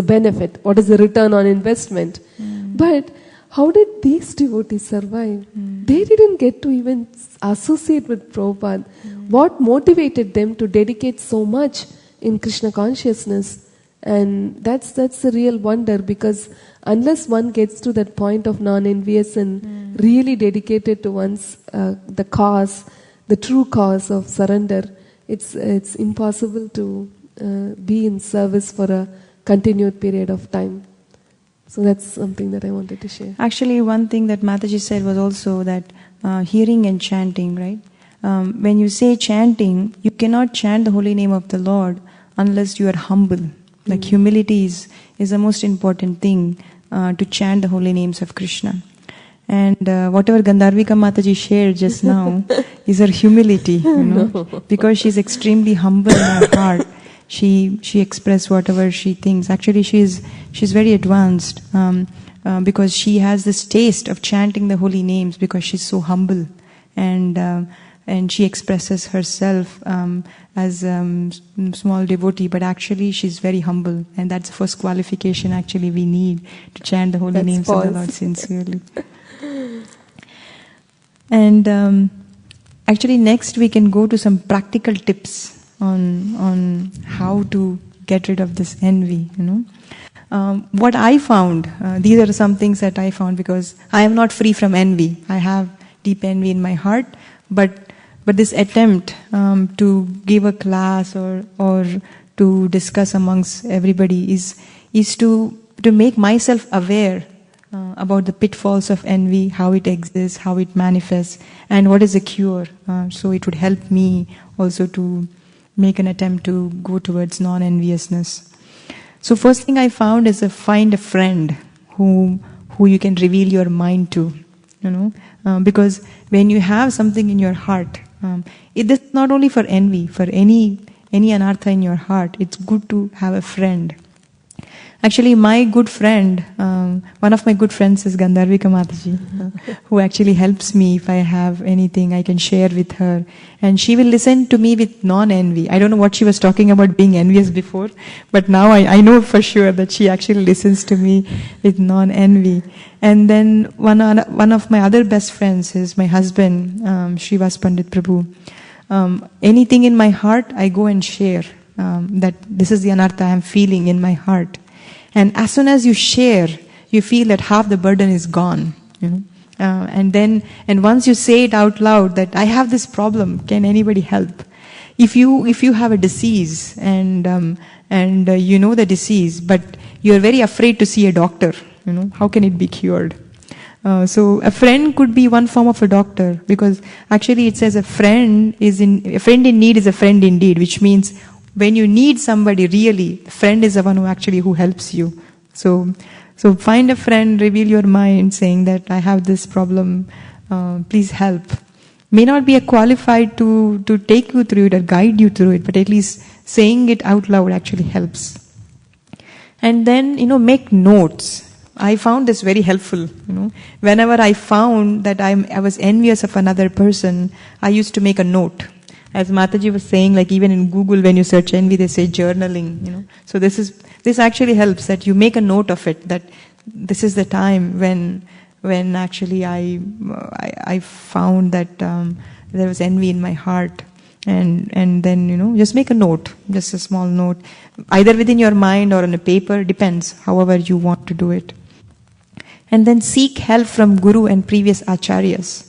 S6: benefit? What is the return on investment? But how did these devotees survive? They didn't get to even associate with Prabhupada. What motivated them to dedicate so much in Krishna consciousness? And that's the real wonder, because unless one gets to that point of non-envious and really dedicated to one's the cause, the true cause of surrender, it's impossible to be in service for a continued period of time. So that's something that I wanted to share.
S1: Actually, one thing that Mataji said was also that hearing and chanting, right? When you say chanting, you cannot chant the holy name of the Lord unless you are humble. Like humility is the most important thing to chant the holy names of Krishna. And whatever Gandharvika Mataji shared just now is her humility, you know, because she's extremely humble in her heart. She expressed whatever she thinks. Actually, she's very advanced because she has this taste of chanting the holy names because she's so humble, and she expresses herself as small devotee, but actually she's very humble, and that's the first qualification actually we need to chant the holy names of the Lord sincerely. And actually next we can go to some practical tips on how to get rid of this envy. What I found, these are some things that I found, because I am not free from envy. I have deep envy in my heart, but this attempt to give a class or to discuss amongst everybody is to make myself aware about the pitfalls of envy, how it exists, how it manifests, and what is the cure. So it would help me also to make an attempt to go towards non-enviousness. So first thing I found is find a friend who you can reveal your mind to, because when you have something in your heart, it is not only for envy, for any anartha in your heart, it's good to have a friend. Actually, my good friend, one of my good friends is Gandharvika Mataji, who actually helps me if I have anything I can share with her. And she will listen to me with non-envy. I don't know what she was talking about being envious before, but now I know for sure that she actually listens to me with non-envy. And then one of my other best friends is my husband, Srivas Pandit Prabhu. Anything in my heart, I go and share that this is the anartha I am feeling in my heart. And as soon as you share, you feel that half the burden is gone, and once you say it out loud that I have this problem, can anybody help? If you have a disease and you know the disease, but you are very afraid to see a doctor, how can it be cured? So a friend could be one form of a doctor, because actually it says a friend in need is a friend indeed, which means when you need somebody really, a friend is the one who helps you. So find a friend, reveal your mind, saying that I have this problem, please help. May not be qualified to take you through it or guide you through it, but at least saying it out loud actually helps. And then, make notes. I found this very helpful. Whenever I found that I was envious of another person, I used to make a note. As Mataji was saying, like even in Google, when you search envy, they say journaling. So this actually helps, that you make a note of it. That this is the time when actually I found that there was envy in my heart, and then just make a note, just a small note, either within your mind or on a paper, depends, however you want to do it. And then seek help from Guru and previous acharyas.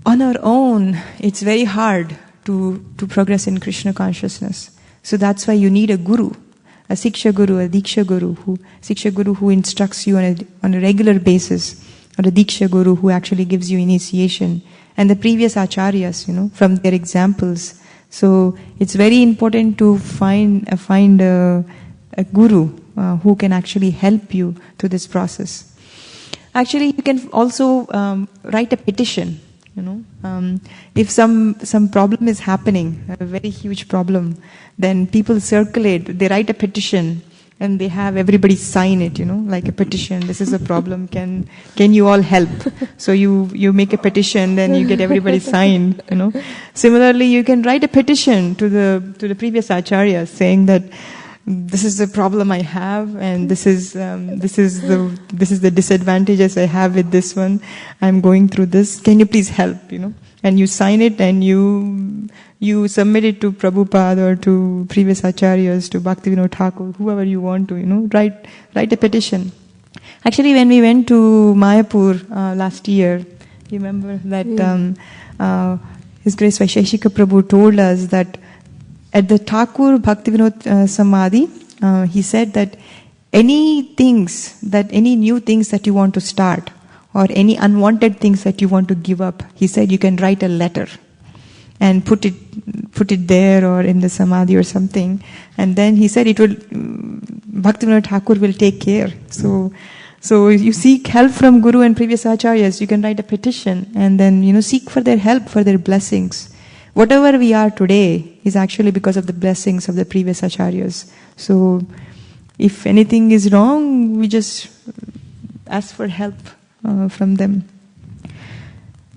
S1: On our own, it's very hard to progress in Krishna consciousness. So that's why you need a guru, a Siksha Guru, a Diksha Guru who instructs you on a regular basis, or a Diksha Guru who actually gives you initiation, and the previous acharyas, from their examples. So it's very important to find a guru who can actually help you through this process. Actually, you can also write a petition. If some problem is happening, a very huge problem, then people circulate, they write a petition and they have everybody sign it, like a petition. This is a problem. Can you all help? So you make a petition, then you get everybody signed. Similarly, you can write a petition to the previous acharyas saying that this is the problem I have, and this is the disadvantages I have with this one. I'm going through this. Can you please help? And you sign it and you submit it to Prabhupada or to previous acharyas, to Bhaktivinoda Thakur, whoever you want to. Write a petition. Actually, when we went to Mayapur last year, you remember that His Grace Vaisheshika Prabhu told us that at the Thakur Bhaktivinoda Samadhi, he said that any new things that you want to start, or any unwanted things that you want to give up, he said you can write a letter and put it there or in the Samadhi or something. And then he said Bhaktivinoda Thakur will take care. So you seek help from Guru and previous acharyas. You can write a petition and then seek for their help, for their blessings. Whatever we are today is actually because of the blessings of the previous acharyas. So if anything is wrong, we just ask for help from them.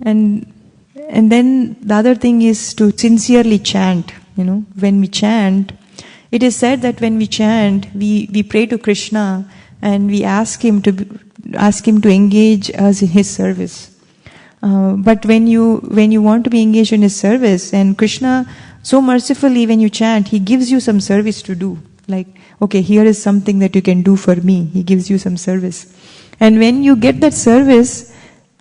S1: And then the other thing is to sincerely chant. When we chant, it is said that when we chant, we pray to Krishna and we ask him to engage us in his service. But when you want to be engaged in his service, and Krishna so mercifully when you chant, He gives you some service to do. Like, okay, here is something that you can do for me. He gives you some service. And when you get that service,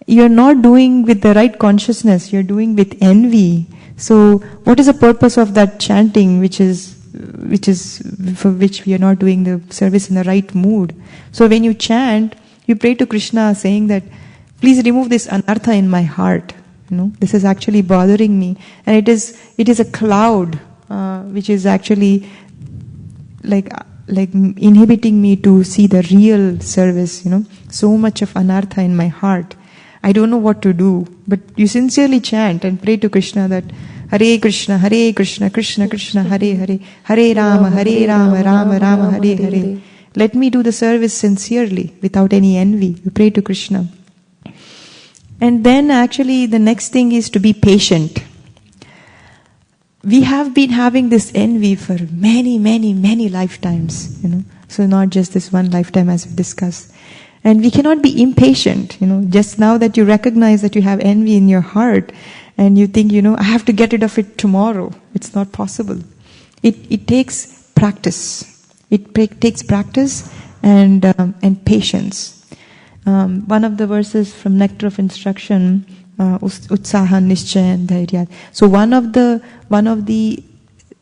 S1: you're not doing with the right consciousness, you're doing with envy. So what is the purpose of that chanting, which is for which we are not doing the service in the right mood? So when you chant, you pray to Krishna saying that, please remove this anartha in my heart. This is actually bothering me. And it is a cloud, which is actually like inhibiting me to see the real service, so much of anartha in my heart. I don't know what to do, but you sincerely chant and pray to Krishna that Hare Krishna, Krishna Krishna, Hare Hare, Hare Rama, Rama Rama, Hare Hare. Let me do the service sincerely, without any envy. You pray to Krishna. And then actually the next thing is to be patient. We have been having this envy for many, many, many lifetimes, So not just this one lifetime as we discussed. And we cannot be impatient, Just now that you recognize that you have envy in your heart, and you think, I have to get rid of it tomorrow. It's not possible. It takes practice. It takes practice and patience. One of the verses from Nectar of Instruction, Utsaha Nishchaya Dhairya. So one of the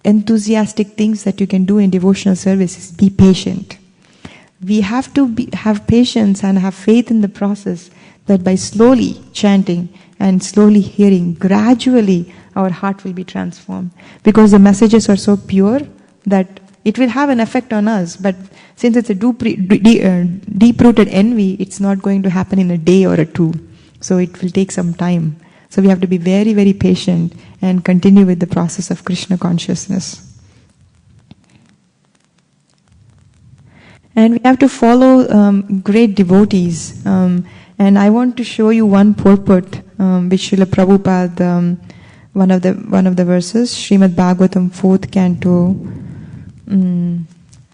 S1: enthusiastic things that you can do in devotional service is be patient. We have to have patience and have faith in the process, that by slowly chanting and slowly hearing, gradually our heart will be transformed. Because the messages are so pure that it will have an effect on us. But since it's a deep-rooted envy, it's not going to happen in a day or two. So it will take some time. So we have to be very, very patient and continue with the process of Krishna consciousness. And we have to follow great devotees. And I want to show you one purport, which Srila Prabhupada, one of the verses, Srimad Bhagavatam, 4th canto,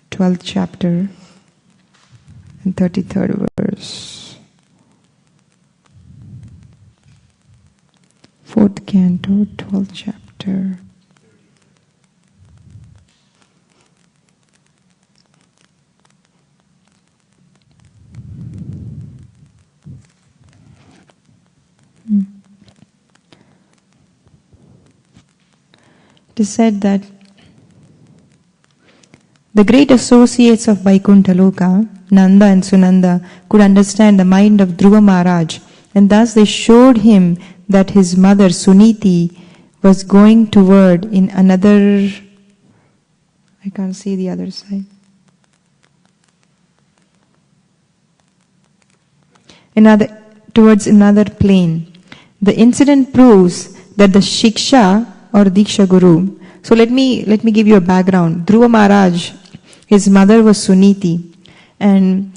S1: 12th chapter, and 33rd verse. 4th canto, 12th chapter. It is said that the great associates of Vaikuntha Loka, Nanda and Sunanda, could understand the mind of Dhruva Maharaj, and thus they showed him that his mother Suniti was going toward in another, I can't see the other side, towards another plane. The incident proves that the Shiksha or Diksha Guru. So let me give you a background. Dhruva Maharaj, his mother was Suniti, and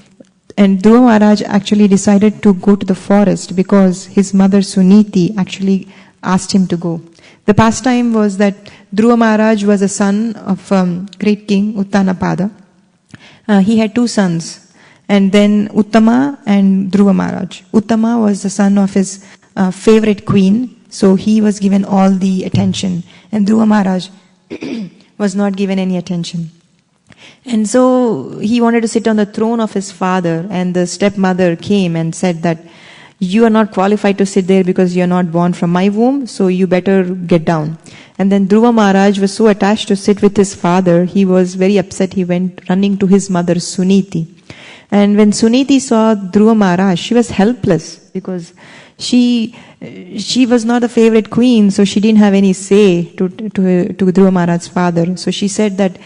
S1: Dhruva Maharaj actually decided to go to the forest because his mother Suniti actually asked him to go. The pastime was that Dhruva Maharaj was a son of great king Uttanapada. He had two sons, and then Uttama and Dhruva Maharaj. Uttama was the son of his favorite queen, so he was given all the attention, and Dhruva Maharaj was not given any attention. And so he wanted to sit on the throne of his father, and the stepmother came and said that you are not qualified to sit there because you are not born from my womb, so you better get down. And then Dhruva Maharaj was so attached to sit with his father, he was very upset. He went running to his mother Suniti. And when Suniti saw Dhruva Maharaj, she was helpless because she was not the favorite queen, so she didn't have any say to Dhruva Maharaj's father. So she said that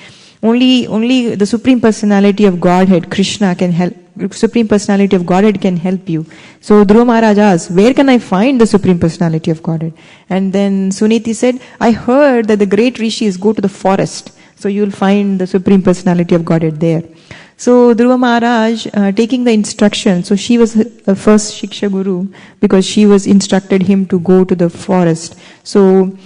S1: only the Supreme Personality of Godhead, Krishna, can help. Supreme Personality of Godhead can help you. So Dhruva Maharaj asked, where can I find the Supreme Personality of Godhead? And then Suniti said, I heard that the great rishis go to the forest, so you'll find the Supreme Personality of Godhead there. So Dhruva Maharaj, taking the instruction, so she was the first Shiksha Guru because she was instructed him to go to the forest. So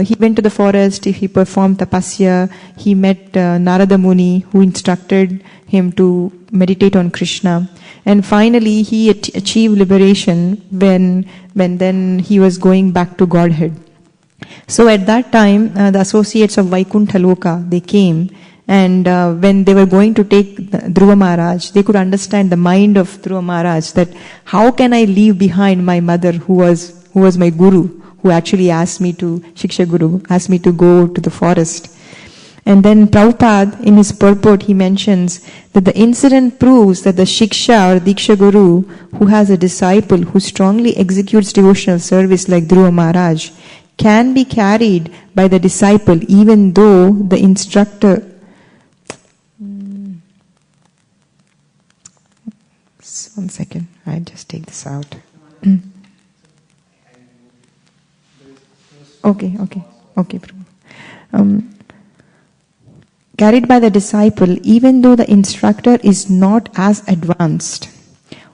S1: he went to the forest, he performed tapasya, he met Narada Muni who instructed him to meditate on Krishna. And finally he achieved liberation when then he was going back to Godhead. So at that time, the associates of Vaikuntha Loka, they came, and when they were going to take Dhruva Maharaj, they could understand the mind of Dhruva Maharaj, that how can I leave behind my mother who was my guru, who actually asked me to, Shiksha Guru, asked me to go to the forest. And then Prabhupada, in his purport, he mentions that the incident proves that the Shiksha or Diksha Guru, who has a disciple who strongly executes devotional service like Dhruva Maharaj, can be carried by the disciple even though the instructor... One second, I'll just take this out. Okay, Prabhu. Carried by the disciple even though the instructor is not as advanced.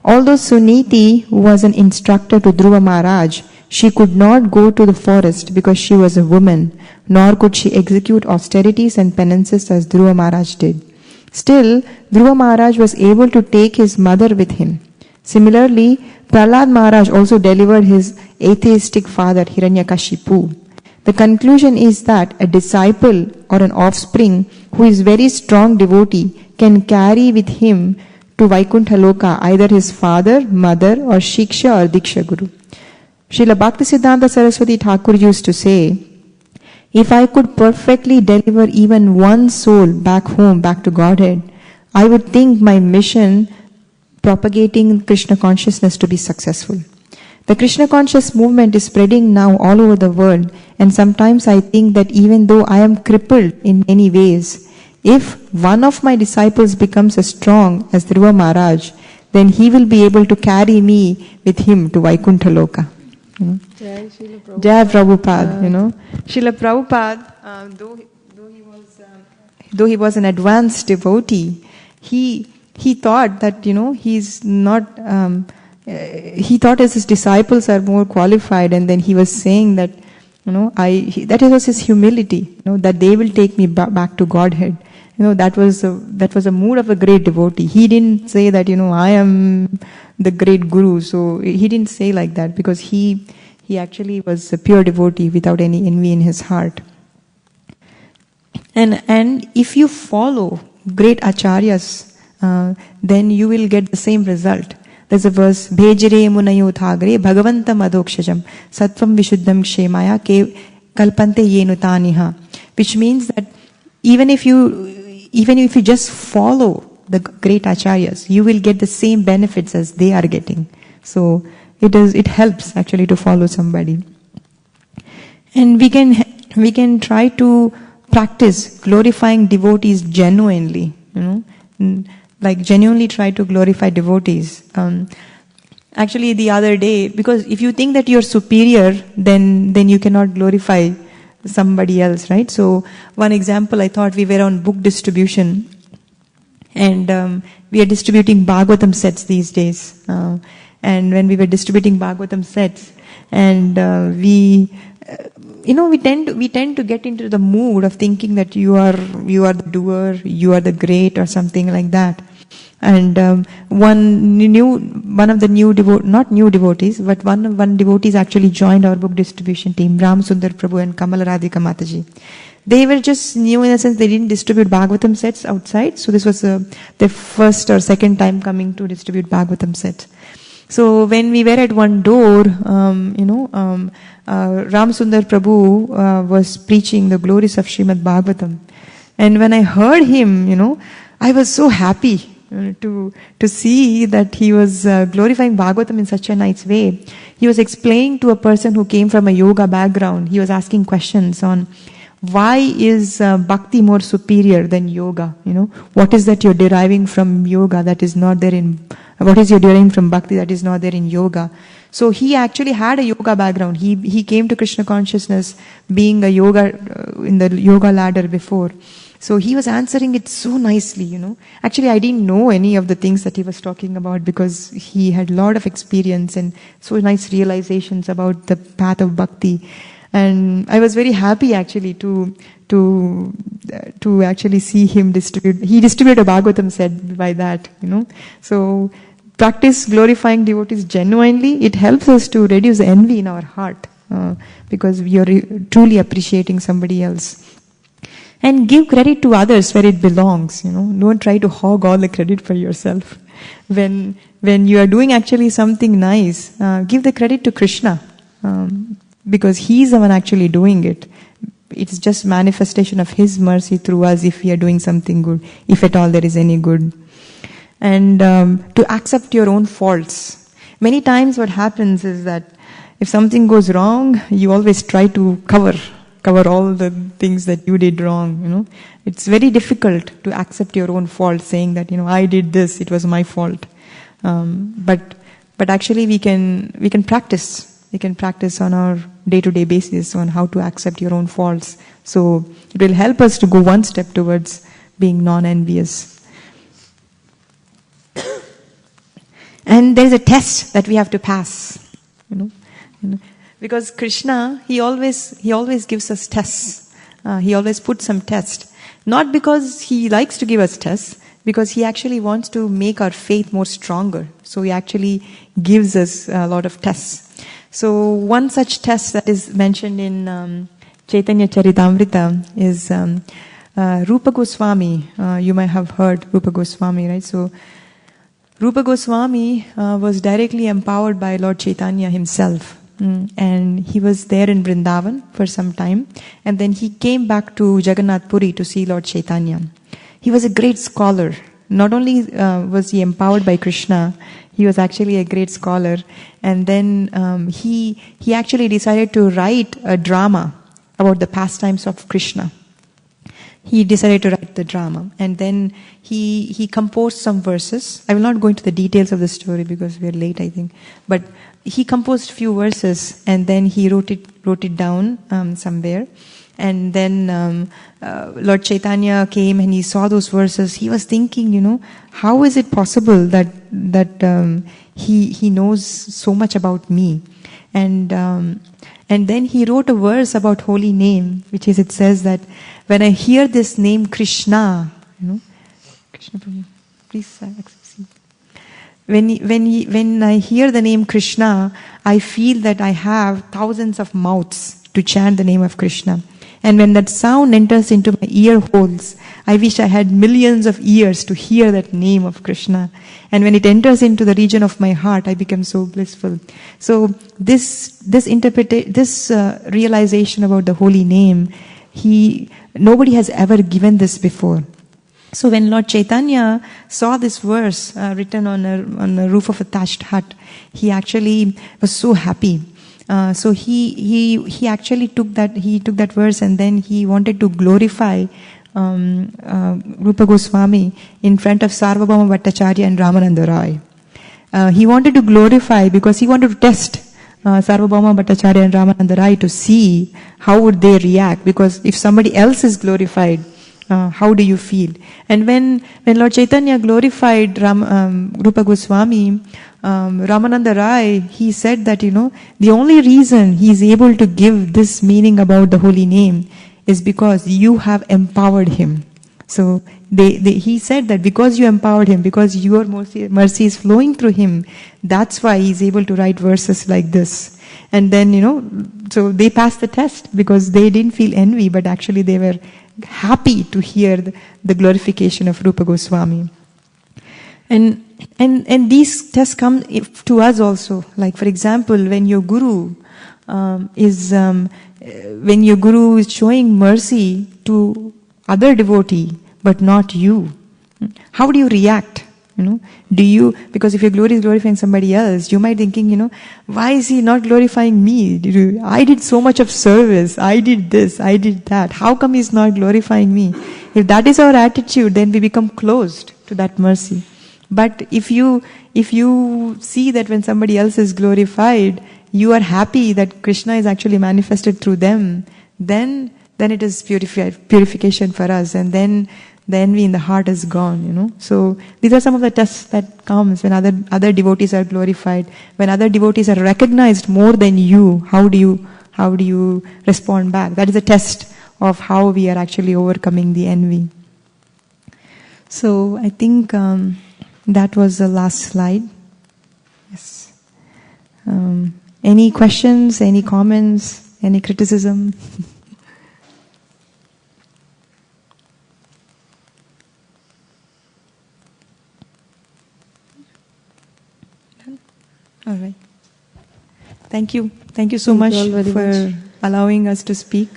S1: Although Suniti was an instructor to Dhruva Maharaj, she could not go to the forest because she was a woman, nor could she execute austerities and penances as Dhruva Maharaj did. Still, Dhruva Maharaj was able to take his mother with him. Similarly, Prahlad Maharaj also delivered his atheistic father Hiranyakashipu. The conclusion is that a disciple or an offspring who is very strong devotee can carry with him to Vaikuntha Loka either his father, mother, or Shiksha or Diksha Guru. Srila Bhaktisiddhanta Saraswati Thakur used to say, if I could perfectly deliver even one soul back home, back to Godhead, I would think my mission propagating Krishna consciousness to be successful. The Krishna conscious movement is spreading now all over the world, and sometimes I think that even though I am crippled in many ways, if one of my disciples becomes as strong as Dhruva Maharaj, then he will be able to carry me with him to Vaikuntha Loka. Jai Prabhupada, Srila Prabhupada, though he was an advanced devotee, he thought that, he's not, he thought as his disciples are more qualified, and then he was saying that, that was his humility, that they will take me back to Godhead. That was a mood of a great devotee. He didn't say that, I am the great guru. So he didn't say like that, because he actually was a pure devotee without any envy in his heart. And if you follow great acharyas, then you will get the same result. There's a verse, Bhejire munayo thagre bhagavantam adokshajam sattvam vishuddham kshemaya ke kalpante yenutaniha, which means that even if you just follow the great acharyas, you will get the same benefits as they are getting. So it helps actually to follow somebody. And we can try to practice glorifying devotees genuinely, like genuinely try to glorify devotees. Actually the other day, because if you think that you're superior, then you cannot glorify somebody else, right? So one example, I thought we were on book distribution, and we are distributing Bhagavatam sets these days. And when we were distributing Bhagavatam sets, and we tend to get into the mood of thinking that you are the doer, you are the great, or something like that. And one of the not new devotees, but one devotees actually joined our book distribution team, Ram Sundar Prabhu and Gandharvika Mataji. They were just new in the sense they didn't distribute Bhagavatam sets outside, so this was their first or second time coming to distribute Bhagavatam sets. So when we were at one door, Ram Sundar Prabhu was preaching the glories of Srimad Bhagavatam. And when I heard him, I was so happy to see that he was glorifying Bhagavatam in such a nice way. He was explaining to a person who came from a yoga background, he was asking questions on why is bhakti more superior than yoga? What is that you're deriving from yoga that is not there in, what is you're deriving from bhakti that is not there in yoga? So he actually had a yoga background. He came to Krishna consciousness being a yoga, in the yoga ladder before. So he was answering it so nicely, Actually, I didn't know any of the things that he was talking about because he had a lot of experience and so nice realizations about the path of bhakti. And I was very happy actually to actually see him distribute. He distributed a Bhagavatam set by that, So practice glorifying devotees genuinely. It helps us to reduce envy in our heart. because you're truly appreciating somebody else. And give credit to others where it belongs. Don't try to hog all the credit for yourself. When you are doing actually something nice, give the credit to Krishna, because He's the one actually doing it. It's just manifestation of His mercy through us if we are doing something good, if at all there is any good. And to accept your own faults. Many times what happens is that if something goes wrong, you always try to cover all the things that you did wrong. It's very difficult to accept your own fault, saying that I did this, it was my fault. But actually we can practice. We can practice on our day-to-day basis on how to accept your own faults. So it will help us to go one step towards being non-envious. And there is a test that we have to pass. Because Krishna, he always gives us tests. He always puts some test. Not because he likes to give us tests, because he actually wants to make our faith more stronger. So he actually gives us a lot of tests. So one such test that is mentioned in Chaitanya Charitamrita is Rupa Goswami. You might have heard Rupa Goswami, right? So Rupa Goswami was directly empowered by Lord Chaitanya himself. And he was there in Vrindavan for some time. And then he came back to Jagannath Puri to see Lord Chaitanya. He was a great scholar. Not only was he empowered by Krishna, he was actually a great scholar. And then he actually decided to write a drama about the pastimes of Krishna. He decided to write the drama. And then he composed some verses. I will not go into the details of the story because we are late, I think. But he composed few verses and then he wrote it down somewhere. And then Lord Chaitanya came and he saw those verses. He was thinking, how is it possible that he knows so much about me? And then he wrote a verse about holy name, which is, it says that when I hear this name Krishna, Krishna, please accept. When I hear the name Krishna, I feel that I have thousands of mouths to chant the name of Krishna. And when that sound enters into my ear holes, I wish I had millions of ears to hear that name of Krishna. And when it enters into the region of my heart, I become so blissful. So this realization about the holy name, nobody has ever given this before. So when Lord Chaitanya saw this verse written on a roof of a thatched hut, he actually was so happy. So he actually took that verse and then he wanted to glorify Rupa Goswami in front of Sarvabhauma Bhattacharya and Ramananda Roy. He wanted to glorify because he wanted to test Sarvabhauma Bhattacharya and Ramananda Roy to see how would they react, because if somebody else is glorified, how do you feel? And when Lord Chaitanya glorified Rupa Goswami, Ramananda Rai, he said that, the only reason he is able to give this meaning about the holy name is because you have empowered him. So he said that because you empowered him, because your mercy is flowing through him, that's why he is able to write verses like this. And then, so they passed the test because they didn't feel envy, but actually they were happy to hear the glorification of Rupa Goswami. And these tests come to us also. Like, for example, when your guru is showing mercy to other devotee but not you, how do you react? Because if your glory is glorifying somebody else, you might thinking, why is he not glorifying me? I did so much of service. I did this, I did that. How come he's not glorifying me? If that is our attitude, then we become closed to that mercy. But if you see that when somebody else is glorified, you are happy that Krishna is actually manifested through them, then it is purification for us, and then the envy in the heart is gone, So these are some of the tests that comes when other devotees are glorified, when other devotees are recognized more than you. How do you respond back? That is a test of how we are actually overcoming the envy. So I think that was the last slide. Yes. Any questions, any comments, any criticism? All right. Thank you. Thank you so much
S6: you all very
S1: for
S6: much.
S1: allowing us to speak.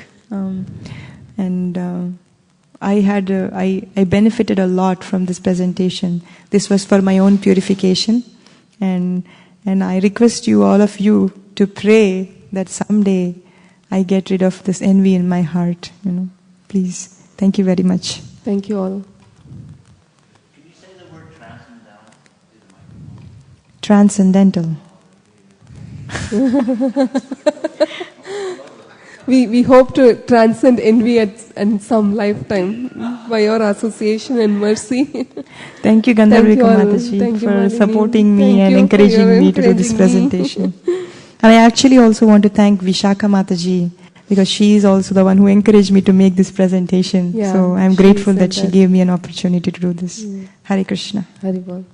S1: I benefited a lot from this presentation. This was for my own purification, and I request you, all of you, to pray that someday I get rid of this envy in my heart. Please. Thank you very much.
S6: Thank you all.
S8: Can you say the word transcendental?
S1: Transcendental.
S6: We hope to transcend envy in some lifetime by your association and mercy.
S1: Thank you,
S6: Thank you
S1: Gandharvika
S6: all.
S1: Mataji,
S6: Thank you,
S1: for
S6: Malini.
S1: supporting me
S6: Thank
S1: and
S6: you for
S1: encouraging
S6: your
S1: me to do this
S6: encouraging me.
S1: presentation. And I actually also want to thank Vishaka Mataji, because she is also the one who encouraged me to make this presentation.
S6: Yeah,
S1: So I'm
S6: she
S1: grateful
S6: said
S1: that she
S6: that.
S1: gave me an opportunity to do this. Hare Krishna.
S6: Haribol.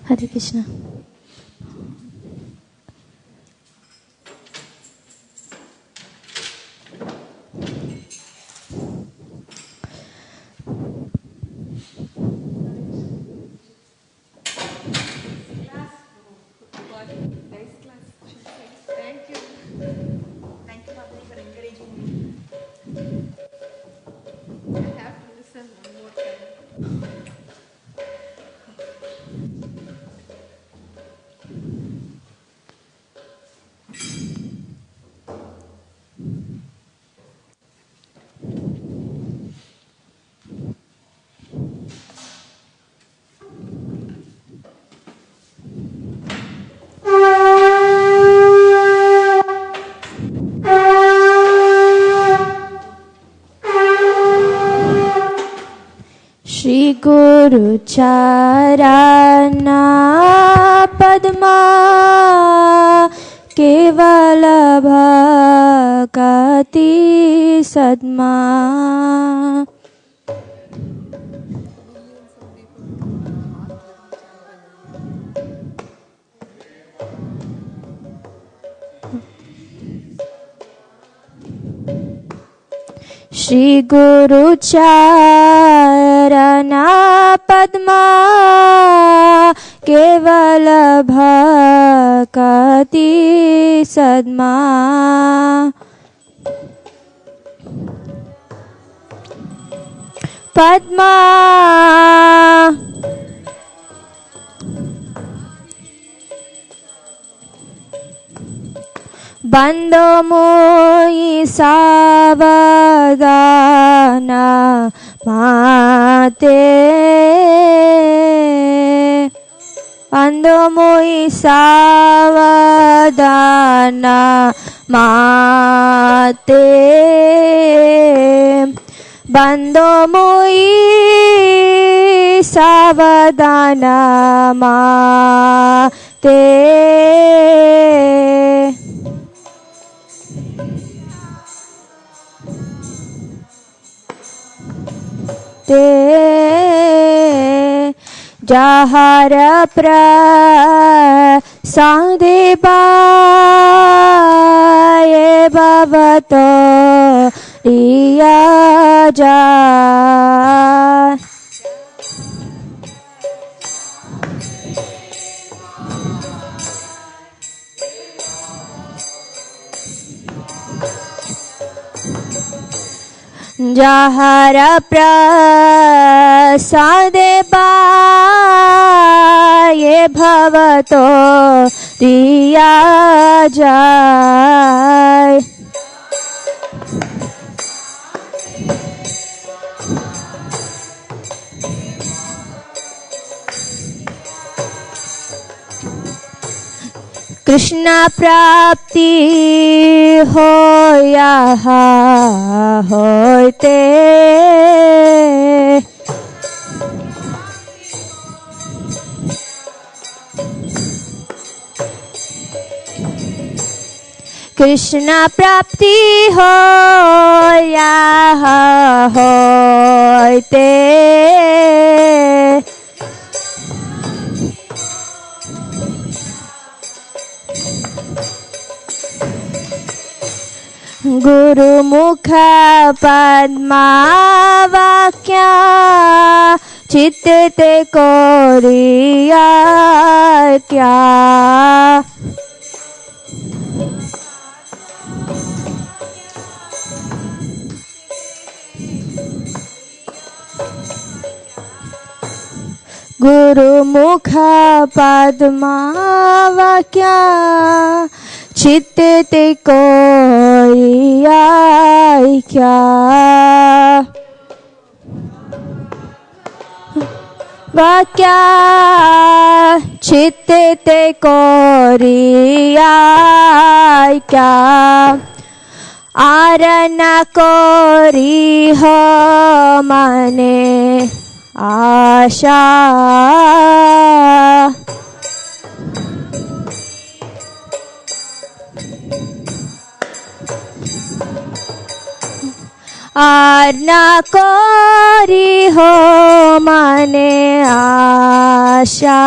S5: Hare Krishna. Shri Guru Charana Padma Kevala Bhakati Sadma. Shri गुरु चरण पद्मा केवल भक्ति सद्मा पद्मा बंदो मोई सावधाना माते बंदो मोई सावधाना माते बंदो मोई सावधाना माते जहर प्रसादे पाये भवतो रिया जा जहर प्रसादे पाये भवतो रिया जाय कृष्ण प्राप्ति होया होते कृष्ण प्राप्ति होया होते गुरु मुख पद्मा वाक्या चित्ते कोरिया क्या गुरु मुख पद्मा वाक्या चित्ते कोरिया क्या वाक्या चित्ते कोरिया क्या आरन कोरी हो मने आशा आरना कोरी हो मने आशा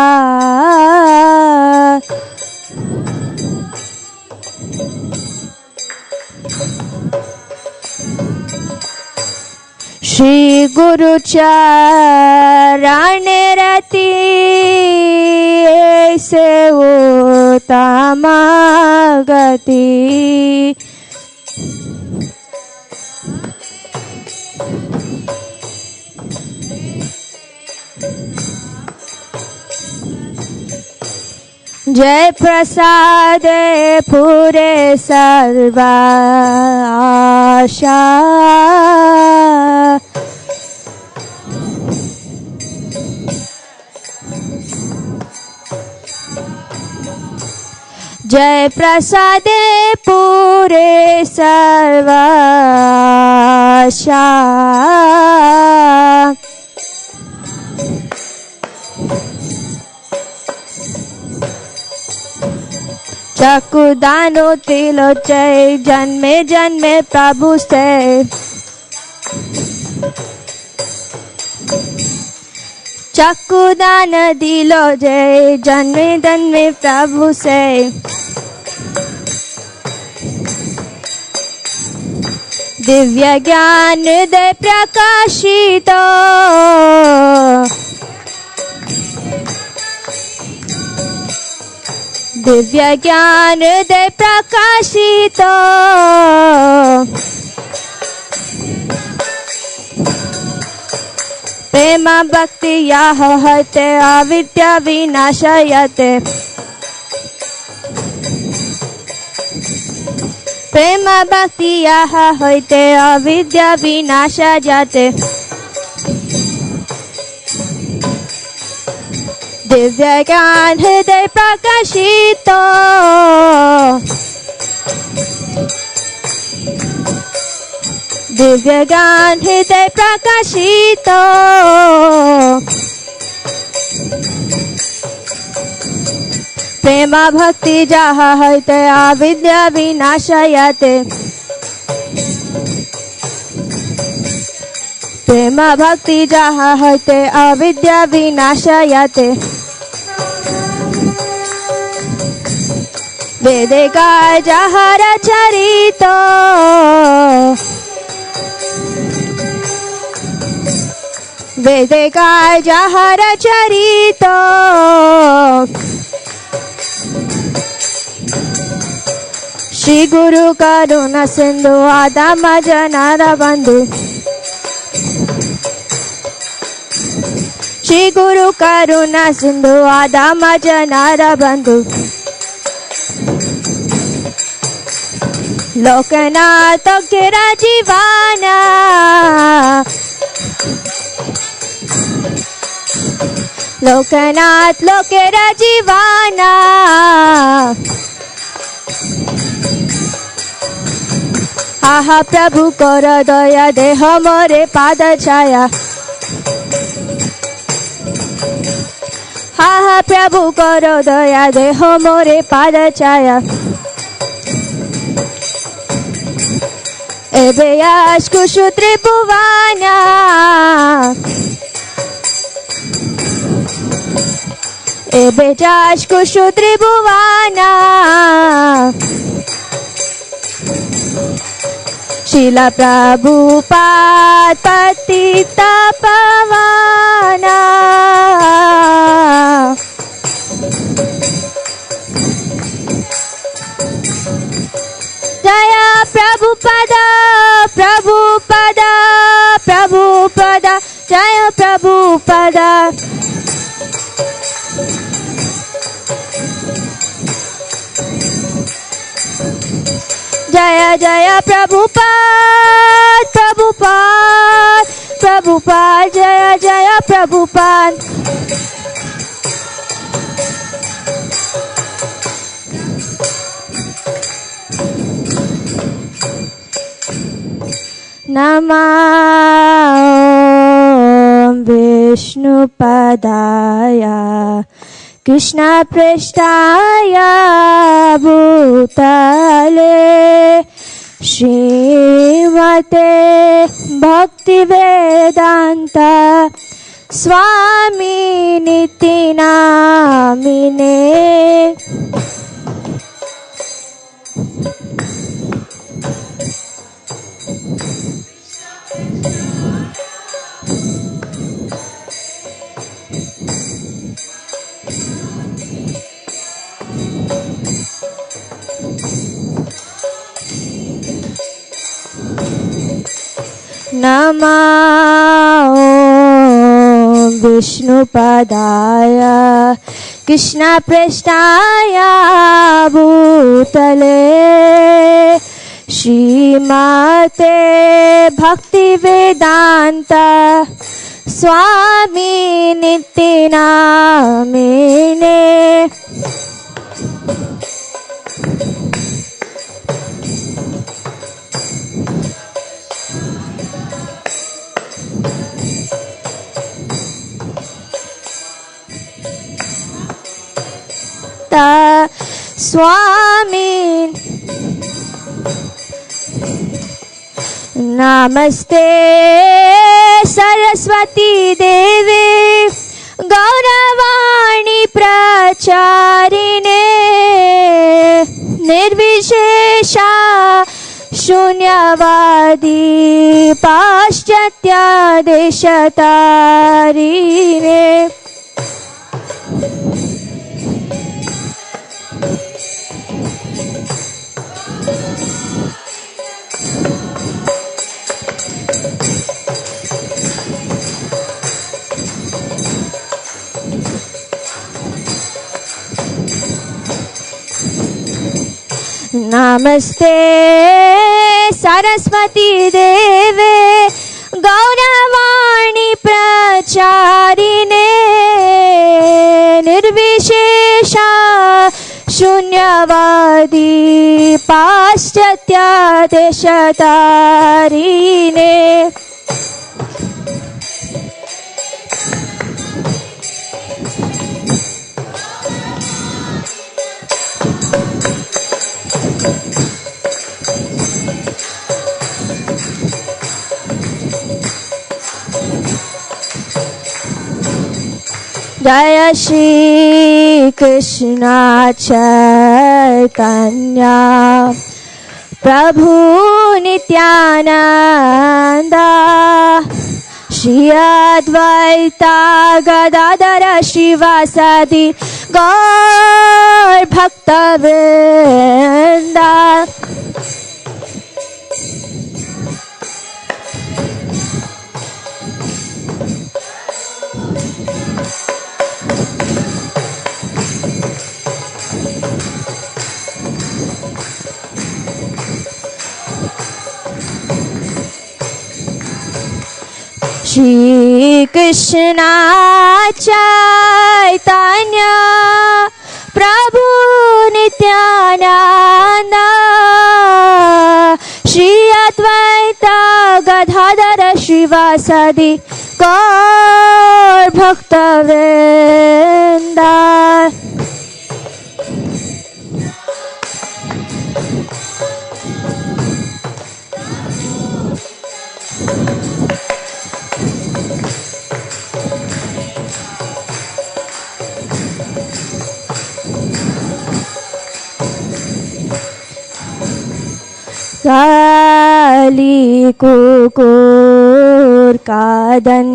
S5: श्री गुरु चरण रति ऐसे उत्तम गति जय प्रसाद पूरे सर्व आशा जय प्रसाद पूरे सर्व आशा चकुदानो तिलो जय जन्मे जन्मे प्रभु से चकुदान दिलो जय जन्मे जन्मे प्रभु से दिव्य ज्ञान हृदय प्रकाशित दिव्य ज्ञान हृदय प्रकाशित प्रेम भक्ति याह हते अविद्या विनाशयते प्रेम भक्ति याह हते अविद्या विनाश जाते दिव्य ज्ञान हृदय प्रकाशित दिव्य ज्ञान हृदय प्रकाशित प्रेम भक्ति जाह हते अविद्या विनाशयते प्रेम भक्ति जाह हते अविद्या विनाशयते वेदे काय जहर चरित वेदे काय जहर चरित श्री गुरु करुणा सिंधु आदाम जनार बंधु श्री गुरु करुणा सिंधु आदाम जनार बंधु लोकनाथ केरा जीवाना लोकनाथ लोकेरा जीवाना आहा प्रभु कर दया देह मोरे पाद छाया आहा प्रभु कर दया देह मोरे पाद छाया एबे आशकुशु त्रिभुवाना एबे आशकुशु त्रिभुवाना शिला प्रभुपाद पतित पावना जय प्रभुपद प्रभुपद प्रभुपद जय प्रभुपद जय जय प्रभुपाद प्रभुपाद प्रभुपाद जय जय प्रभुपाद नमः विष्णुपदाय कृष्णपृष्ठाय भूतले श्रीमते भक्तिवेदान्त स्वामी निति नामिने नमः विष्णुपदाय कृष्णपृष्ठाय भूतले श्रीमते भक्तिवेदान्त स्वामी निति नामिने स्वामी नमस्ते सरस्वती देवी गौरवाणी प्रचारिणे निर्विशेषा शून्यवादी पाश्चात्य देशतारिणे नमस्ते सरस्वती देवे गौरवाणी प्रचारिणे निर्विशेषा शून्यवादी पाश्चात्य देशतारिणे जय श्री कृष्ण चैतन्य प्रभु नित्यानंद श्री अद्वैता गदाधर श्रीवासादि गौर भक्तवृंद श्री कृष्ण चैतन्य प्रभु नित्यानंद श्री अद्वैता गदाधर श्रीवासादि गौर भक्तवृंद काली कुकुर कादन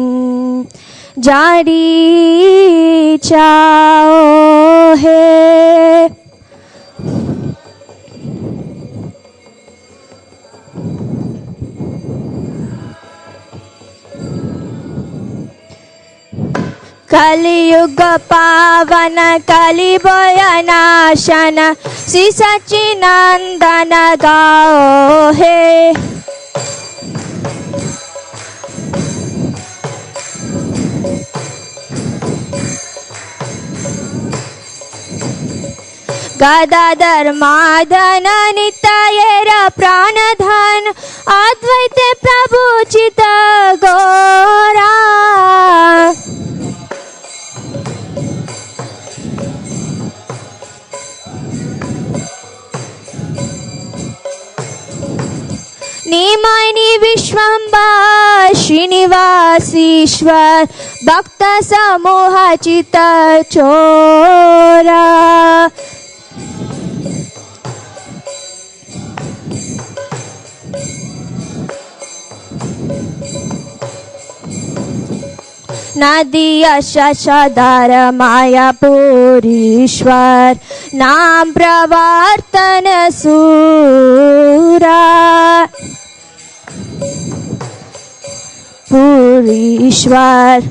S5: जारी चाओ है कलियुग पावन कलि नाशन श्री सच्चिनंदन गाओ है गदाधर मादन नित्यर प्राणधन अद्वैत प्रभु चित गौरा निमायनी विश्वंभर श्रीनिवासीश्वर भक्त समूह चित चोरा नदी शशधर मायापुरीश्वर नाम प्रवर्तन सूरा पुरीश्वर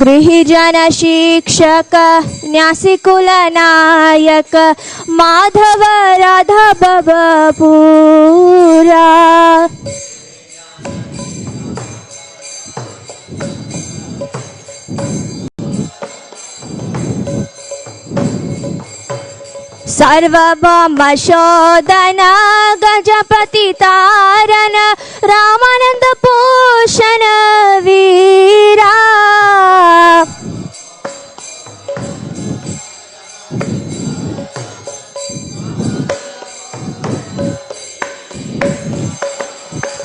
S5: गृहजन शिक्षक न्यासी कुल नायक माधव राधा बबपूरा सर्वभौम शोधन गजपति तारन रामानंद पोषण वीरा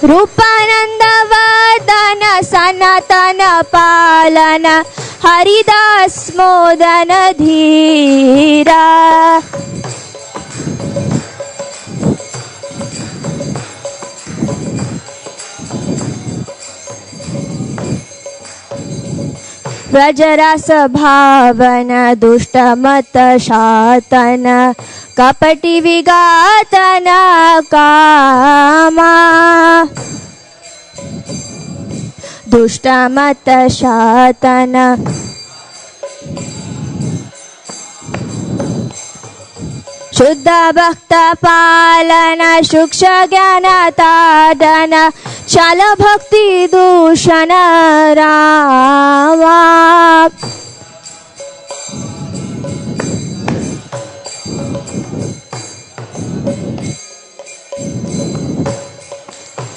S5: रूपानंद वदन सनातन पालन हरिदास मोदन धीरा व्रजरस भावन दुष्टमत शातन कपटि विघातन कामा दुष्टमत शातन शुद्ध भक्त पालन सूक्ष्म ज्ञान ताडन चल भक्ति दूषण रामा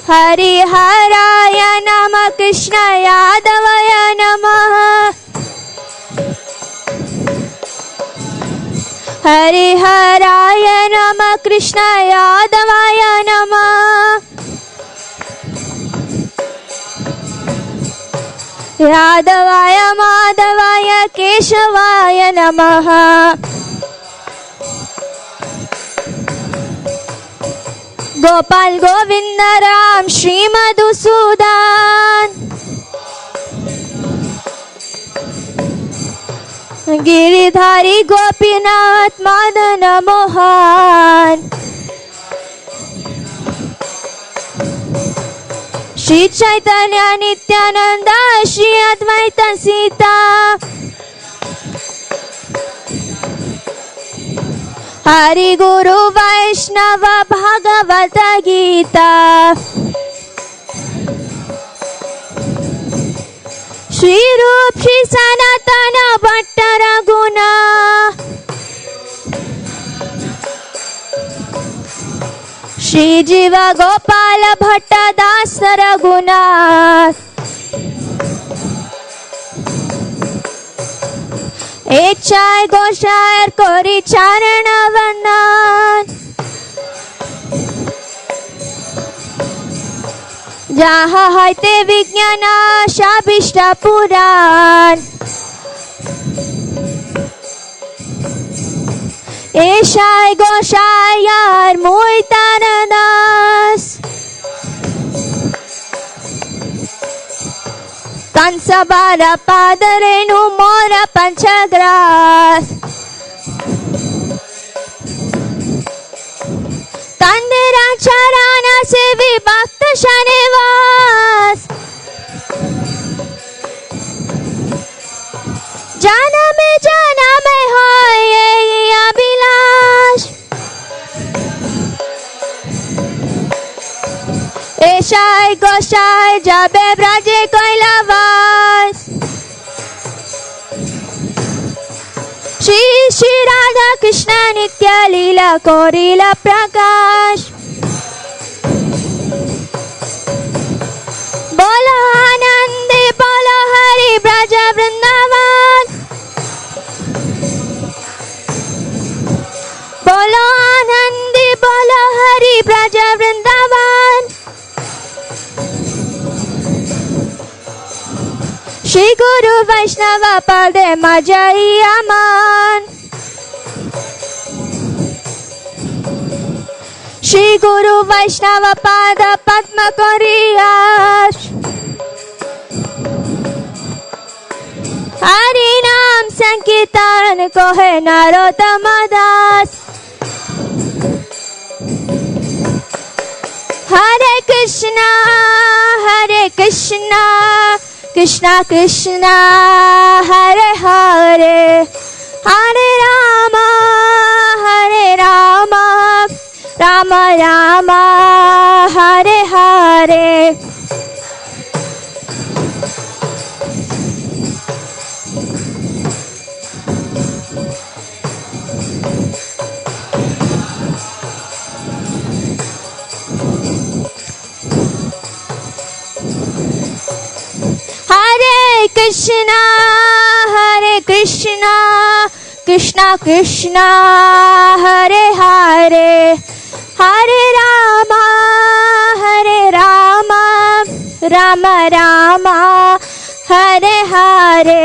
S5: हरि हराय नमः कृष्ण यादवाय नमः हरि हराय नमः कृष्ण यादवाय नमः यादवाय माधवाय केशवाय नमः गोपाल गोविंद राम श्री मधुसूदन गिरिधारी गोपीनाथ मदन मोहन श्री चैतन्य नित्यानंद श्री अद्वैत सीता हरि गुरु वैष्णव भागवत गीता श्री रूप श्री सनातन भट्ट रघुना श्री जीव गोपाल भट्ट दास रघुनाथ चाय गोशायर कोरी चारण वंदन जहाँ हते विज्ञान शाभिष्ट पुराण एशाय गोशायर मोहितान दास कंस बाल पाद रेणु मोर पंचग्रास कंदेरा चरण से विभक्त शनिवास जाना में हो ये अभिलाष एशाय गोशाय जाबे ब्राजे कैलावास श्री श्री राधा कृष्ण नित्य लीला कोरीला प्रकाश बोलो आनंदे बोलो हरि ब्रज वृंदावन बोलो आनंदे बोलो हरि ब्रज वृंदावन श्री गुरु वैष्णव पदे मजई अमान श्री गुरु वैष्णव पाद पद्म कोरियाश हरि नाम संकीर्तन को है नरोत्तम दास हरे Krishna Krishna Krishna Hare Hare Hare Ram Ram Ram Hare Hare Hare Krishna Krishna Krishna Hare Hare Hare Ram Ram Ram Hare Hare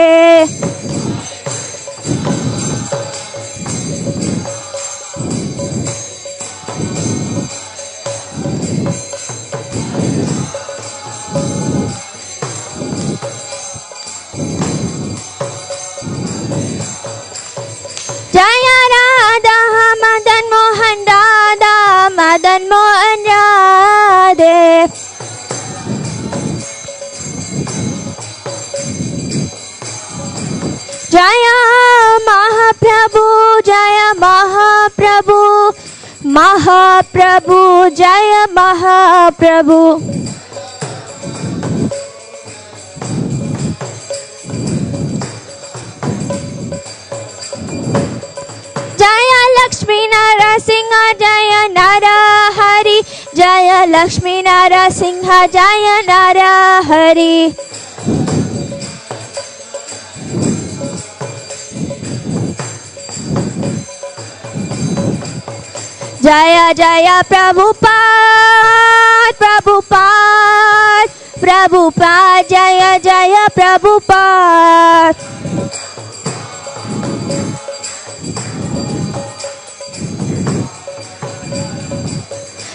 S5: Mahaprabhu, Jaya Mahaprabhu, Mahaprabhu, Jaya Mahaprabhu. Jaya Lakshmi Narasingha, Jaya Nara Hari, Jaya Lakshmi Narasingha, Jaya Nara Hari. Jaya Jaya Prabhupada, Prabhupada, Prabhupada, Jaya Jaya Prabhupada.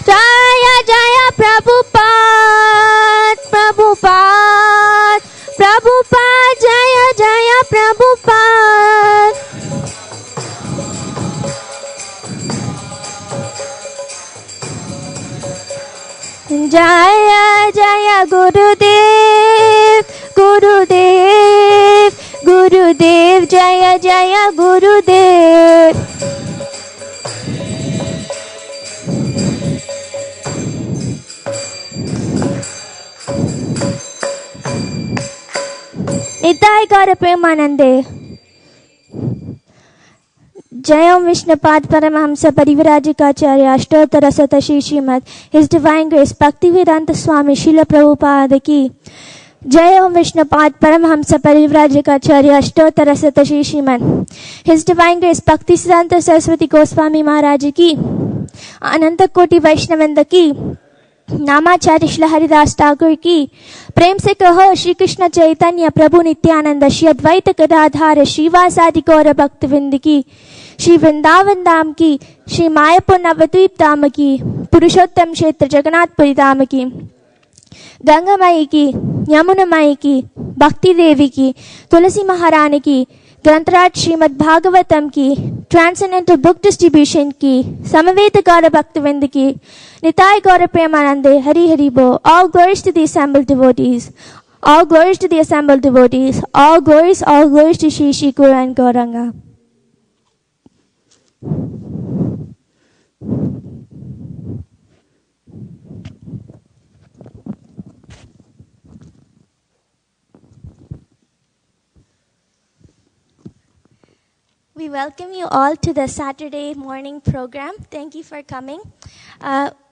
S5: Jaya Jaya Prabhupada, Prabhupada, Prabhupada, Jaya Jaya Prabhupada. Jaya Jaya Gurudev, Gurudev, Gurudev, Jaya Jaya Gurudev. Nitai Gaura Premanande. Jayam Vishnupad Paramahamsa Parivrajikacharya Ashtottara Satashi Srimad His Divine Grace Bhaktivedanta Swami Srila Prabhupada Ki. Jayam Vishnupad Paramahamsa Parivrajikacharya Ashtottara Satashi Srimad His Divine Grace Bhaktisiddhanta Saraswati Goswami Maharaj Ki. Ananta Koti Vaishnavanda Ki. नामाचार्य Shri Haridas Thakur की. प्रेम से कहो श्री कृष्ण चैतन्य प्रभु नित्यानंद श्री अद्वैत गदाधार श्रीवासादि गौर भक्तवृंद की. श्री वृंदावन धाम की. श्री मायापुर नवद्वीप धाम की. पुरुषोत्तम क्षेत्र जगन्नाथपुरी धाम की. गंगा माई की, यमुना माई की, भक्ति देवी की, तुलसी महारानी की, ग्रंथराज श्रीमद् भागवतम की, ट्रांसेंडेंटल बुक डिस्ट्रीब्यूशन की, समवेत गौर भक्तवृंद की, निताय गौर प्रेमानंदे, हरि हरि बोल. All glories to the assembled devotees. All glories to the assembled devotees. All glories to Shri Shri Guru and Gauranga. We welcome you all to the Saturday morning program. Thank you for coming.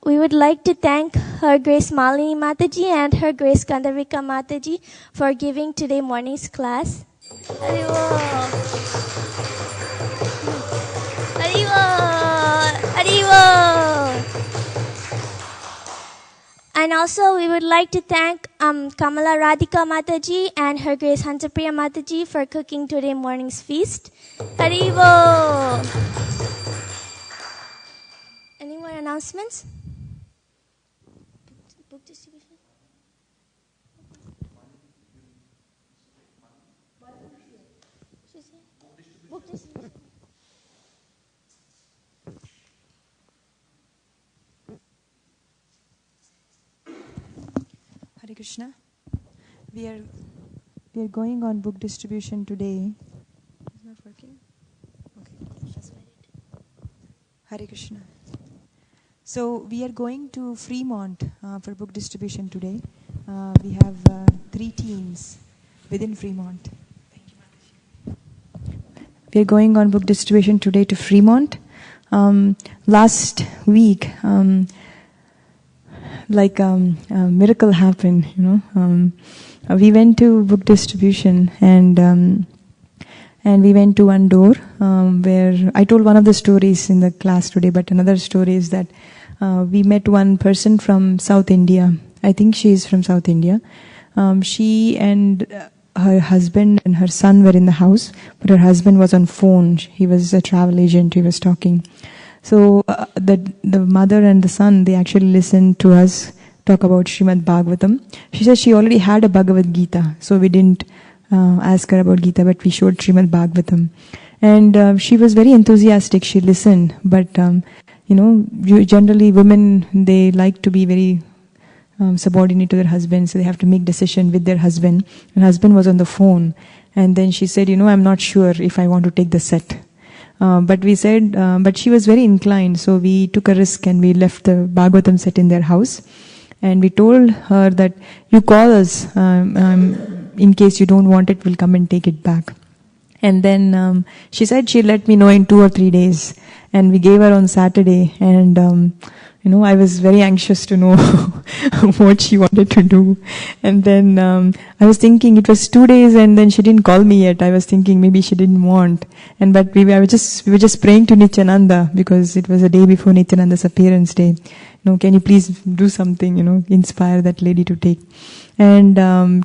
S5: We would like to thank Her Grace Malini Mataji and Her Grace Gandharvika Mataji for giving today morning's class. Haribol. Haribol. Haribol. And also we would like to thank Kamala Radhika Mataji and Her Grace Hansapriya Mataji for cooking today morning's feast. Haribol. Any more announcements? Book distribution? Book distribution.
S1: Hare Krishna. We are going on book distribution today. It's not working? Okay. Hare Krishna. So we are going to Fremont for book distribution today. We have 3 teams within Fremont. We are going on book distribution today to Fremont. Last week, a miracle happened, we went to book distribution and we went to one door where I told one of the stories in the class today, but another story is that we met one person from South India. I think she is from South India. She and her husband and her son were in the house, but her husband was on phone. He was a travel agent. He was talking. So the mother and the son, they actually listened to us talk about Srimad Bhagavatam. She said she already had a Bhagavad Gita, so we didn't ask her about Gita, but we showed Srimad Bhagavatam. And she was very enthusiastic. She listened, but generally women, they like to be very subordinate to their husband, so they have to make decision with their husband. Her husband was on the phone, and then she said, I'm not sure if I want to take the set. But we said, but she was very inclined, so we took a risk and we left the Bhagavatam set in their house. And we told her that you call us, in case you don't want it, we'll come and take it back. And then she said she'd let me know in 2 or 3 days. And we gave her on Saturday, and I was very anxious to know what she wanted to do. And then I was thinking it was 2 days, and then she didn't call me yet. I was thinking maybe she didn't want. But we were just praying to Nityananda, because it was a day before Nityananda's appearance day. Can you please do something, inspire that lady to take. And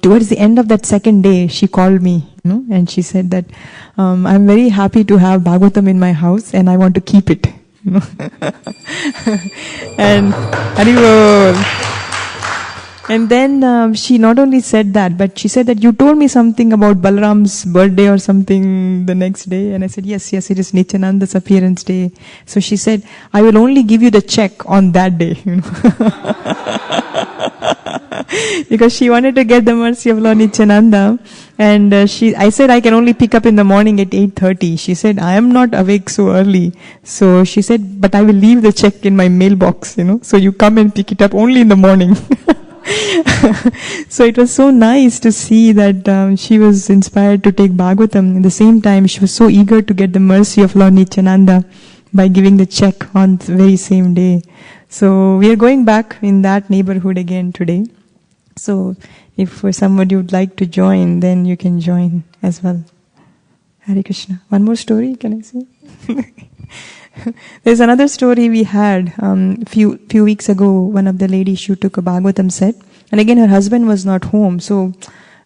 S1: towards the end of that second day, she called me, and she said that I'm very happy to have Bhagavatam in my house, and I want to keep it. And Haribol. And then she not only said that, but she said that you told me something about Balaram's birthday or something the next day. And I said, yes, it is Nityananda's appearance day. So she said, I will only give you the check on that day. Because she wanted to get the mercy of Lord Nityananda. And I said, I can only pick up in the morning at 8:30. She said, I am not awake so early. So she said, but I will leave the check in my mailbox, so you come and pick it up only in the morning. So it was so nice to see that she was inspired to take Bhagavatam. At the same time, she was so eager to get the mercy of Lord Nityananda by giving the check on the very same day. So we are going back in that neighborhood again today. So if somebody would like to join, then you can join as well. Hare Krishna. One more story, can I say? There's another story we had few weeks ago. One of the ladies, she took a Bhagavatam set, and again her husband was not home, so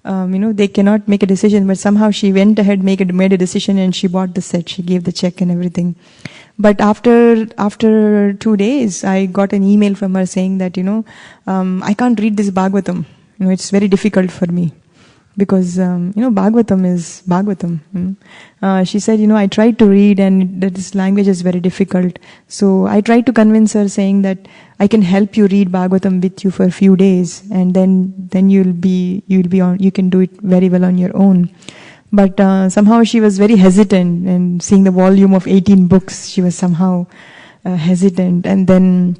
S1: they cannot make a decision. But somehow she went ahead, made a decision, and she bought the set. She gave the check and everything. But after 2 days, I got an email from her saying that I can't read this Bhagavatam. It's very difficult for me. Because, Bhagavatam is Bhagavatam. She said, I tried to read and this language is very difficult. So I tried to convince her saying that I can help you read Bhagavatam with you for a few days, and then you can do it very well on your own. But somehow she was very hesitant, and seeing the volume of 18 books, she was somehow hesitant. And then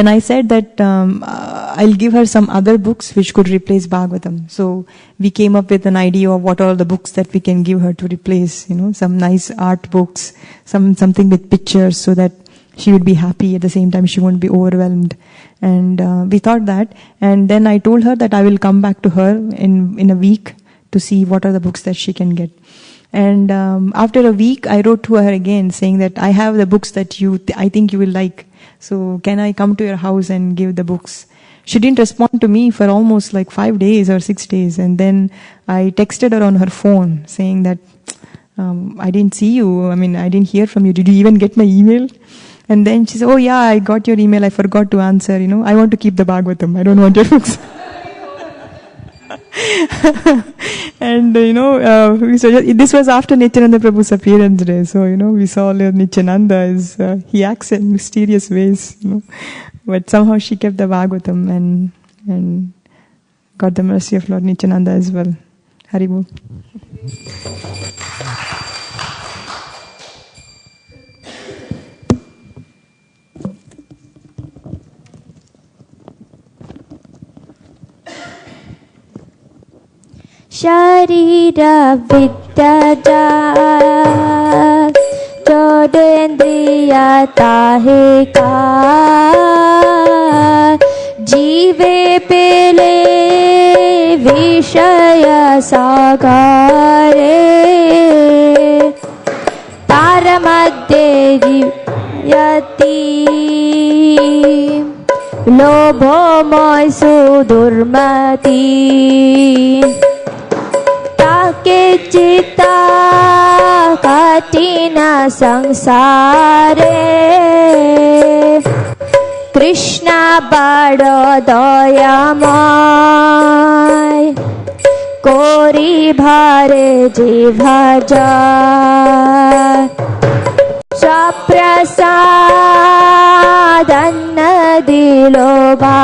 S1: I said that I'll give her some other books which could replace Bhagavatam. So we came up with an idea of what are the books that we can give her to replace, some nice art books, something with pictures, so that she would be happy. At the same time, she won't be overwhelmed. And we thought that. And then I told her that I will come back to her in a week to see what are the books that she can get. And after a week, I wrote to her again saying that I have the books that I think you will like. So can I come to your house and give the books? She didn't respond to me for almost like 5 days or 6 days. And then I texted her on her phone saying that I didn't see you. I didn't hear from you. Did you even get my email? And then she said, oh yeah, I got your email. I forgot to answer. I want to keep the Bhagavatam. I don't want your books. And so this was after Nityananda Prabhu's appearance day. So we saw Lord Nityananda he acts in mysterious ways. But somehow she kept the Bhagavatam and got the mercy of Lord Nityananda as well. Haribol.
S5: Sharira Vidyada Jodendriya Taheka Jive Pele Vishaya Sagare Taramadde Yati Lobho Moisu Durmati Take Chita Katina Sangsare Krishna Bado Doyamay Kori Bhare Jivhaja Saprasadanna Diloba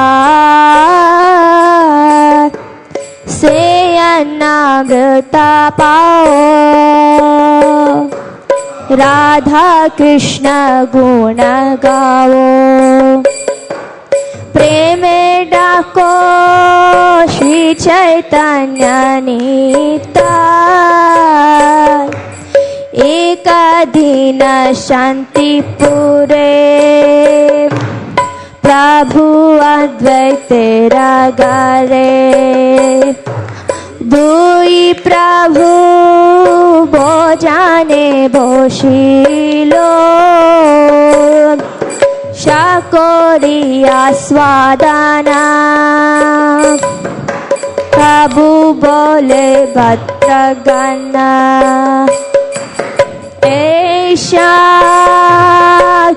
S5: Se Anamrita Pao Radha Krishna गुण गाओ प्रेमे डाको श्री चैतन्य निताय एक दिन शांति पूरे प्रभु अद्वैत रागारे दुई प्रभु बोजाने बोशिलो शाकोरिया स्वादाना प्रभु बोले भद्रगना ऐशा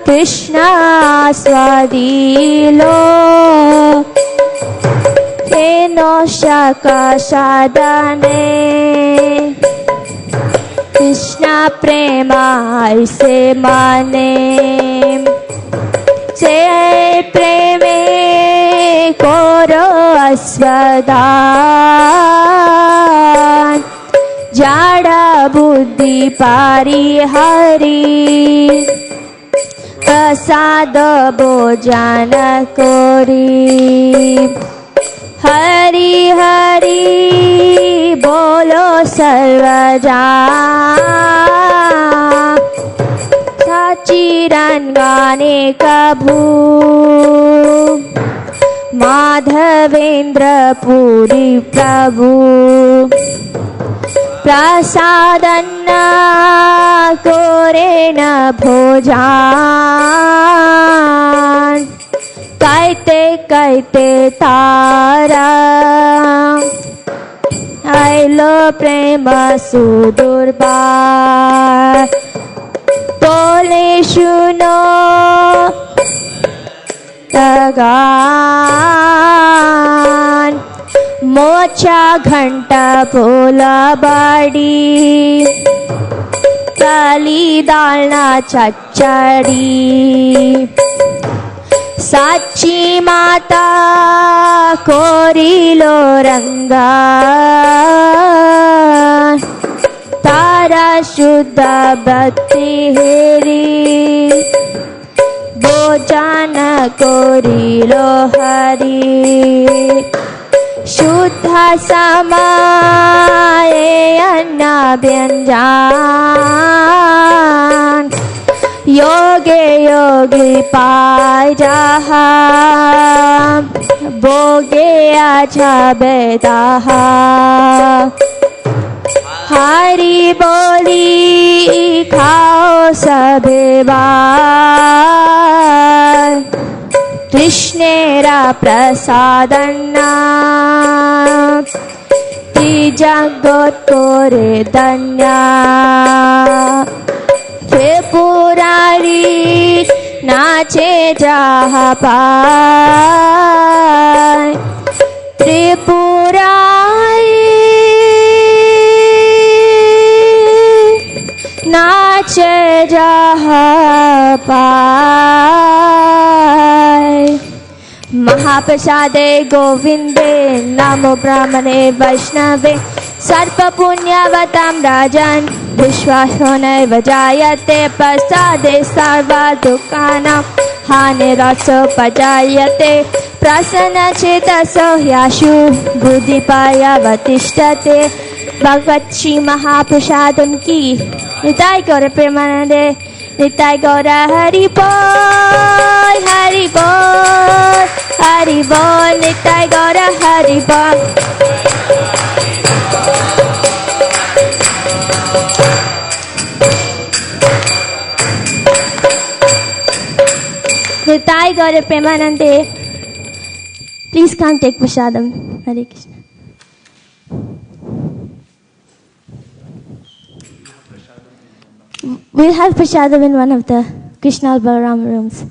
S5: कृष्ण स्वादिलो हेनो शाका साधने कृष्ण प्रेमा से माने से प्रेमे कोरो अस्वदान जाड़ा बुद्धि परिहरी प्रसाद भोजन कोरी हरि हरि बोलो सर्वजान चिरंगाने कभू माधवेंद्र पुरी प्रभु प्रसादन्ना कोरे न भोजान कहते कहते तारा आइलो प्रेम सुदुर्बार बोले सुनो तगान मोचा घंटा भोला बाड़ी काली दालना चचड़ी साची माता कोरिलो रंगा तारा शुद्ध भक्ति हेरी भोजन कोरिलो हरि शुद्ध समाय अन्न व्यंजन योगे योगी पाय जहा भोगे आजा बेदाहा हरि बोली खाओ सबे बार कृष्णेरा प्रसादन्ना जगत कोरे धन्या त्रिपुरारी नाचे जहाँ पाए त्रिपुरारी नाचे जहाँ पाए महाप्रसादे गोविंदे नमो ब्राह्मणे वैष्णवे सर्प पुण्यवतां राजन् विश्वासो जायते प्रसादे सर्वा दुःखानां हानिरसोपजायते प्रसन्नचेतसो ह्याशु बुद्धिपर्यवतिष्ठते भगवत श्री महाप्रसादम की निताय गौर प्रेमानंदे निताय गौर हरि बोल हरि बोल हरि बोल निताय गौर हरि बोल निताय गौर प्रेमानंदे. Please come take prasadam. Hare Krishna. We'll have prasadam in one of the Krishna Balaram rooms.